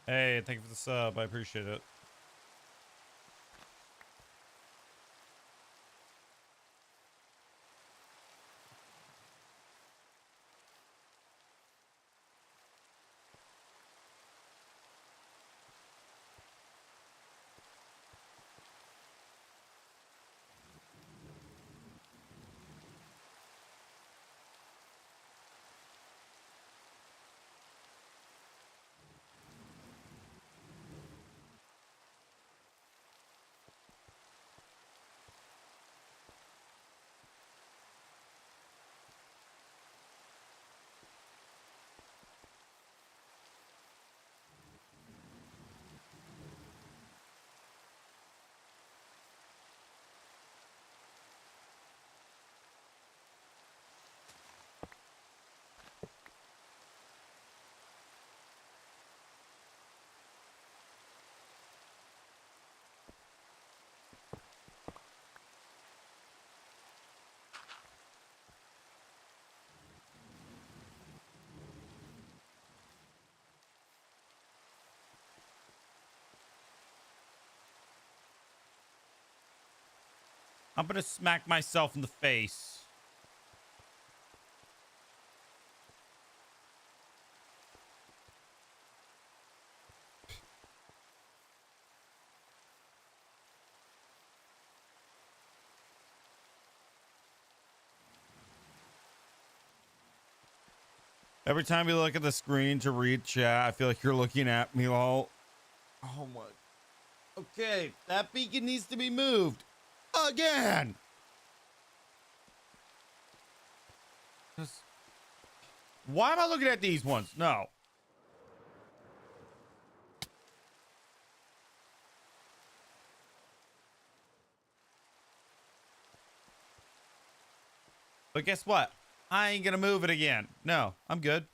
Hey, thank you for the sub. I appreciate it. I'm gonna smack myself in the face. Every time you look at the screen to read chat, I feel like you're looking at me all. Oh my. Okay, that beacon needs to be moved again. Why am I looking at these ones? No. But guess what? I ain't gonna move it again. No, I'm good.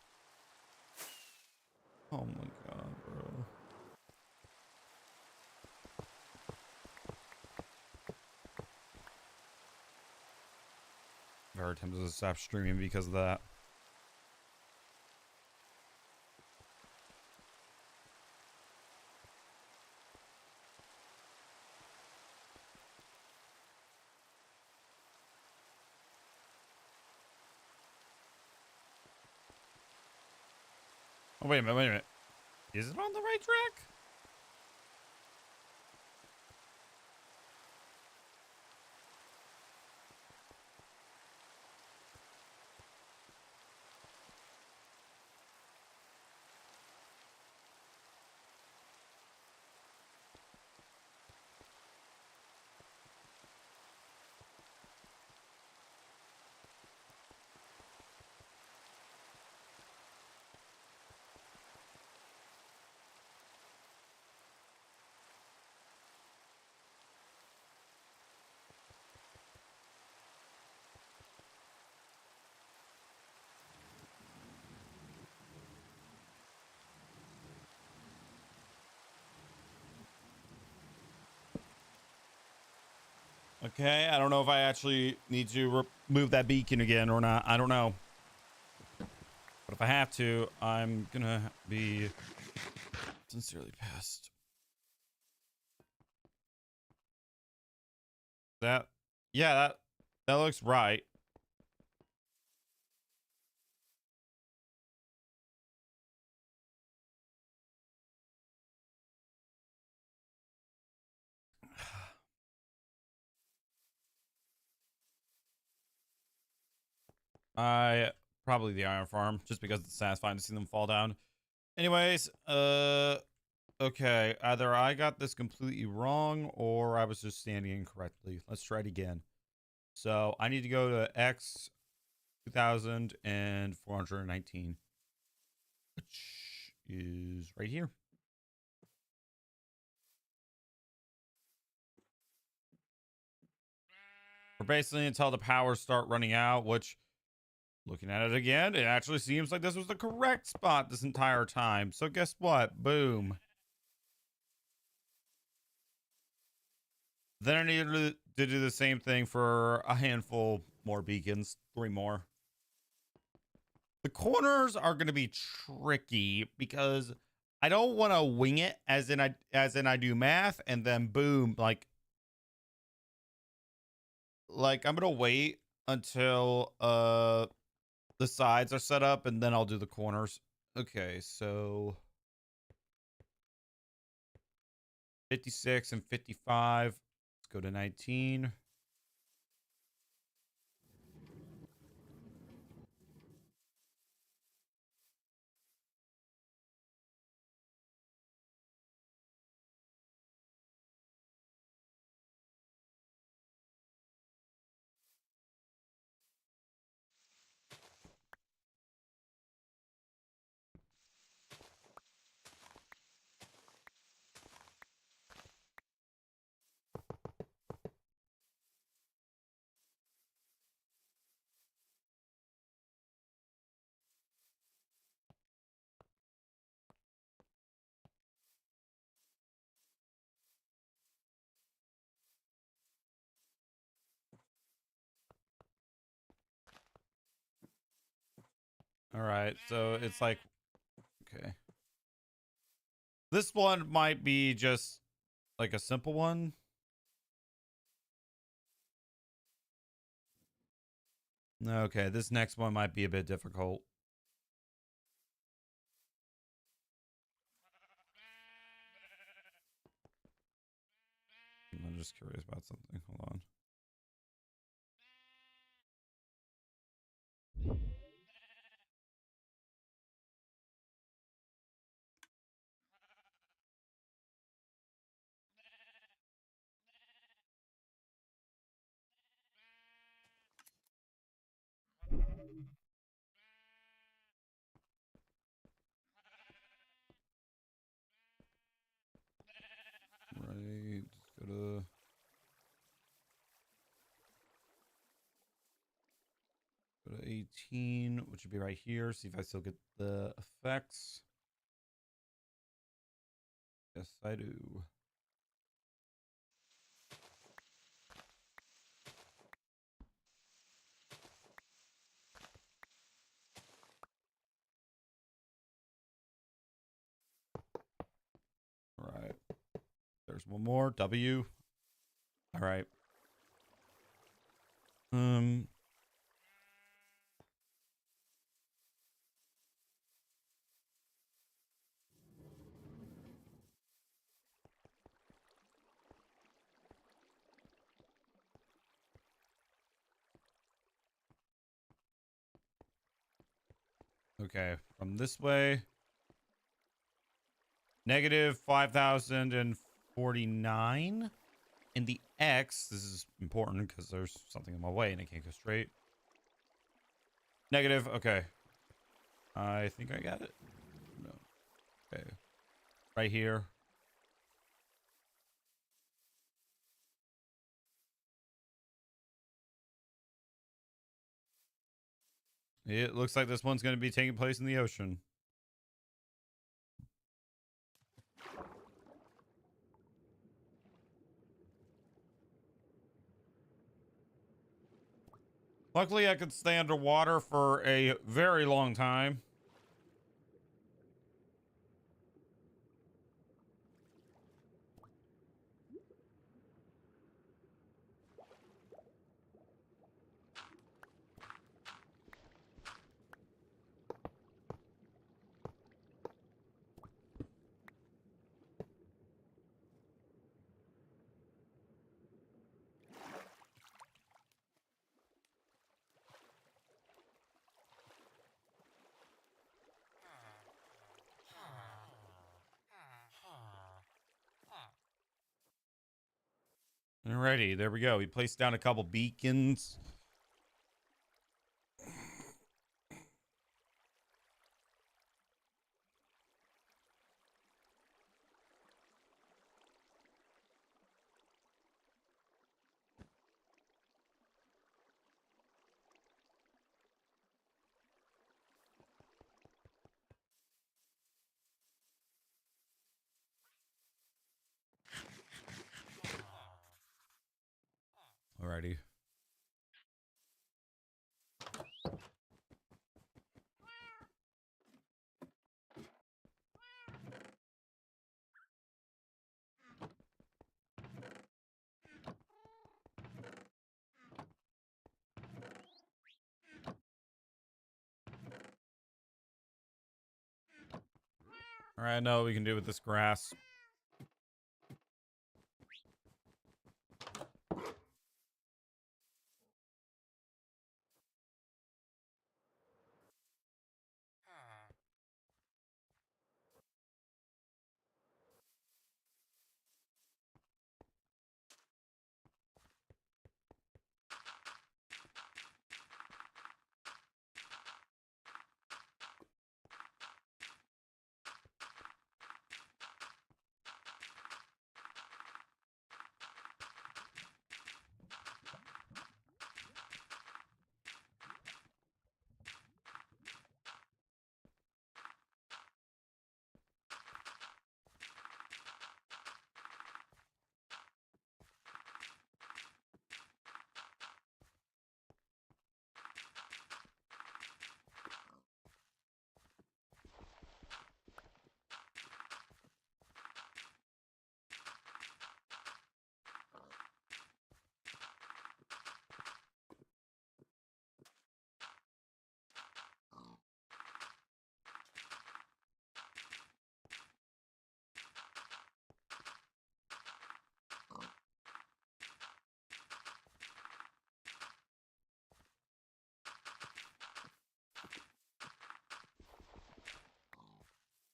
Oh my god, bro. Very tempted to stop streaming because of that. Oh, wait a minute, wait a minute. Is it on the right track? Okay, I don't know if I actually need to remove that beacon again or not. I don't know. But if I have to, I'm gonna be sincerely pissed. That, yeah, that looks right. I probably the iron farm just because it's satisfying to see them fall down. Anyways, okay, either I got this completely wrong or I was just standing incorrectly. Let's try it again. So I need to go to X 2419, which is right here. Or basically until the powers start running out, which, looking at it again, it actually seems like this was the correct spot this entire time. So guess what? Boom. Then I needed to do the same thing for a handful more beacons, 3 more. The corners are going to be tricky because I don't want to wing it as in I do math and then boom, like I'm gonna wait until the sides are set up and then I'll do the corners. Okay, so 56 and 55. Let's go to 19. All right, so it's like, okay. This one might be just like a simple one. Okay, this next one might be a bit difficult. I'm just curious about something. Hold on. Right, just go to 18, which would be right here. See if I still get the effects. Yes, I do. All right. There's one more. W. All right. Okay, from this way. Negative 5,049. In the X, this is important because there's something in my way and I can't go straight. Negative, okay. I think I got it. No. Okay. Right here. It looks like this one's going to be taking place in the ocean. Luckily, I could stay underwater for a very long time. Alrighty, there we go. We placed down a couple beacons. Alrighty. All right, I know what we can do with this grass.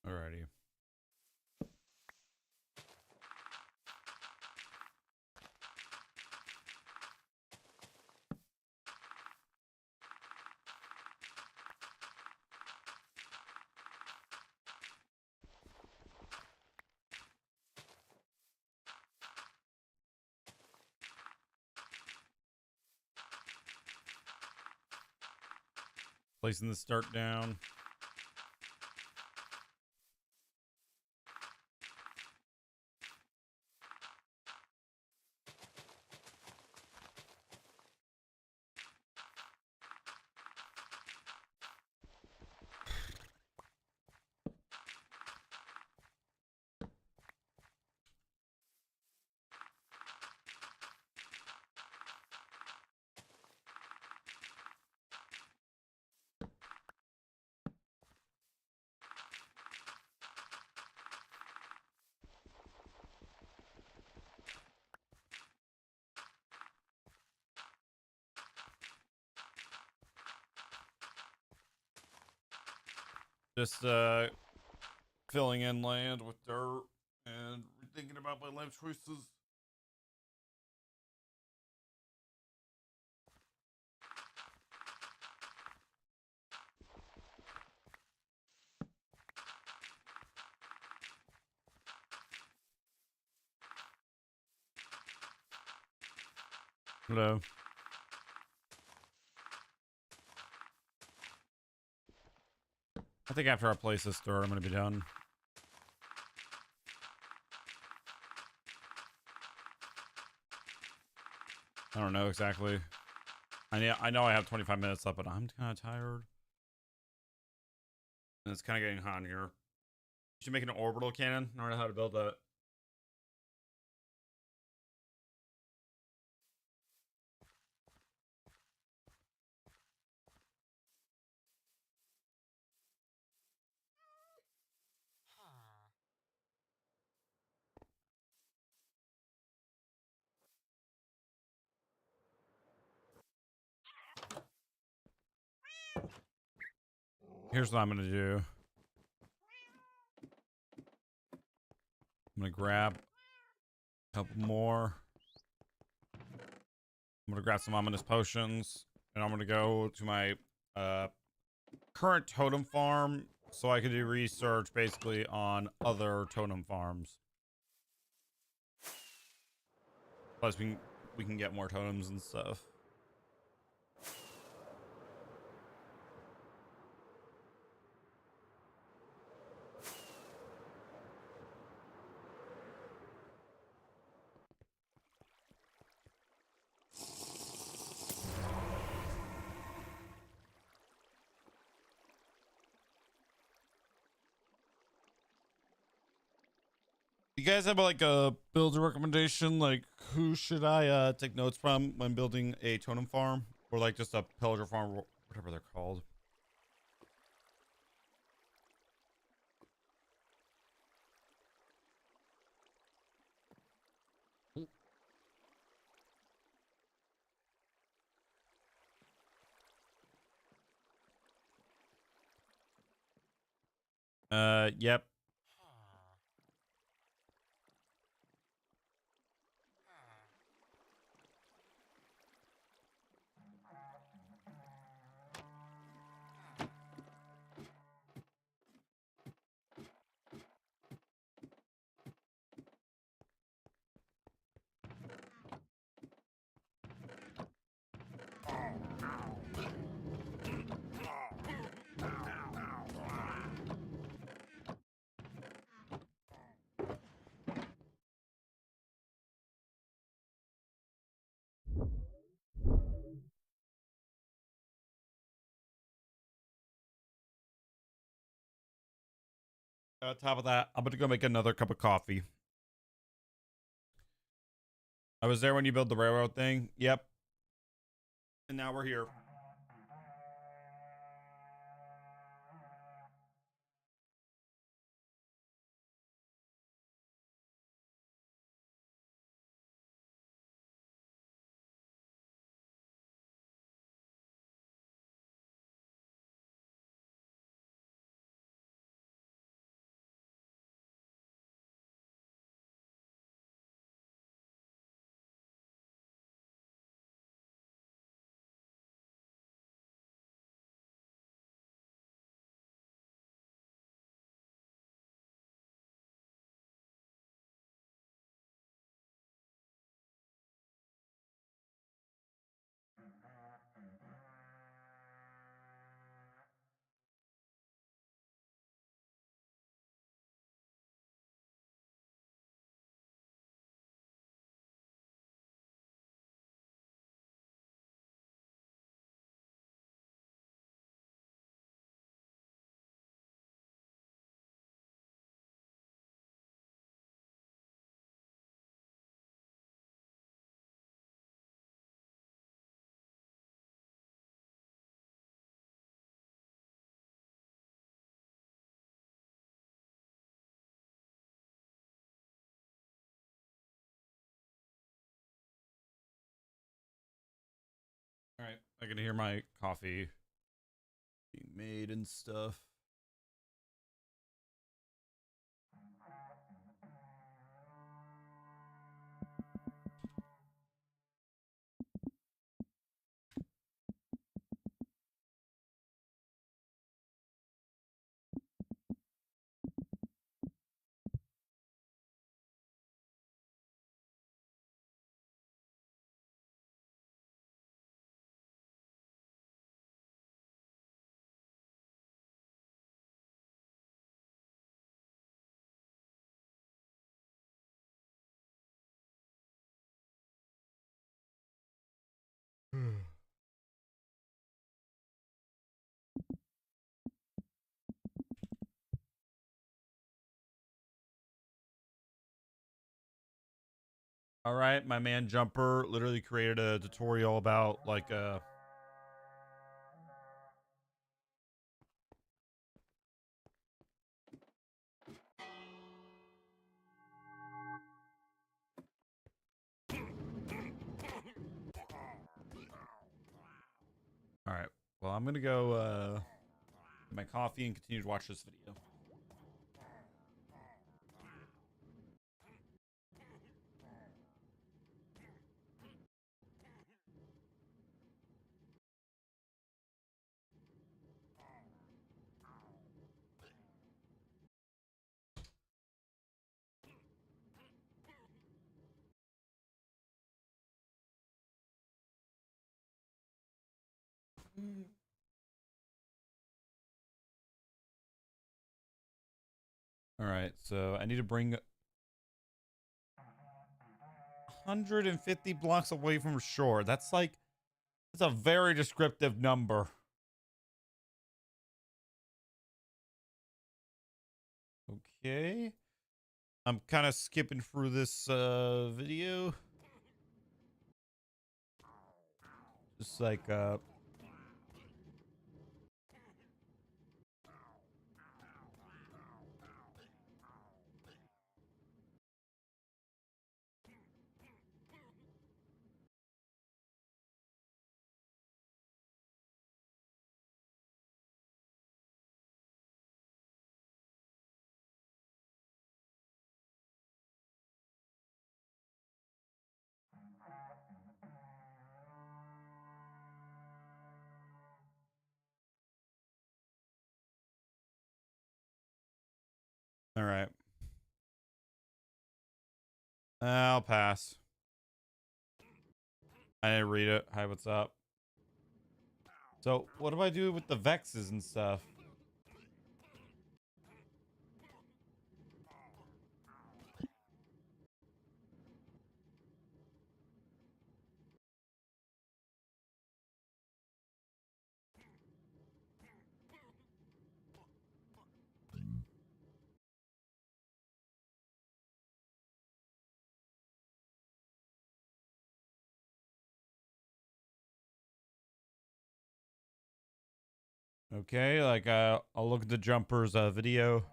Alrighty. Placing the start down. Just filling in land with dirt and thinking about my life choices. Hello. I think after I place this dirt, I'm going to be done. I don't know exactly. I know I have 25 minutes left, but I'm kind of tired. And it's kind of getting hot in here. You should make an orbital cannon. I don't know how to build that. Here's what I'm going to do. I'm going to grab a couple more. I'm going to grab some ominous potions. And I'm going to go to my current totem farm so I can do research basically on other totem farms. Plus we can get more totems and stuff. You guys have like a builder recommendation? Like who should I take notes from when building a totem farm or like just a pillager farm, whatever they're called? Yep. On top of that, I'm gonna go make another cup of coffee. I was there when you built the railroad thing. Yep. And now we're here. All right. I can hear my coffee being made and stuff. All right, my man Jumper literally created a tutorial about like All right. Well, I'm going to go get my coffee and continue to watch this video. All right. So, I need to bring 150 blocks away from shore. That's a very descriptive number. Okay. I'm kind of skipping through this video. Just like All right. I'll pass. I didn't read it. Hi, what's up? So, what do I do with the Vexes and stuff? Okay, like I'll look at the jumpers video.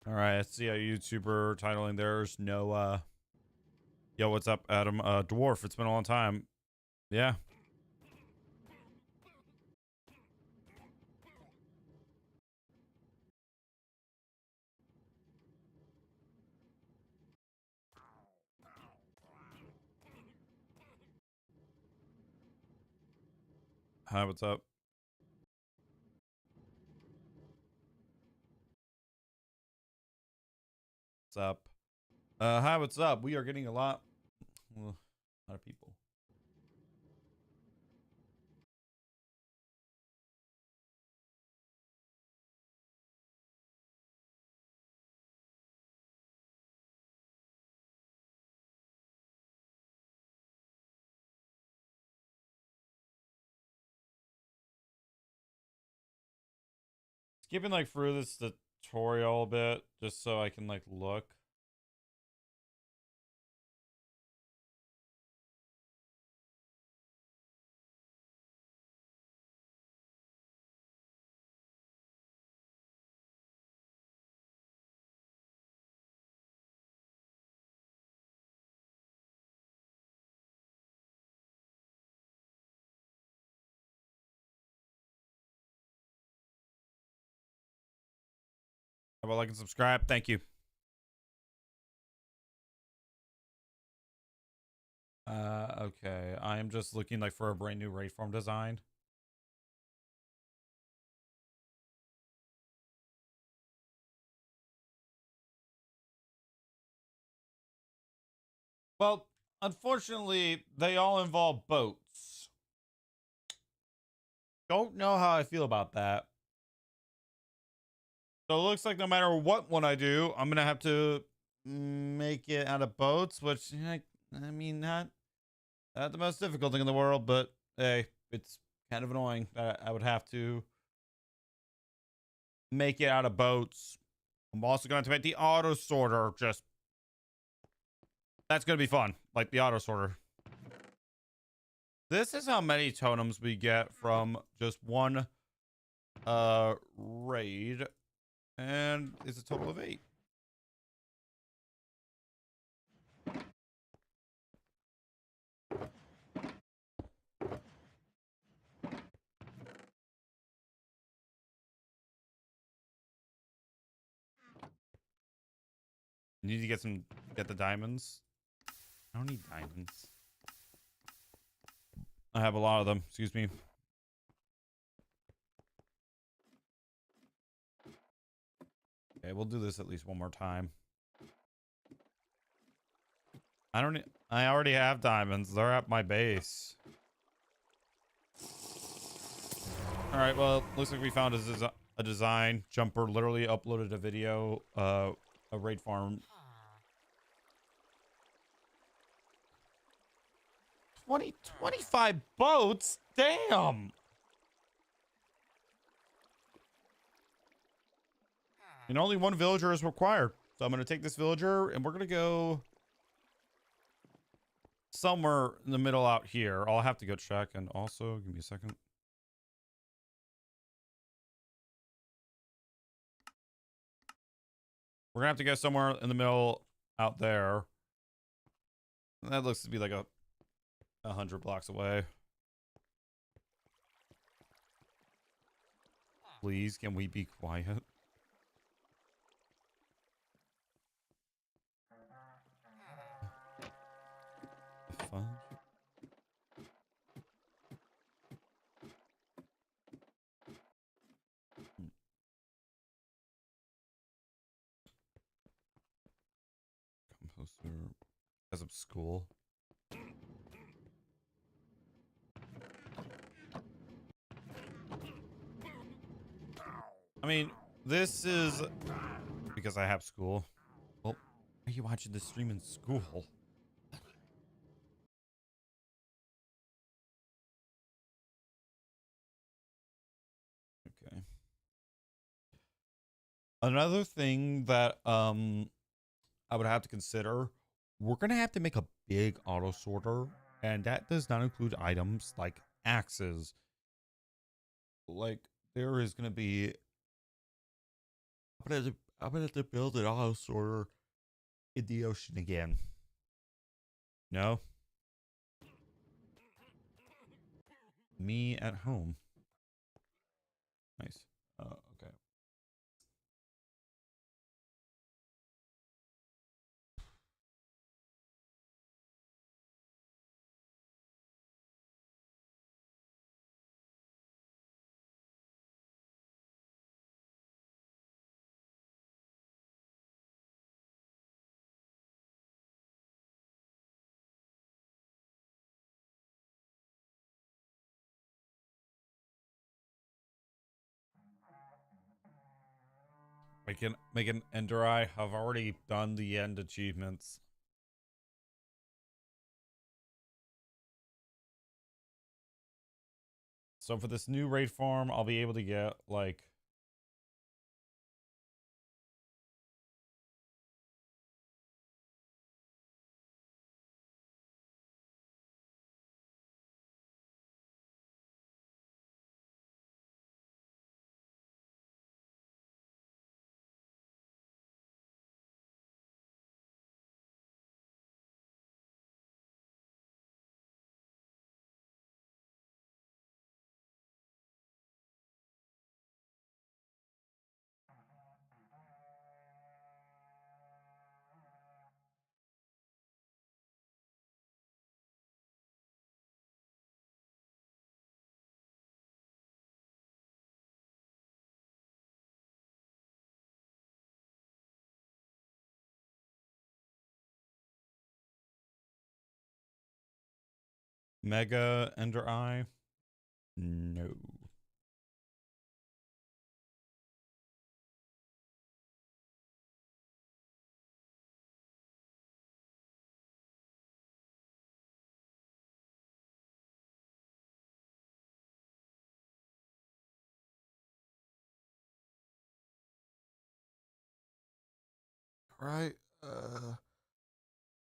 All right, I see a YouTuber titling theirs no yo, what's up, Adam? Dwarf, it's been a long time. Yeah. Hi, what's up? What's up? Hi, what's up? We are getting a lot of people. Skipping like through this tutorial a bit just so I can like look. How about like and subscribe? Thank you. Okay. I am just looking like for a brand new rate form design. Well, unfortunately, they all involve boats. Don't know how I feel about that. So it looks like no matter what one I do, I'm gonna have to make it out of boats, which I mean not the most difficult thing in the world, but hey, it's kind of annoying that I would have to make it out of boats. I'm also going to make the auto sorter. Just that's going to be fun, like the auto sorter. This is how many totems we get from just one raid, and it's a total of 8. You need to get the diamonds. I don't need diamonds. I have a lot of them. Excuse me. Okay, we'll do this at least one more time. I already have diamonds. They're at my base. All right, well, looks like we found a design. Jumper literally uploaded a video, a raid farm. 25 boats? Damn! And only one villager is required. So I'm going to take this villager and we're going to go somewhere in the middle out here. I'll have to go check, and also, give me a second. We're gonna have to go somewhere in the middle out there. That looks to be like 100 blocks away. Please, can we be quiet? Because of school. I mean, this is because I have school. Well, why are you watching the stream in school? Okay. Another thing that I would have to consider, we're gonna have to make a big auto sorter, and that does not include items like axes. Like there is gonna be I'm gonna have to build an auto sorter in the ocean again. No? Me at home. Nice. Okay. Make an ender eye. I've already done the end achievements. So for this new raid farm, I'll be able to get like mega ender eye. No. Right.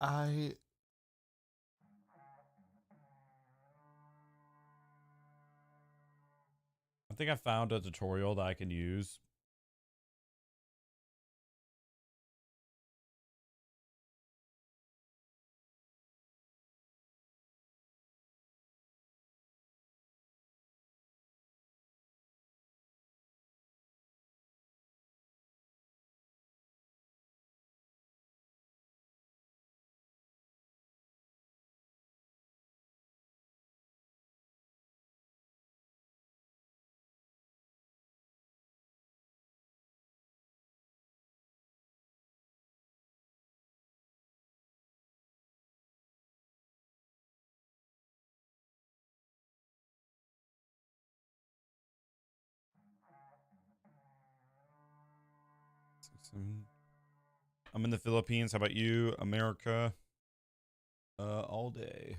I I think I found a tutorial that I can use. I'm in the Philippines. How about you, America? All day.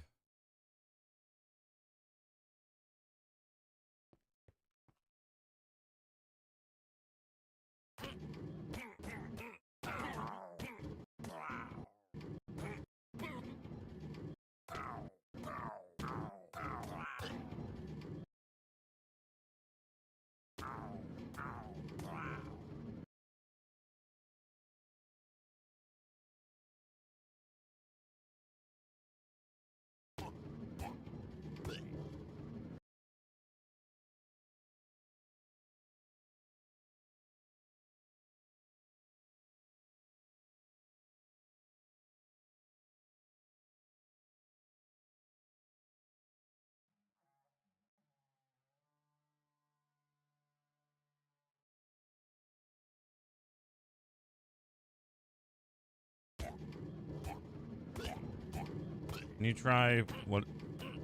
Can you try what?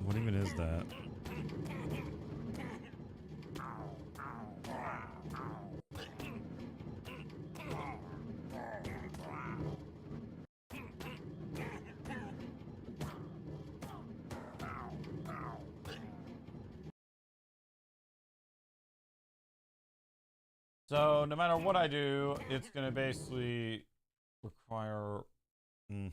What even is that? So no matter what I do, it's gonna basically require. Hmm.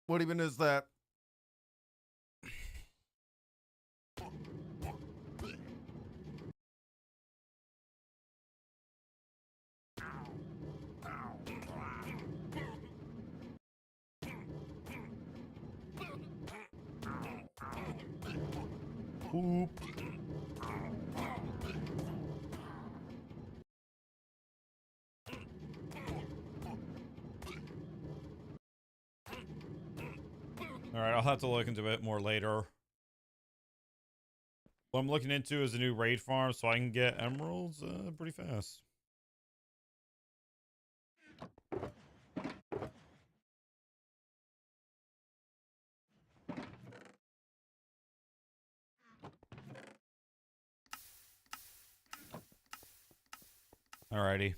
What even is that? Oop. All right, I'll have to look into it more later. What I'm looking into is a new raid farm so I can get emeralds pretty fast. Alrighty.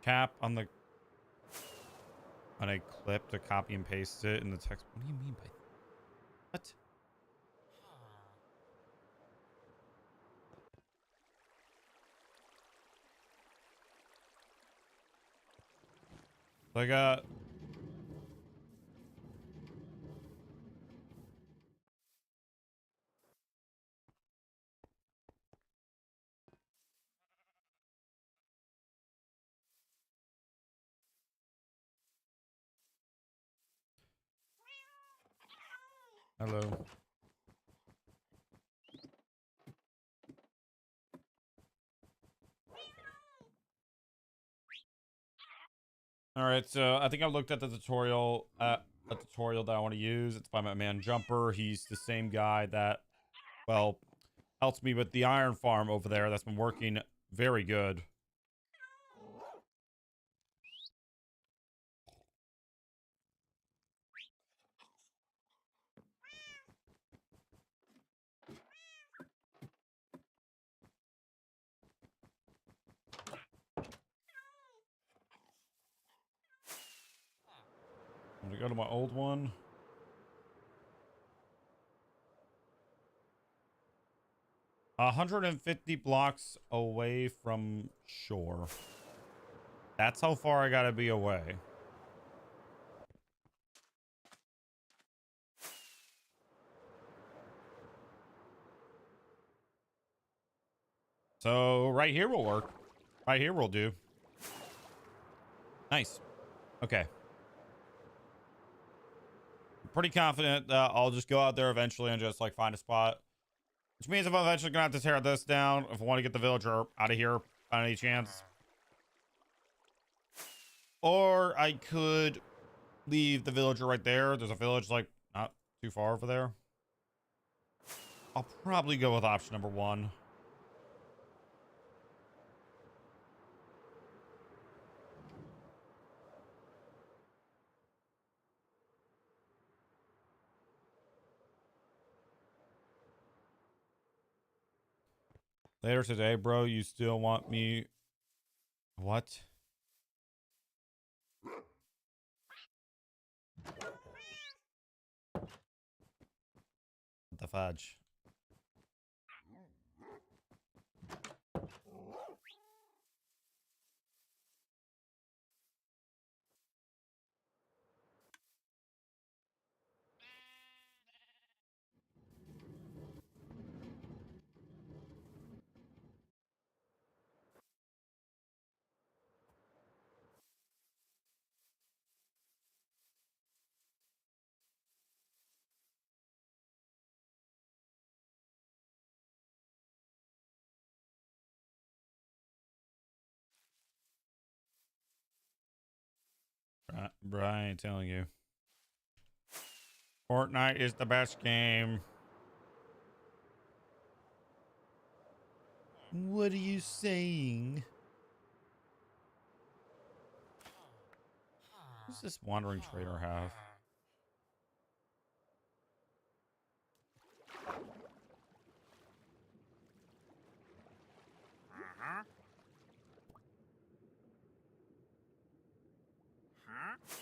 Cap on a clip to copy and paste it in the text. What do you mean by what? I got. Hello. All right, so I think I looked at the tutorial, a tutorial that I want to use. It's by my man Jumper. He's the same guy that, well, helps me with the iron farm over there. That's been working very good. I'm gonna go to my old one. 150 blocks away from shore. That's how far I gotta be away. So right here will work. Right here will do. Nice. Okay. I'm pretty confident that I'll just go out there eventually and just like find a spot. Which means if I'm eventually gonna have to tear this down, if I want to get the villager out of here by any chance. Or I could leave the villager right there. There's a village like not too far over there. I'll probably go with option number one. Later today, bro. You still want me? What? What the fudge? Brian, telling you. Fortnite is the best game. What are you saying? Who's this wandering trader have?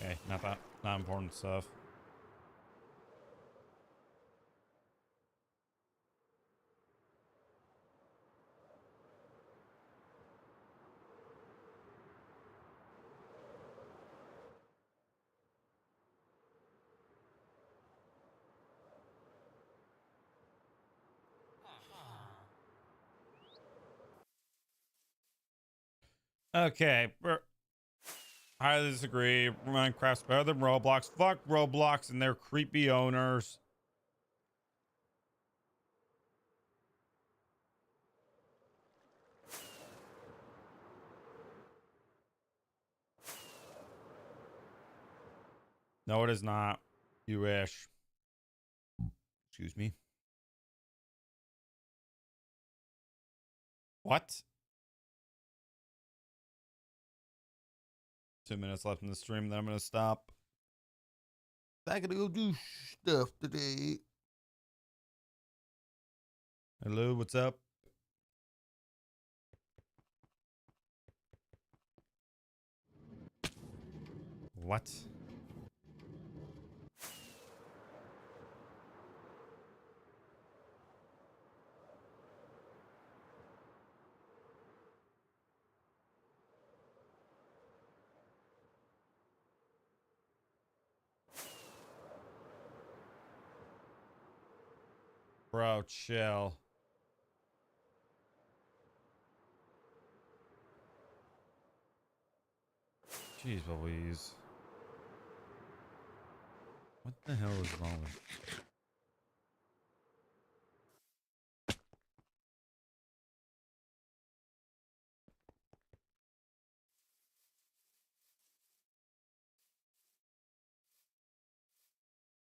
Okay, not important stuff. Okay, highly disagree. Minecraft's better than Roblox. Fuck Roblox and their creepy owners. No, it is not. You wish. Excuse me. What? 2 minutes left in the stream, then I'm gonna stop. I gotta go do stuff today. Hello, what's up? What? Bro, chill. Jeez Louise. What the hell is wrong with...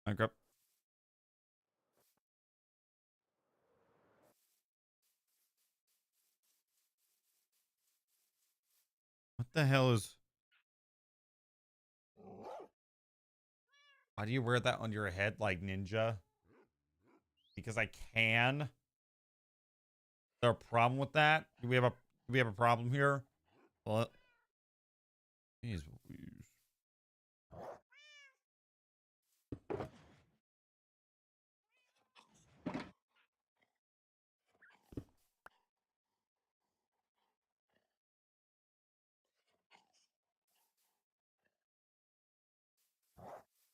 Okay. What the hell is... Why do you wear that on your head like ninja? Because I can. Is there a problem with that? Do we have a problem here? Well, jeez Louise.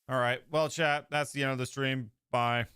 All right. Well, chat, that's the end of the stream. Bye.